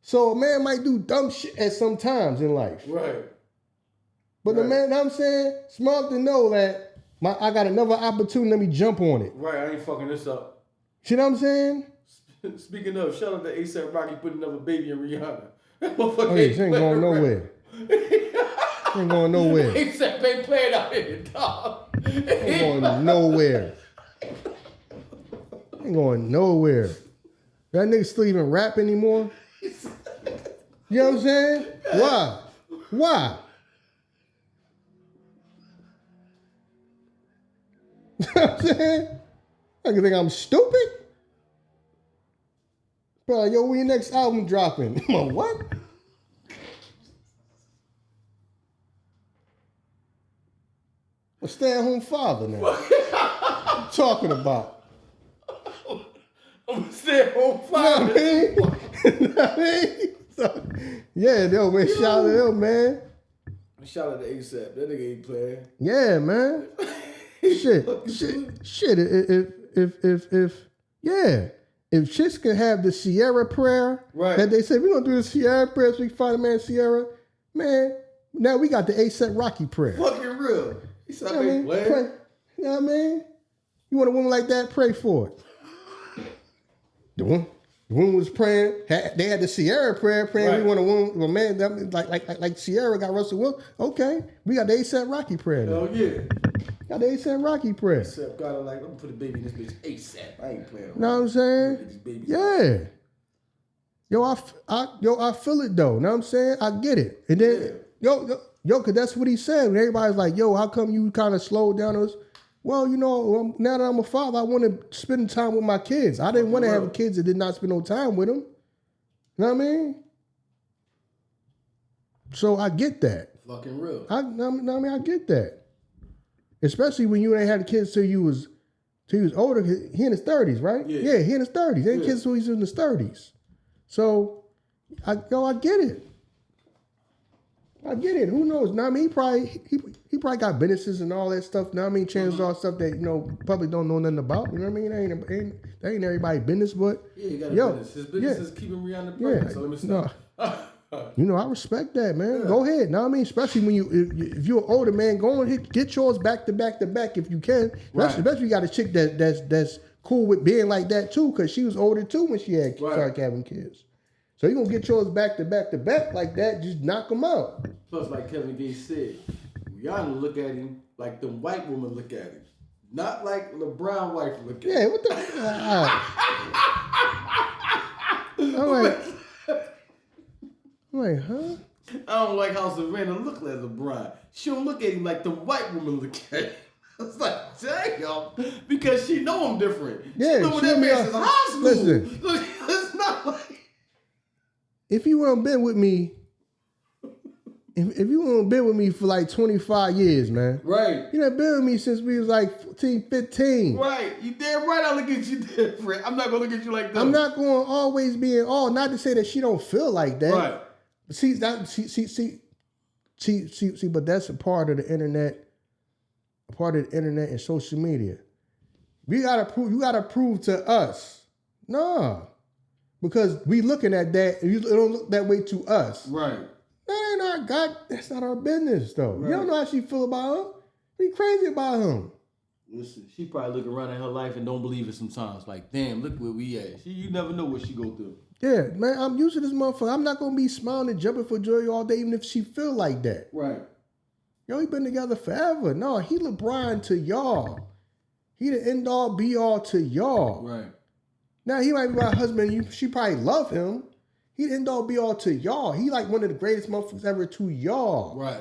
So a man might do dumb shit at some times in life. Right. But the man, I'm saying, smart to know that I got another opportunity, let me jump on it. Right, I ain't fucking this up. See what I'm saying? Speaking of, shout out to A$AP Rocky putting another baby in Rihanna. Oh, yeah, she ain't going nowhere. She ain't going nowhere. A$AP ain't playing out here, dog. Ain't going nowhere. Ain't going nowhere. That nigga still even rap anymore? You know what I'm saying? Why? You know what I'm saying? I can think I'm stupid? Bro, yo, when your next album dropping? I'm like, what? A stay-at-home father now. What you talking about? I'm a stay-at-home father. You know what I mean? So, yeah, yo, man, shout out to them, man. Shout out to A$AP. That nigga ain't playing. Yeah, man. Shit. If chicks can have the Sierra prayer, right, that they say, we're going to do the Sierra prayer so we can find a man Sierra, man, Now we got the A$AP Rocky prayer. Fucking real. He said, You know what I mean? Pray. You know what I mean? You want a woman like that? Pray for it. The woman was praying. They had the Sierra prayer praying. Right. We want a woman, a man that, like Sierra got Russell Wilson. Okay, we got the A$AP Rocky prayer. Hell yeah. Got the A$AP Rocky prayer. A$AP got like, I'm gonna put a baby in this bitch ASAP. I ain't playing. Know what I'm saying? Yeah. Yo, I feel it though. Know what I'm saying? I get it. And then yo, cause that's what he said. When everybody's like, yo, how come you kind of slowed down us? Well, you know, now that I'm a father, I want to spend time with my kids. I didn't want to have kids that did not spend no time with them. You know what I mean? So I get that. Fucking real. I mean, I get that. Especially when you ain't had kids till you was older. He in his 30s, right? Yeah, he in his 30s. He ain't kids till he's in his 30s. So, I get it. I get it. Who knows? Now, I mean, he probably got businesses and all that stuff. Now, I mean, chances are stuff that, you know, public don't know nothing about. You know what I mean? That ain't everybody's business, but he got a business. His business is keeping Rihanna pregnant. So let me stop. No. You know, I respect that, man. Yeah. Go ahead. Now, I mean, especially when if you're an older man, go and get yours back to back to back if you can. Right. Especially you got a chick that's cool with being like that too, because she was older too when she started having kids. So you're going to get yours back to back to back like that, just knock them out. Plus, like Kevin Gates said, Rihanna look at him like the white woman look at him. Not like LeBron wife look at him. Yeah, what the... I'm like, huh? I don't like how Savannah look like LeBron. She don't look at him like the white woman look at him. It's like, damn, because she know him different. Yeah, she know when that man is in high school. Listen, it's not like... If you want to been with me, if you want to been with me for like 25 years, man. Right. You done been with me since we was like 14, 15. Right. You damn right I look at you different. I'm not going to look at you like that. I'm not going to always be in awe. Not to say that she don't feel like that. Right. See, but that's a part of the internet. A part of the internet and social media. You gotta prove to us. Nah. Because we looking at that, and you don't look that way to us. Right. That ain't our God. That's not our business, though. Right. You don't know how she feel about him. Be crazy about him. Listen, she probably look around in her life and don't believe it sometimes. Like, damn, look where we at. You never know what she go through. Yeah, man, I'm used to this motherfucker. I'm not gonna be smiling and jumping for joy all day, even if she feel like that. Right. Yo, we been together forever. No, he LeBron to y'all. He the end all be all to y'all. Right. Now, he might be my husband. She probably love him. He the end all be all to y'all. He like one of the greatest motherfuckers ever to y'all. Right.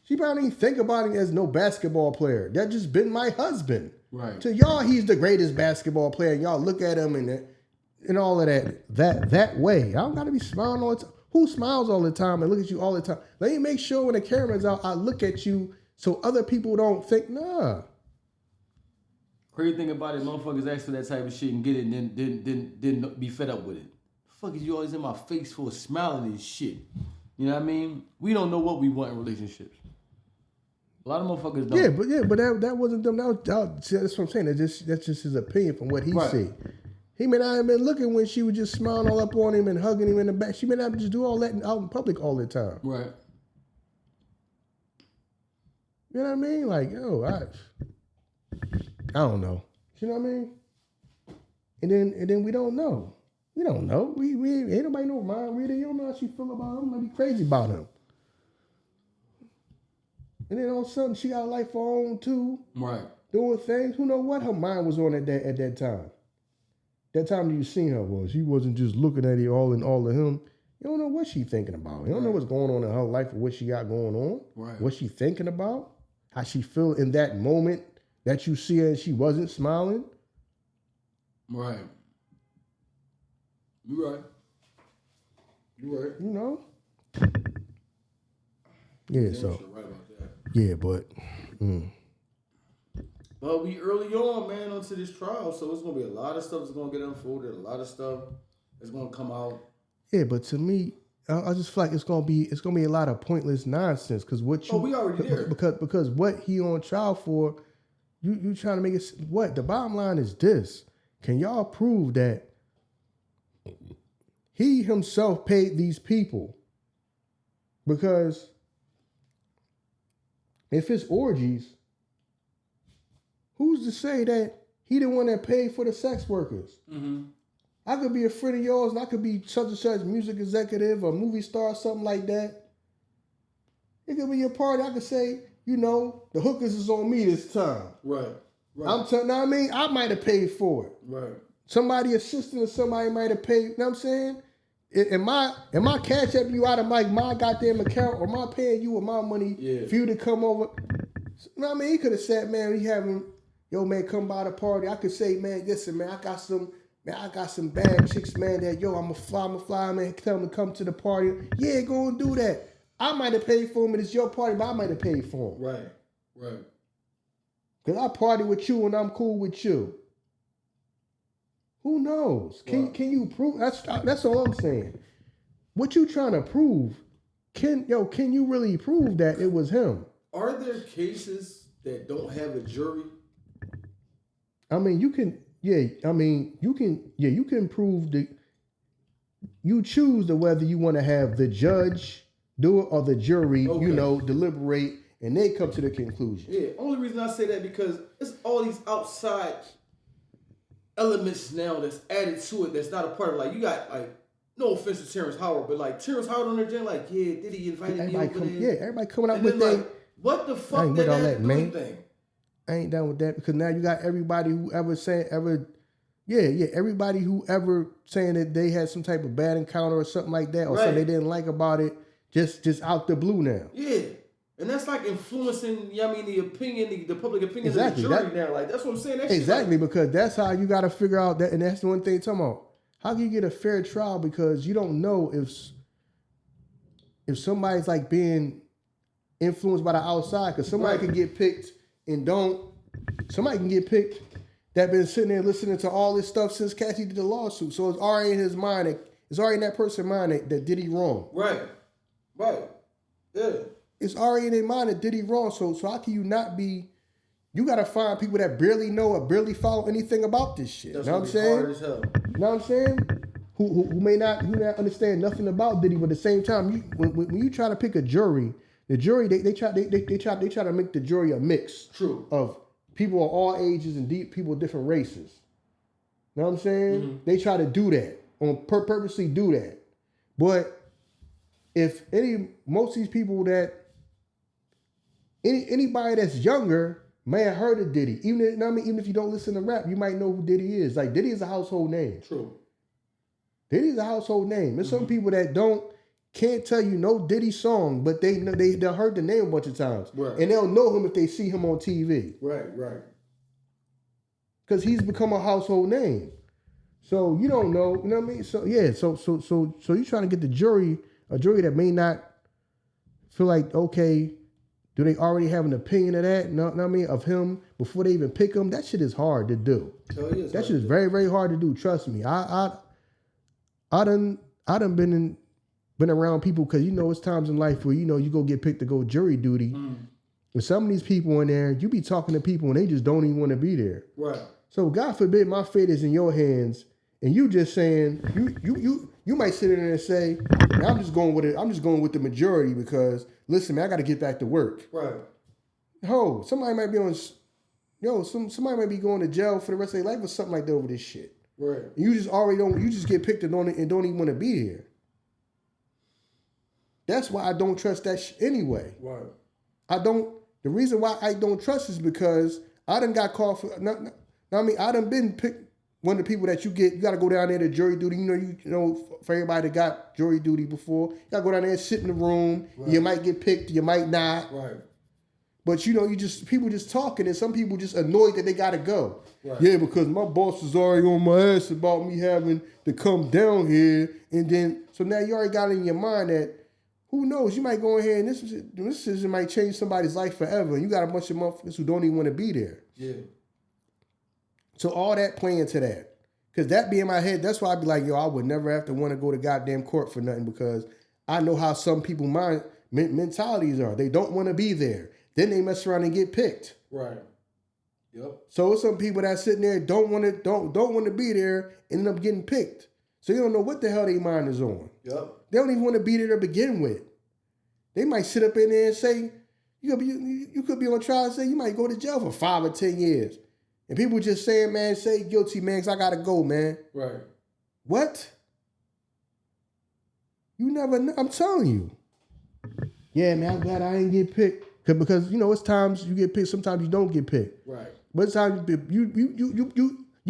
She probably didn't think about him as no basketball player. That just been my husband. Right. To y'all, he's the greatest basketball player. And y'all look at him and all of that way. I don't got to be smiling all the time. Who smiles all the time and look at you all the time? Let me make sure when the camera's out, I look at you so other people don't think, nah. Crazy thing about it, motherfuckers ask for that type of shit and get it and then be fed up with it. The fuck is you always in my face for smiling and shit? You know what I mean? We don't know what we want in relationships. A lot of motherfuckers don't. Yeah, but that wasn't them. That's what I'm saying. That's just his opinion from what he see. He may not have been looking when she was just smiling all up on him and hugging him in the back. She may not just do all that out in public all the time. Right. You know what I mean? Like, yo, I don't know. You know what I mean? And then we don't know. We don't know. We ain't nobody know mind reader. You don't know how she feel about him. Might be crazy about him. And then all of a sudden she got a life of her own too. Right. Doing things. Who know what her mind was on at that time. That time that you seen her was. She wasn't just looking at it all of him. You don't know what she thinking about. You don't know what's going on in her life or what she got going on. Right. What she thinking about. How she feel in that moment that you see her and she wasn't smiling. Right. You right. You know? Yeah, so. Right about that. Yeah, but. Well, we early on, man, onto this trial, so it's gonna be a lot of stuff that's gonna get unfolded, a lot of stuff that's gonna come out. Yeah, but to me, I just feel like it's gonna be a lot of pointless nonsense because what you. Oh, we already there. Because what he on trial for, you trying to make it what? The bottom line is this: can y'all prove that he himself paid these people? Because If it's orgies, who's to say that he the one that paid for the sex workers? Mm-hmm. I could be a friend of yours, and I could be such and such music executive or movie star, something like that. It could be your party. I could say, you know, the hookers is on me this time. Right. I'm telling you what I mean? I might have paid for it. Right. Somebody assisting or somebody might have paid. You know what I'm saying? Am I cash up you out of my goddamn account, or am I paying you with my money for you to come over? You know what I mean? He could have said, man, we having, yo, man, come by the party. I could say, man, listen, man, I got some bad chicks, man, that, yo, I'm a fly, man, tell them to come to the party. Yeah, go and do that. I might have paid for them, and it's your party, but I might have paid for them. Right. Because I party with you, and I'm cool with you. Who knows? Can you prove? That's all I'm saying. What you trying to prove? Can you really prove that it was him? Are there cases that don't have a jury? I mean, you can prove that you choose whether you want to have the judge do it or the jury, deliberate, and they come to the conclusion. Yeah, only reason I say that because it's all these outside elements now that's added to it that's not a part of, like, you got, like, no offense to Terrence Howard, but, like, Terrence Howard on their gen, like, yeah, Diddy invited me over there. Yeah, everybody coming out and with then, that. like, what the fuck did that do anything? I ain't down with that, because now you got everybody who ever everybody who ever saying that they had some type of bad encounter or something like that, or something they didn't like about it, just out the blue now. Yeah. And that's like influencing, the opinion, the public opinion exactly. of the jury now. Like, that's what I'm saying. That exactly, because that's how you got to figure out that, and that's the one thing you're talking about. How can you get a fair trial? Because you don't know if somebody's like being influenced by the outside, because somebody can get picked and somebody can get picked that been sitting there listening to all this stuff since Cassie did the lawsuit. So it's already in his mind, it's already in that person's mind that Diddy wrong. Right. Yeah. It's already in their mind that Diddy wrong. So how can you not be? You gotta find people that barely know or barely follow anything about this shit. That's know what I'm saying? hard as hell. Know what I'm saying? Who may not understand nothing about Diddy, but at the same time, when you try to pick a jury, the jury they try to make the jury a mix. True. Of people of all ages and people of different races. Know what I'm saying? Mm-hmm. They try to do that purposely do that. But if most of these people that anybody that's younger may have heard of Diddy. Even if you don't listen to rap, you might know who Diddy is. Like, Diddy is a household name. True. Diddy is a household name. There's some people that can't tell you no Diddy song, but they heard the name a bunch of times. Right. And they'll know him if they see him on TV. Right. Because he's become a household name. So you don't know, you know what I mean? So yeah, so you're trying to get a jury that may not feel like, okay, do they already have an opinion of that? Know what I mean? Of him before they even pick him? That shit is hard to do. That shit is very, very hard to do. Trust me. I done been around people, because it's times in life where you go get picked to go jury duty. And some of these people in there, you be talking to people and they just don't even want to be there. Right. So God forbid my fate is in your hands, and you just saying you might sit in there and say, I'm just going with it. I'm just going with the majority because listen, man, I got to get back to work. Right. Somebody might be somebody might be going to jail for the rest of their life or something like that over this shit. Right. And you just get picked and don't even want to be here. That's why I don't trust that shit anyway. Right. The reason why I don't trust is because I done got called for. I done been picked. One of the people that you got to go down there to jury duty. For everybody that got jury duty before, you got to go down there and sit in the room. Right. You might get picked, you might not. Right. But people just talking, and some people just annoyed that they got to go. Right. Yeah, because my boss is already on my ass about me having to come down here, and then so now you already got in your mind that who knows, you might go in here and this decision might change somebody's life forever. And you got a bunch of motherfuckers who don't even want to be there. Yeah. So all that playing to that. Because that be in my head, that's why I'd be like, I would never have to want to go to goddamn court for nothing, because I know how some people mentalities are. They don't want to be there. Then they mess around and get picked. Right. Yep. So some people that sitting there don't want to be there, end up getting picked. So you don't know what the hell their mind is on. Yep. They don't even want to be there to begin with. They might sit up in there and say, You could be on trial and say you might go to jail for 5 or 10 years. And people just saying, man, say guilty, man, because I got to go, man. Right. What? You never know. I'm telling you. Yeah, man, I'm glad I ain't get picked. Because, it's times you get picked, sometimes you don't get picked. Right. But it's times you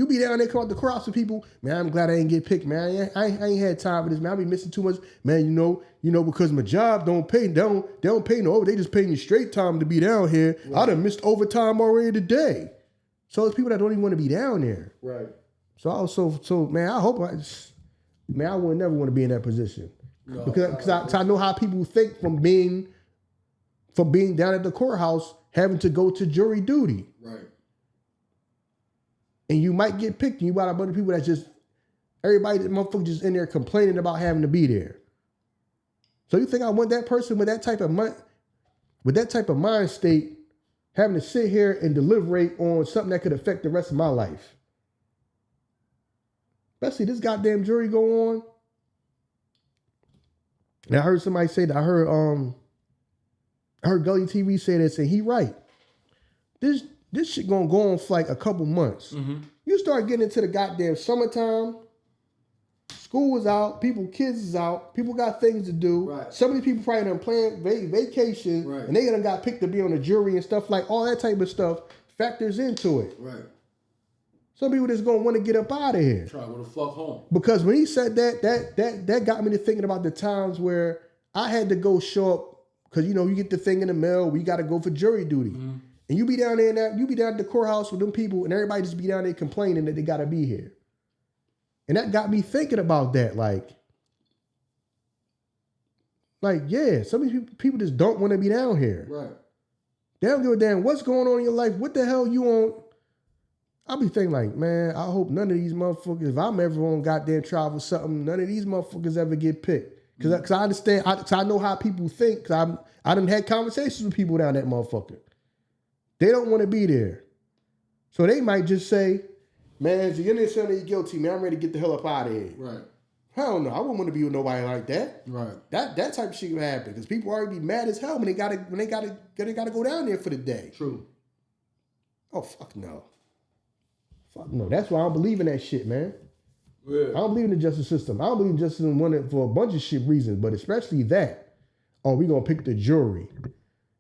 be down there, come out the cross with people, man, I'm glad I ain't get picked, man. I ain't had time for this, man. I be missing too much. Man, because my job don't pay, they don't pay no over. They just pay me straight time to be down here. Right. I done missed overtime already today. So it's people that don't even want to be down there. Right. So man, I hope I would never want to be in that position. No, because I know how people think from being down at the courthouse, having to go to jury duty. Right. And you might get picked, and you got a bunch of people that just, everybody, that motherfucker just in there complaining about having to be there. So you think I want that person with that type of mind state having to sit here and deliberate on something that could affect the rest of my life? Especially this goddamn jury go on. And I heard somebody say that, I heard Gully TV say this, and he right. This shit gonna go on for like a couple months. Mm-hmm. You start getting into the goddamn summertime, school is out, kids is out, people got things to do. Right. Some of these people probably done planned vacation, right, and they done got picked to be on the jury and stuff, like all that type of stuff factors into it. Right. Some people just gonna want to get up out of here. Try to go the fuck home. Because when he said that got me to thinking about the times where I had to go show up, because you get the thing in the mail, we got to go for jury duty. Mm-hmm. And you be down there you be down at the courthouse with them people, and everybody just be down there complaining that they got to be here. And that got me thinking about that. Like yeah, some of these people just don't want to be down here. Right. They don't give a damn what's going on in your life. What the hell you on? I'll be thinking like, man, I hope none of these motherfuckers, if I'm ever on goddamn trial for something, none of these motherfuckers ever get picked. Because I understand, I know how people think, because I done had conversations with people down that motherfucker. They don't want to be there. So they might just say, man, if you're in there you're guilty, man, I'm ready to get the hell up out of here. Right. Hell no, I wouldn't want to be with nobody like that. Right. That type of shit would happen, because people already be mad as hell when they gotta go down there for the day. True. Oh, fuck no. Fuck no. That's why I don't believe in that shit, man. Yeah. I don't believe in the justice system. I don't believe in justice system for a bunch of shit reasons, but especially that. Oh, we gonna pick the jury.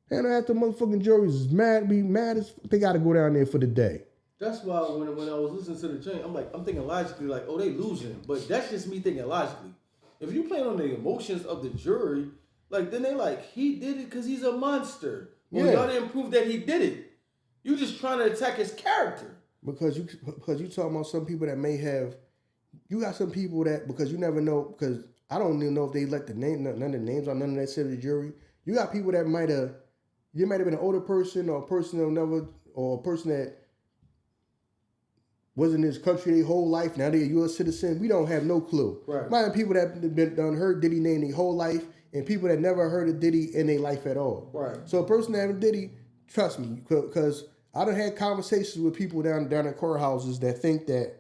And after motherfucking juries is mad, as they gotta go down there for the day. That's why when I was listening to the joint, I'm thinking logically like, oh, they losing. But that's just me thinking logically. If you playing on the emotions of the jury, like then they like, he did it because he's a monster. Well, y'all didn't prove that he did it. You just trying to attack his character. Because you talking about some people that may have, you got some people that, because you never know, because I don't even know if they let none of the names on none of that shit of the jury. You got people that might have been an older person, or a person that was in this country their whole life. Now they're a U.S. citizen. We don't have no clue. Right. Might have people that done heard Diddy name their whole life, and people that never heard of Diddy in their life at all. Right. So a person that having Diddy, trust me, because I done had conversations with people down at courthouses that think that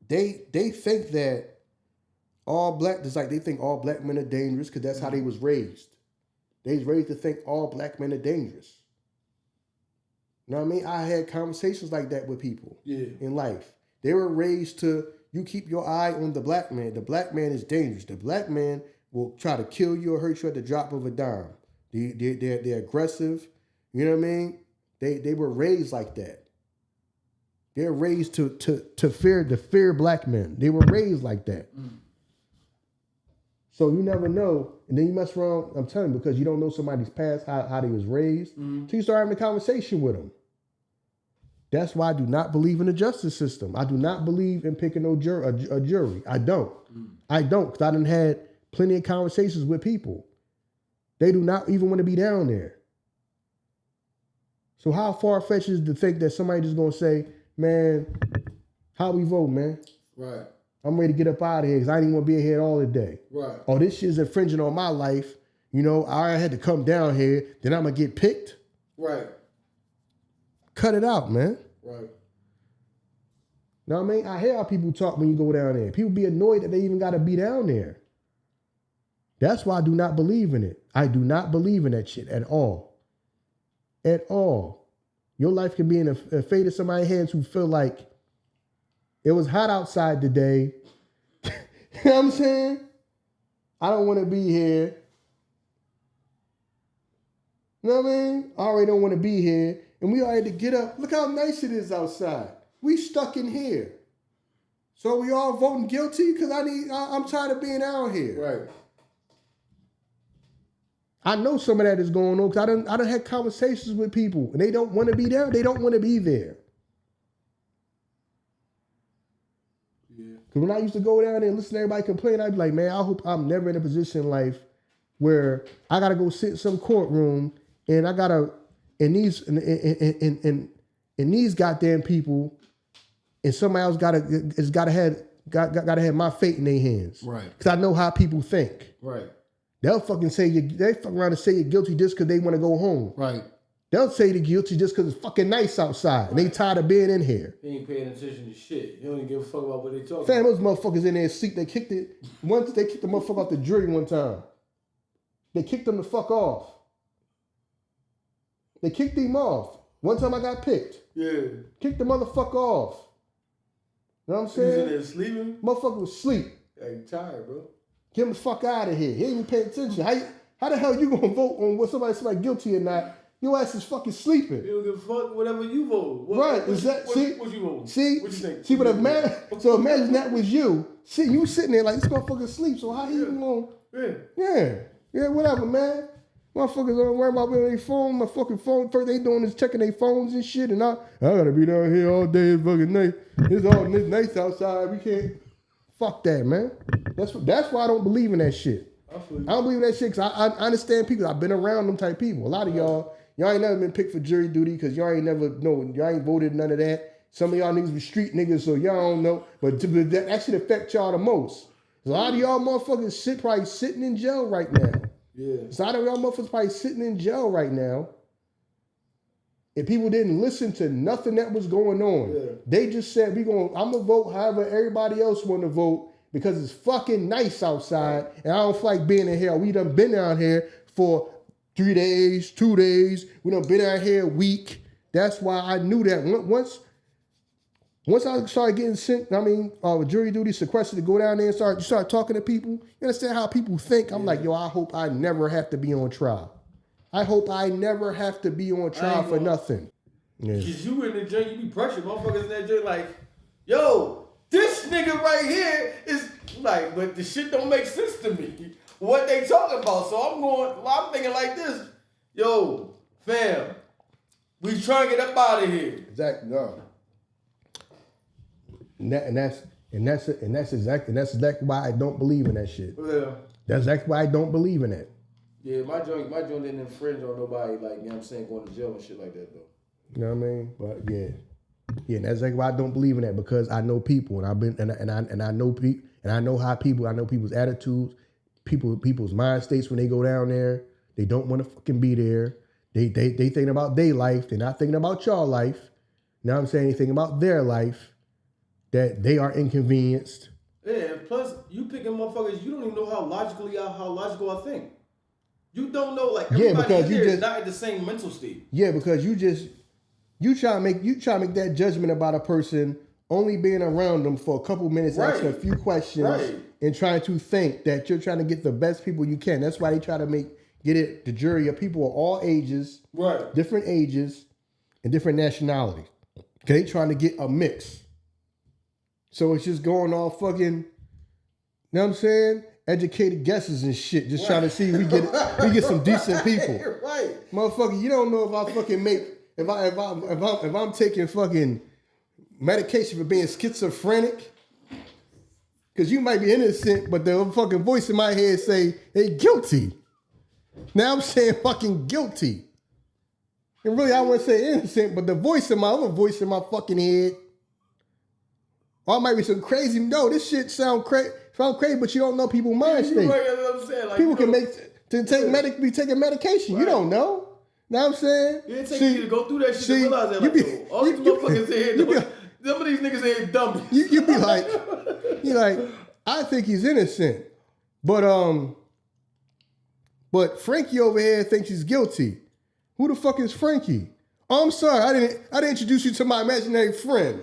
they think that they think all black men are dangerous because that's how they was raised. They was raised to think all black men are dangerous. You know what I mean? I had conversations like that with people in life. They were raised to, you keep your eye on the black man. The black man is dangerous. The black man will try to kill you or hurt you at the drop of a dime. They're aggressive. You know what I mean? They were raised like that. They're raised to fear black men. They were raised like that. Mm. So you never know. And then you mess around, I'm telling you, because you don't know somebody's past, how they was raised. Mm. So you start having a conversation with them. That's why I do not believe in the justice system. I do not believe in picking a jury. I don't. Mm. I don't, because I done had plenty of conversations with people. They do not even want to be down there. So how far-fetched is to think that somebody just going to say, man, how we vote, man? Right. I'm ready to get up out of here because I didn't want to be here all the day. Right. Oh, this shit's infringing on my life. You know, I had to come down here. Then I'm going to get picked. Right. Cut it out, man. Right. Know what I mean? I hear how people talk when you go down there. People be annoyed that they even got to be down there. That's why I do not believe in it. I do not believe in that shit at all. At all. Your life can be in a fate of somebody's hands who feel like it was hot outside today. You know what I'm saying? I don't want to be here. You know what I mean? I already don't want to be here. And we all had to get up. Look how nice it is outside. We stuck in here. So we all voting guilty because I'm tired of being out here. Right. I know some of that is going on because I done had conversations with people and they don't want to be there. They don't want to be there. Yeah. Because when I used to go down there and listen to everybody complain, I'd be like, man, I hope I'm never in a position in life where I got to go sit in some courtroom and I got to, and these goddamn people and somebody else got to have my fate in their hands. Right. Because I know how people think. Right. They'll fucking say they fuck around and say you're guilty just because they want to go home. Right. They'll say they're guilty just because it's fucking nice outside. Right. And they tired of being in here. They ain't paying attention to shit. You don't even give a fuck about what they talking Fam, about. those motherfuckers in there sleep. They kicked the motherfucker off the jury one time. They kicked them the fuck off. They kicked him off. One time I got picked. Yeah. Kicked the motherfucker off. You know what I'm saying? He was in there sleeping? Motherfucker was asleep. Yeah, you tired, bro. Get him the fuck out of here. He ain't even paying attention. How the hell you gonna vote on what somebody's guilty or not? Your ass is fucking sleeping. You don't give a fuck whatever you vote. Right. What you vote? See? What you think? See, but imagine that was you. See, you sitting there like this motherfucker sleep, so how he even gonna... Yeah, whatever, man. Motherfuckers don't worry about their phone. My fucking phone, first they doing is checking their phones and shit, and I gotta be down here all day. It's fucking nice. It's all nice outside. We can't... Fuck that, man. That's why I don't believe in that shit. I don't believe in that shit because I understand people. I've been around them type people. A lot of y'all ain't never been picked for jury duty because y'all ain't voted none of that. Some of y'all niggas be street niggas, so y'all don't know. But that should affect y'all the most. A lot of y'all motherfuckers probably sitting in jail right now. Yeah. A lot of y'all motherfuckers probably sitting in jail right now. And people didn't listen to nothing that was going on. Yeah. They just said, I'm going to vote however everybody else want to vote because it's fucking nice outside and I don't feel like being in here. We done been down here for 3 days, 2 days. We done been out here a week. That's why I knew that once I started getting sent, jury duty, sequestered to go down there and start talking to people. You understand how people think? I'm like, I hope I never have to be on trial. I hope I never have to be on trial for nothing. Because you in the joint, you be pressured. Motherfuckers in that joint like, yo, this nigga right here is like, but the shit don't make sense to me. What they talking about? So I'm thinking like this. Yo, fam, we trying to get up out of here. Exactly. No. And that's exactly why I don't believe in that shit. Yeah. That's exactly why I don't believe in that. Yeah, my joint didn't infringe on nobody, like, you know what I'm saying, going to jail and shit like that, though. You know what I mean? But yeah, and that's exactly why I don't believe in that because I know people, and I know people, and I know how people, I know people's attitudes, people's mind states when they go down there. They don't want to fucking be there. They thinking about their life. They're not thinking about your life. You know what I'm saying? They thinking about their life. That they are inconvenienced. Yeah, and plus you picking motherfuckers. You don't even know how logical I think. You don't know, like, everybody in there is not in the same mental state. Yeah, because you try to make that judgment about a person only being around them for a couple minutes, asking a few questions, and trying to think that you're trying to get the best people you can. That's why they try to get it the jury of people of all ages, different ages, and different nationalities. Okay, they trying to get a mix. So it's just going all fucking, you know what I'm saying? Educated guesses and shit. Just trying to see if we get some decent people. Right. Motherfucker, you don't know if I fucking if I'm taking fucking medication for being schizophrenic. Cause you might be innocent, but the fucking voice in my head say, hey, guilty. Now I'm saying fucking guilty. And really I wouldn't say innocent, but the other voice in my fucking head. Or it might be some crazy. No, this shit sound crazy, but you don't know people's mind state. Right, that's what I'm saying. Like, people can be taking medication. Right. You don't know. Know what I'm saying? It takes you to go through that shit to realize that. Like, all these motherfuckers in here, some of these niggas ain't dummies. You be like, I think he's innocent, but But Frankie over here thinks he's guilty. Who the fuck is Frankie? Oh, I'm sorry, I didn't introduce you to my imaginary friend.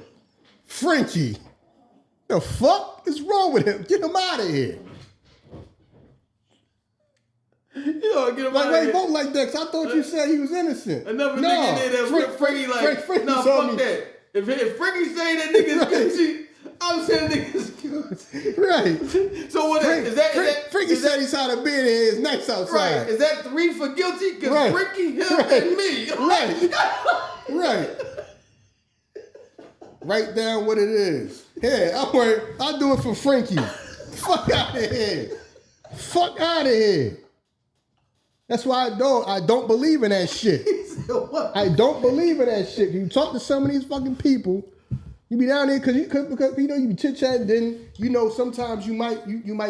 Frankie. The fuck is wrong with him? Get him out of here. You know, get him out of Wait, here. vote like that, because I thought you said he was innocent. Another nigga in there that Frankie like, nah, fuck that. If Frankie saying that nigga's guilty, I'm saying nigga's guilty. Right. So what is that? Frankie said he's trying to be in here. It's nice outside. Right. Is that 3 for guilty? Because Right. Frankie, him, Right. and me. Right. Right. Write down what it is. Yeah, I'll do it for Frankie. Fuck out of here. Fuck out of here. That's why I don't believe in that shit. I don't believe in that shit. You talk to some of these fucking people, you be down there because you know you be chit chatting. Then you know sometimes you might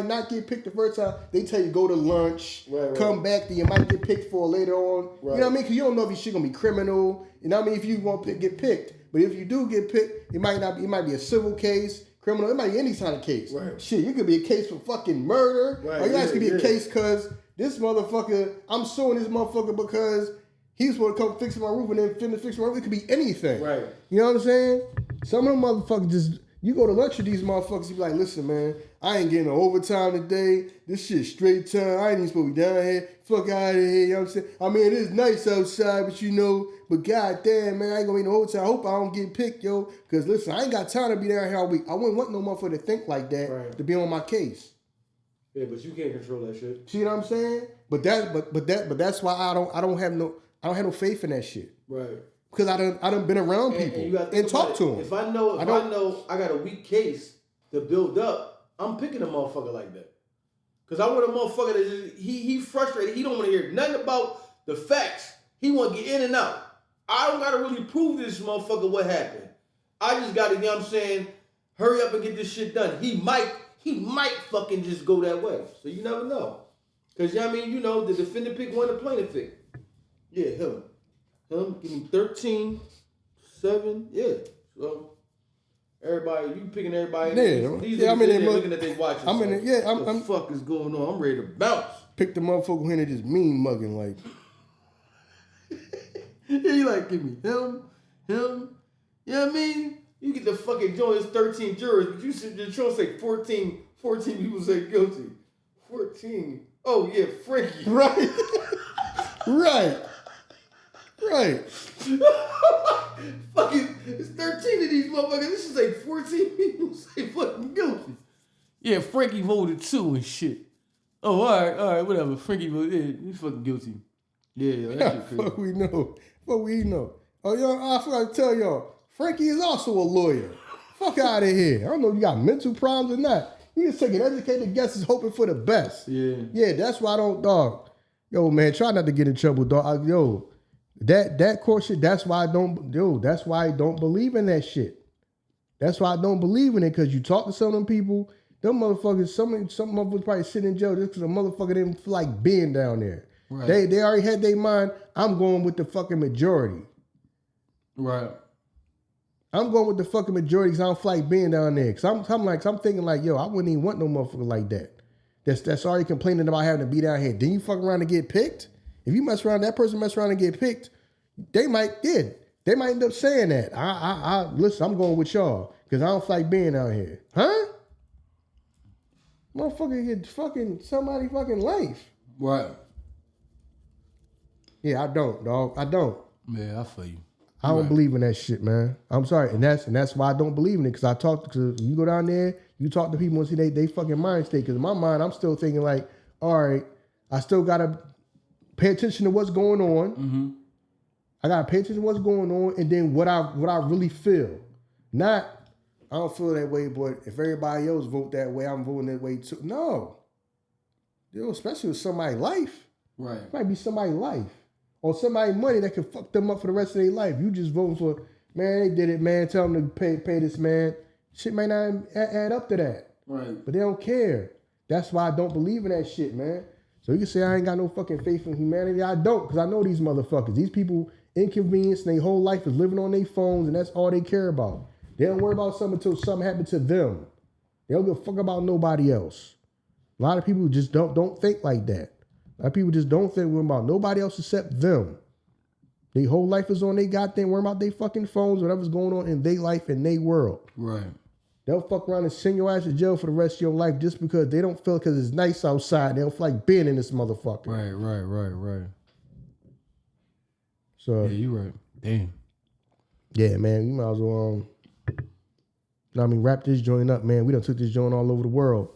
not get picked the first time. They tell you go to lunch, come back, then you might get picked for later on. Right. You know what I mean? Because you don't know if your shit gonna be criminal. You know what I mean? If you want to get picked, but if you do get picked, it might not be. It might be a civil case, criminal. It might be any kind of case. Right. Shit, you could be a case for fucking murder, or you guys could be a case because this motherfucker. I'm suing this motherfucker because he's supposed to come fix my roof and then fix my roof. It could be anything. Right. You know what I'm saying? Some of them motherfuckers just, you go to lunch with these motherfuckers, you be like, listen, man, I ain't getting no overtime today. This shit straight time. I ain't even supposed to be down here. Fuck out of here. You know what I'm saying? I mean, it is nice outside, but goddamn, man, I ain't gonna be no overtime. I hope I don't get picked, yo. Because listen, I ain't got time to be down here all week. I wouldn't want no motherfucker to think like that to be on my case. Yeah, but you can't control that shit. See what I'm saying? But that's why I don't have no faith in that shit. Right. Because I done been around people and talked to them. If I know I got a weak case to build up, I'm picking a motherfucker like that. Because I want a motherfucker that just, he frustrated. He don't want to hear nothing about the facts. He want to get in and out. I don't got to really prove this motherfucker what happened. I just got to, you know what I'm saying, hurry up and get this shit done. He might fucking just go that way. So you never know. Because, you know what I mean, you know, the defendant pick one, the plaintiff pick. Yeah, him. Give me 13, 7, yeah. So everybody, you picking everybody. These I'm in there looking at their watches. I'm in there. What the fuck is going on? I'm ready to bounce. Pick the motherfucker who in there just mean mugging like. Yeah, you like give me him. You know what I mean? You get the fucking joint. It's 13 jurors, but you should just say 14 people say guilty. 14. Oh yeah, Frankie. Right. Right. Right. Fucking, it's 13 of these motherfuckers. This is like 14 people say fucking guilty. Yeah, Frankie voted 2 and shit. Oh, all right, whatever. Frankie voted, yeah, he's fucking guilty. Yeah, that shit crazy. Fuck we know. Oh, y'all, I forgot to tell y'all, Frankie is also a lawyer. Fuck out of here. I don't know if you got mental problems or not. You just taking educated guesses hoping for the best. Yeah. Yeah, that's why I don't, dog. Yo, man, try not to get in trouble, dog. That court shit, that's why I don't believe in that shit. That's why I don't believe in it, because you talk to some of them people, them motherfuckers, some motherfuckers probably sitting in jail just because a motherfucker didn't feel like being down there. Right. They already had their mind, I'm going with the fucking majority. Right. I'm going with the fucking majority because I don't feel like being down there. Because I'm thinking like, yo, I wouldn't even want no motherfucker like that. That's already complaining about having to be down here. Then you fuck around and get picked? If you mess around, that person mess around and get picked, they might end up saying that. Listen, I'm going with y'all because I don't feel like being out here. Huh? Motherfucker get fucking somebody fucking life. Right. Yeah, I don't, dog. I don't. Yeah, I feel you. I don't believe in that shit, man. I'm sorry, and that's why I don't believe in it. Because you go down there, you talk to people and see they fucking mind state. Because in my mind, I'm still thinking like, all right, I still gotta pay attention to what's going on. Mm-hmm. I gotta pay attention to what's going on, and then what I really feel. Not, I don't feel that way, but if everybody else vote that way, I'm voting that way too. No, especially with somebody's life. Right, it might be somebody's life. Or somebody's money that can fuck them up for the rest of their life. You just voting for, man, they did it, man. Tell them to pay this, man. Shit may not add up to that. Right. But they don't care. That's why I don't believe in that shit, man. So you can say I ain't got no fucking faith in humanity. I don't, because I know these motherfuckers. These people inconvenienced and their whole life is living on their phones, and that's all they care about. They don't worry about something until something happened to them. They don't give a fuck about nobody else. A lot of people just don't think like that. Like people just don't think worry about nobody else except them. Their whole life is on they goddamn worry about their fucking phones, whatever's going on in their life and their world. Right. They'll fuck around and send your ass to jail for the rest of your life just because they don't feel because it's nice outside. They don't feel like being in this motherfucker. Right. So yeah, you right. Damn. Yeah, man, we might as well wrap this joint up, man. We done took this joint all over the world.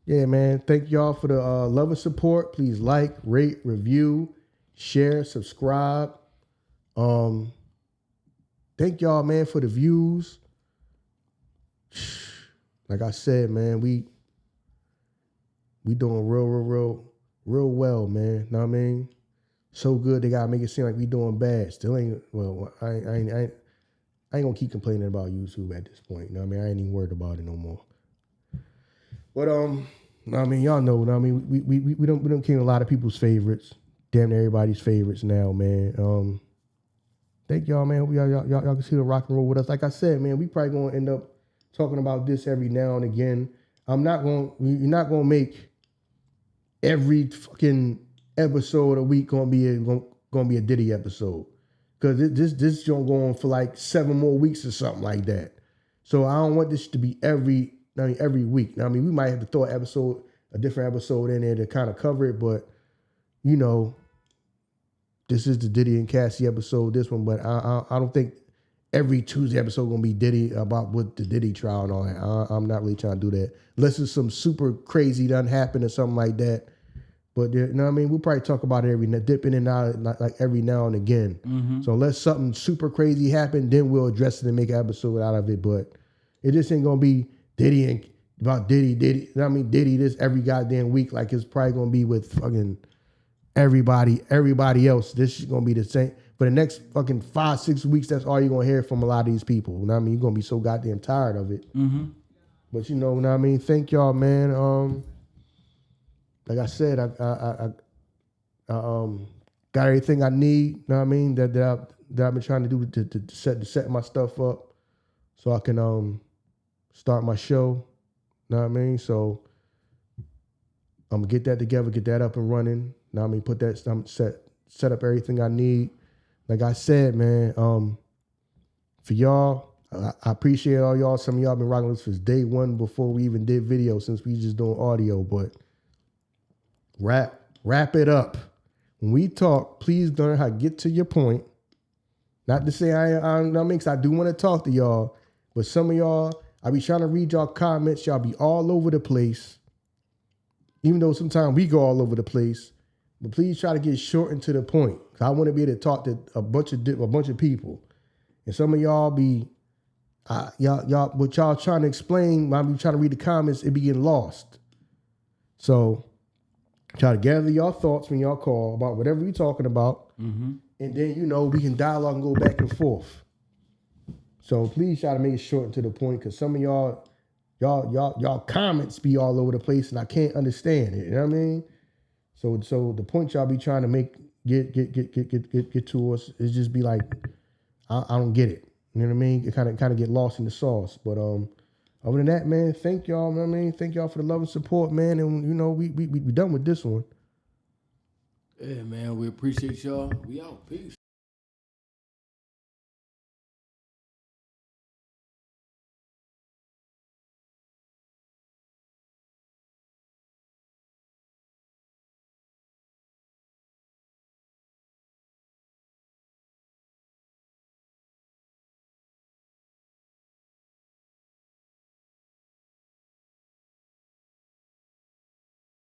Yeah, man. Thank y'all for the love and support. Please like, rate, review, share, subscribe. Thank y'all, man, for the views. Like I said, man, we doing real well, man. Know what I mean? So good they gotta make it seem like we doing bad. Still ain't. Well, I ain't gonna keep complaining about YouTube at this point. You know what I mean? I ain't even worried about it no more. But I mean, y'all know. I mean, we don't keep a lot of people's favorites. Damn near everybody's favorites now, man. Thank y'all, man. Hope y'all can see the rock and roll with us. Like I said, man, we probably gonna end up talking about this every now and again. You're not gonna make every fucking episode a week gonna be a Diddy episode, because this don't go on for like 7 more weeks or something like that. So I don't want this to be every week. I mean, we might have to throw a different episode in there to kind of cover it, but you know, this is the Diddy and Cassie episode, this one, but I don't think every Tuesday episode gonna be Diddy about what the Diddy trial and all that. I'm not really trying to do that unless it's some super crazy done happen or something like that. But you know what I mean? We'll probably talk about it dip in and out like every now and again. Mm-hmm. So unless something super crazy happened, then we'll address it and make an episode out of it. But it just ain't gonna be Diddy and about Diddy. You know what I mean? Diddy this every goddamn week. Like it's probably gonna be with fucking everybody else. This is gonna be the same. For the next fucking 5-6 weeks, that's all you're gonna hear from a lot of these people. You know what I mean? You're gonna be so goddamn tired of it. Mm-hmm. But you know what I mean? Thank y'all, man. Like I said, I got everything I need. You know what I mean? That I've been trying to do to set my stuff up, so I can start my show. You know what I mean? So I'm gonna get that together, get that up and running. You know what I mean? Put that set up everything I need. Like I said, man, for y'all, I appreciate all y'all. Some of y'all been rocking with us since day one before we even did video, since we just doing audio. But wrap it up. When we talk, please learn how to get to your point. Not to say I mean, 'cause I do want to talk to y'all, but some of y'all, I be trying to read y'all comments. Y'all be all over the place. Even though sometimes we go all over the place, but please try to get short and to the point. 'Cause I want to be able to talk to a bunch of people. And some of y'all be, y'all what y'all trying to explain, when I be trying to read the comments, it be getting lost. So try to gather y'all thoughts when y'all call about whatever we talking about. Mm-hmm. And then, you know, we can dialogue and go back and forth. So please try to make it short and to the point, because some of y'all comments be all over the place and I can't understand it. You know what I mean? So the point y'all be trying to make get to us is just be like, I don't get it. You know what I mean? It kind of get lost in the sauce. But other than that, man, thank y'all. You know what I mean? Thank y'all for the love and support, man. And you know, we done with this one. Yeah, man, we appreciate y'all. We out. Peace.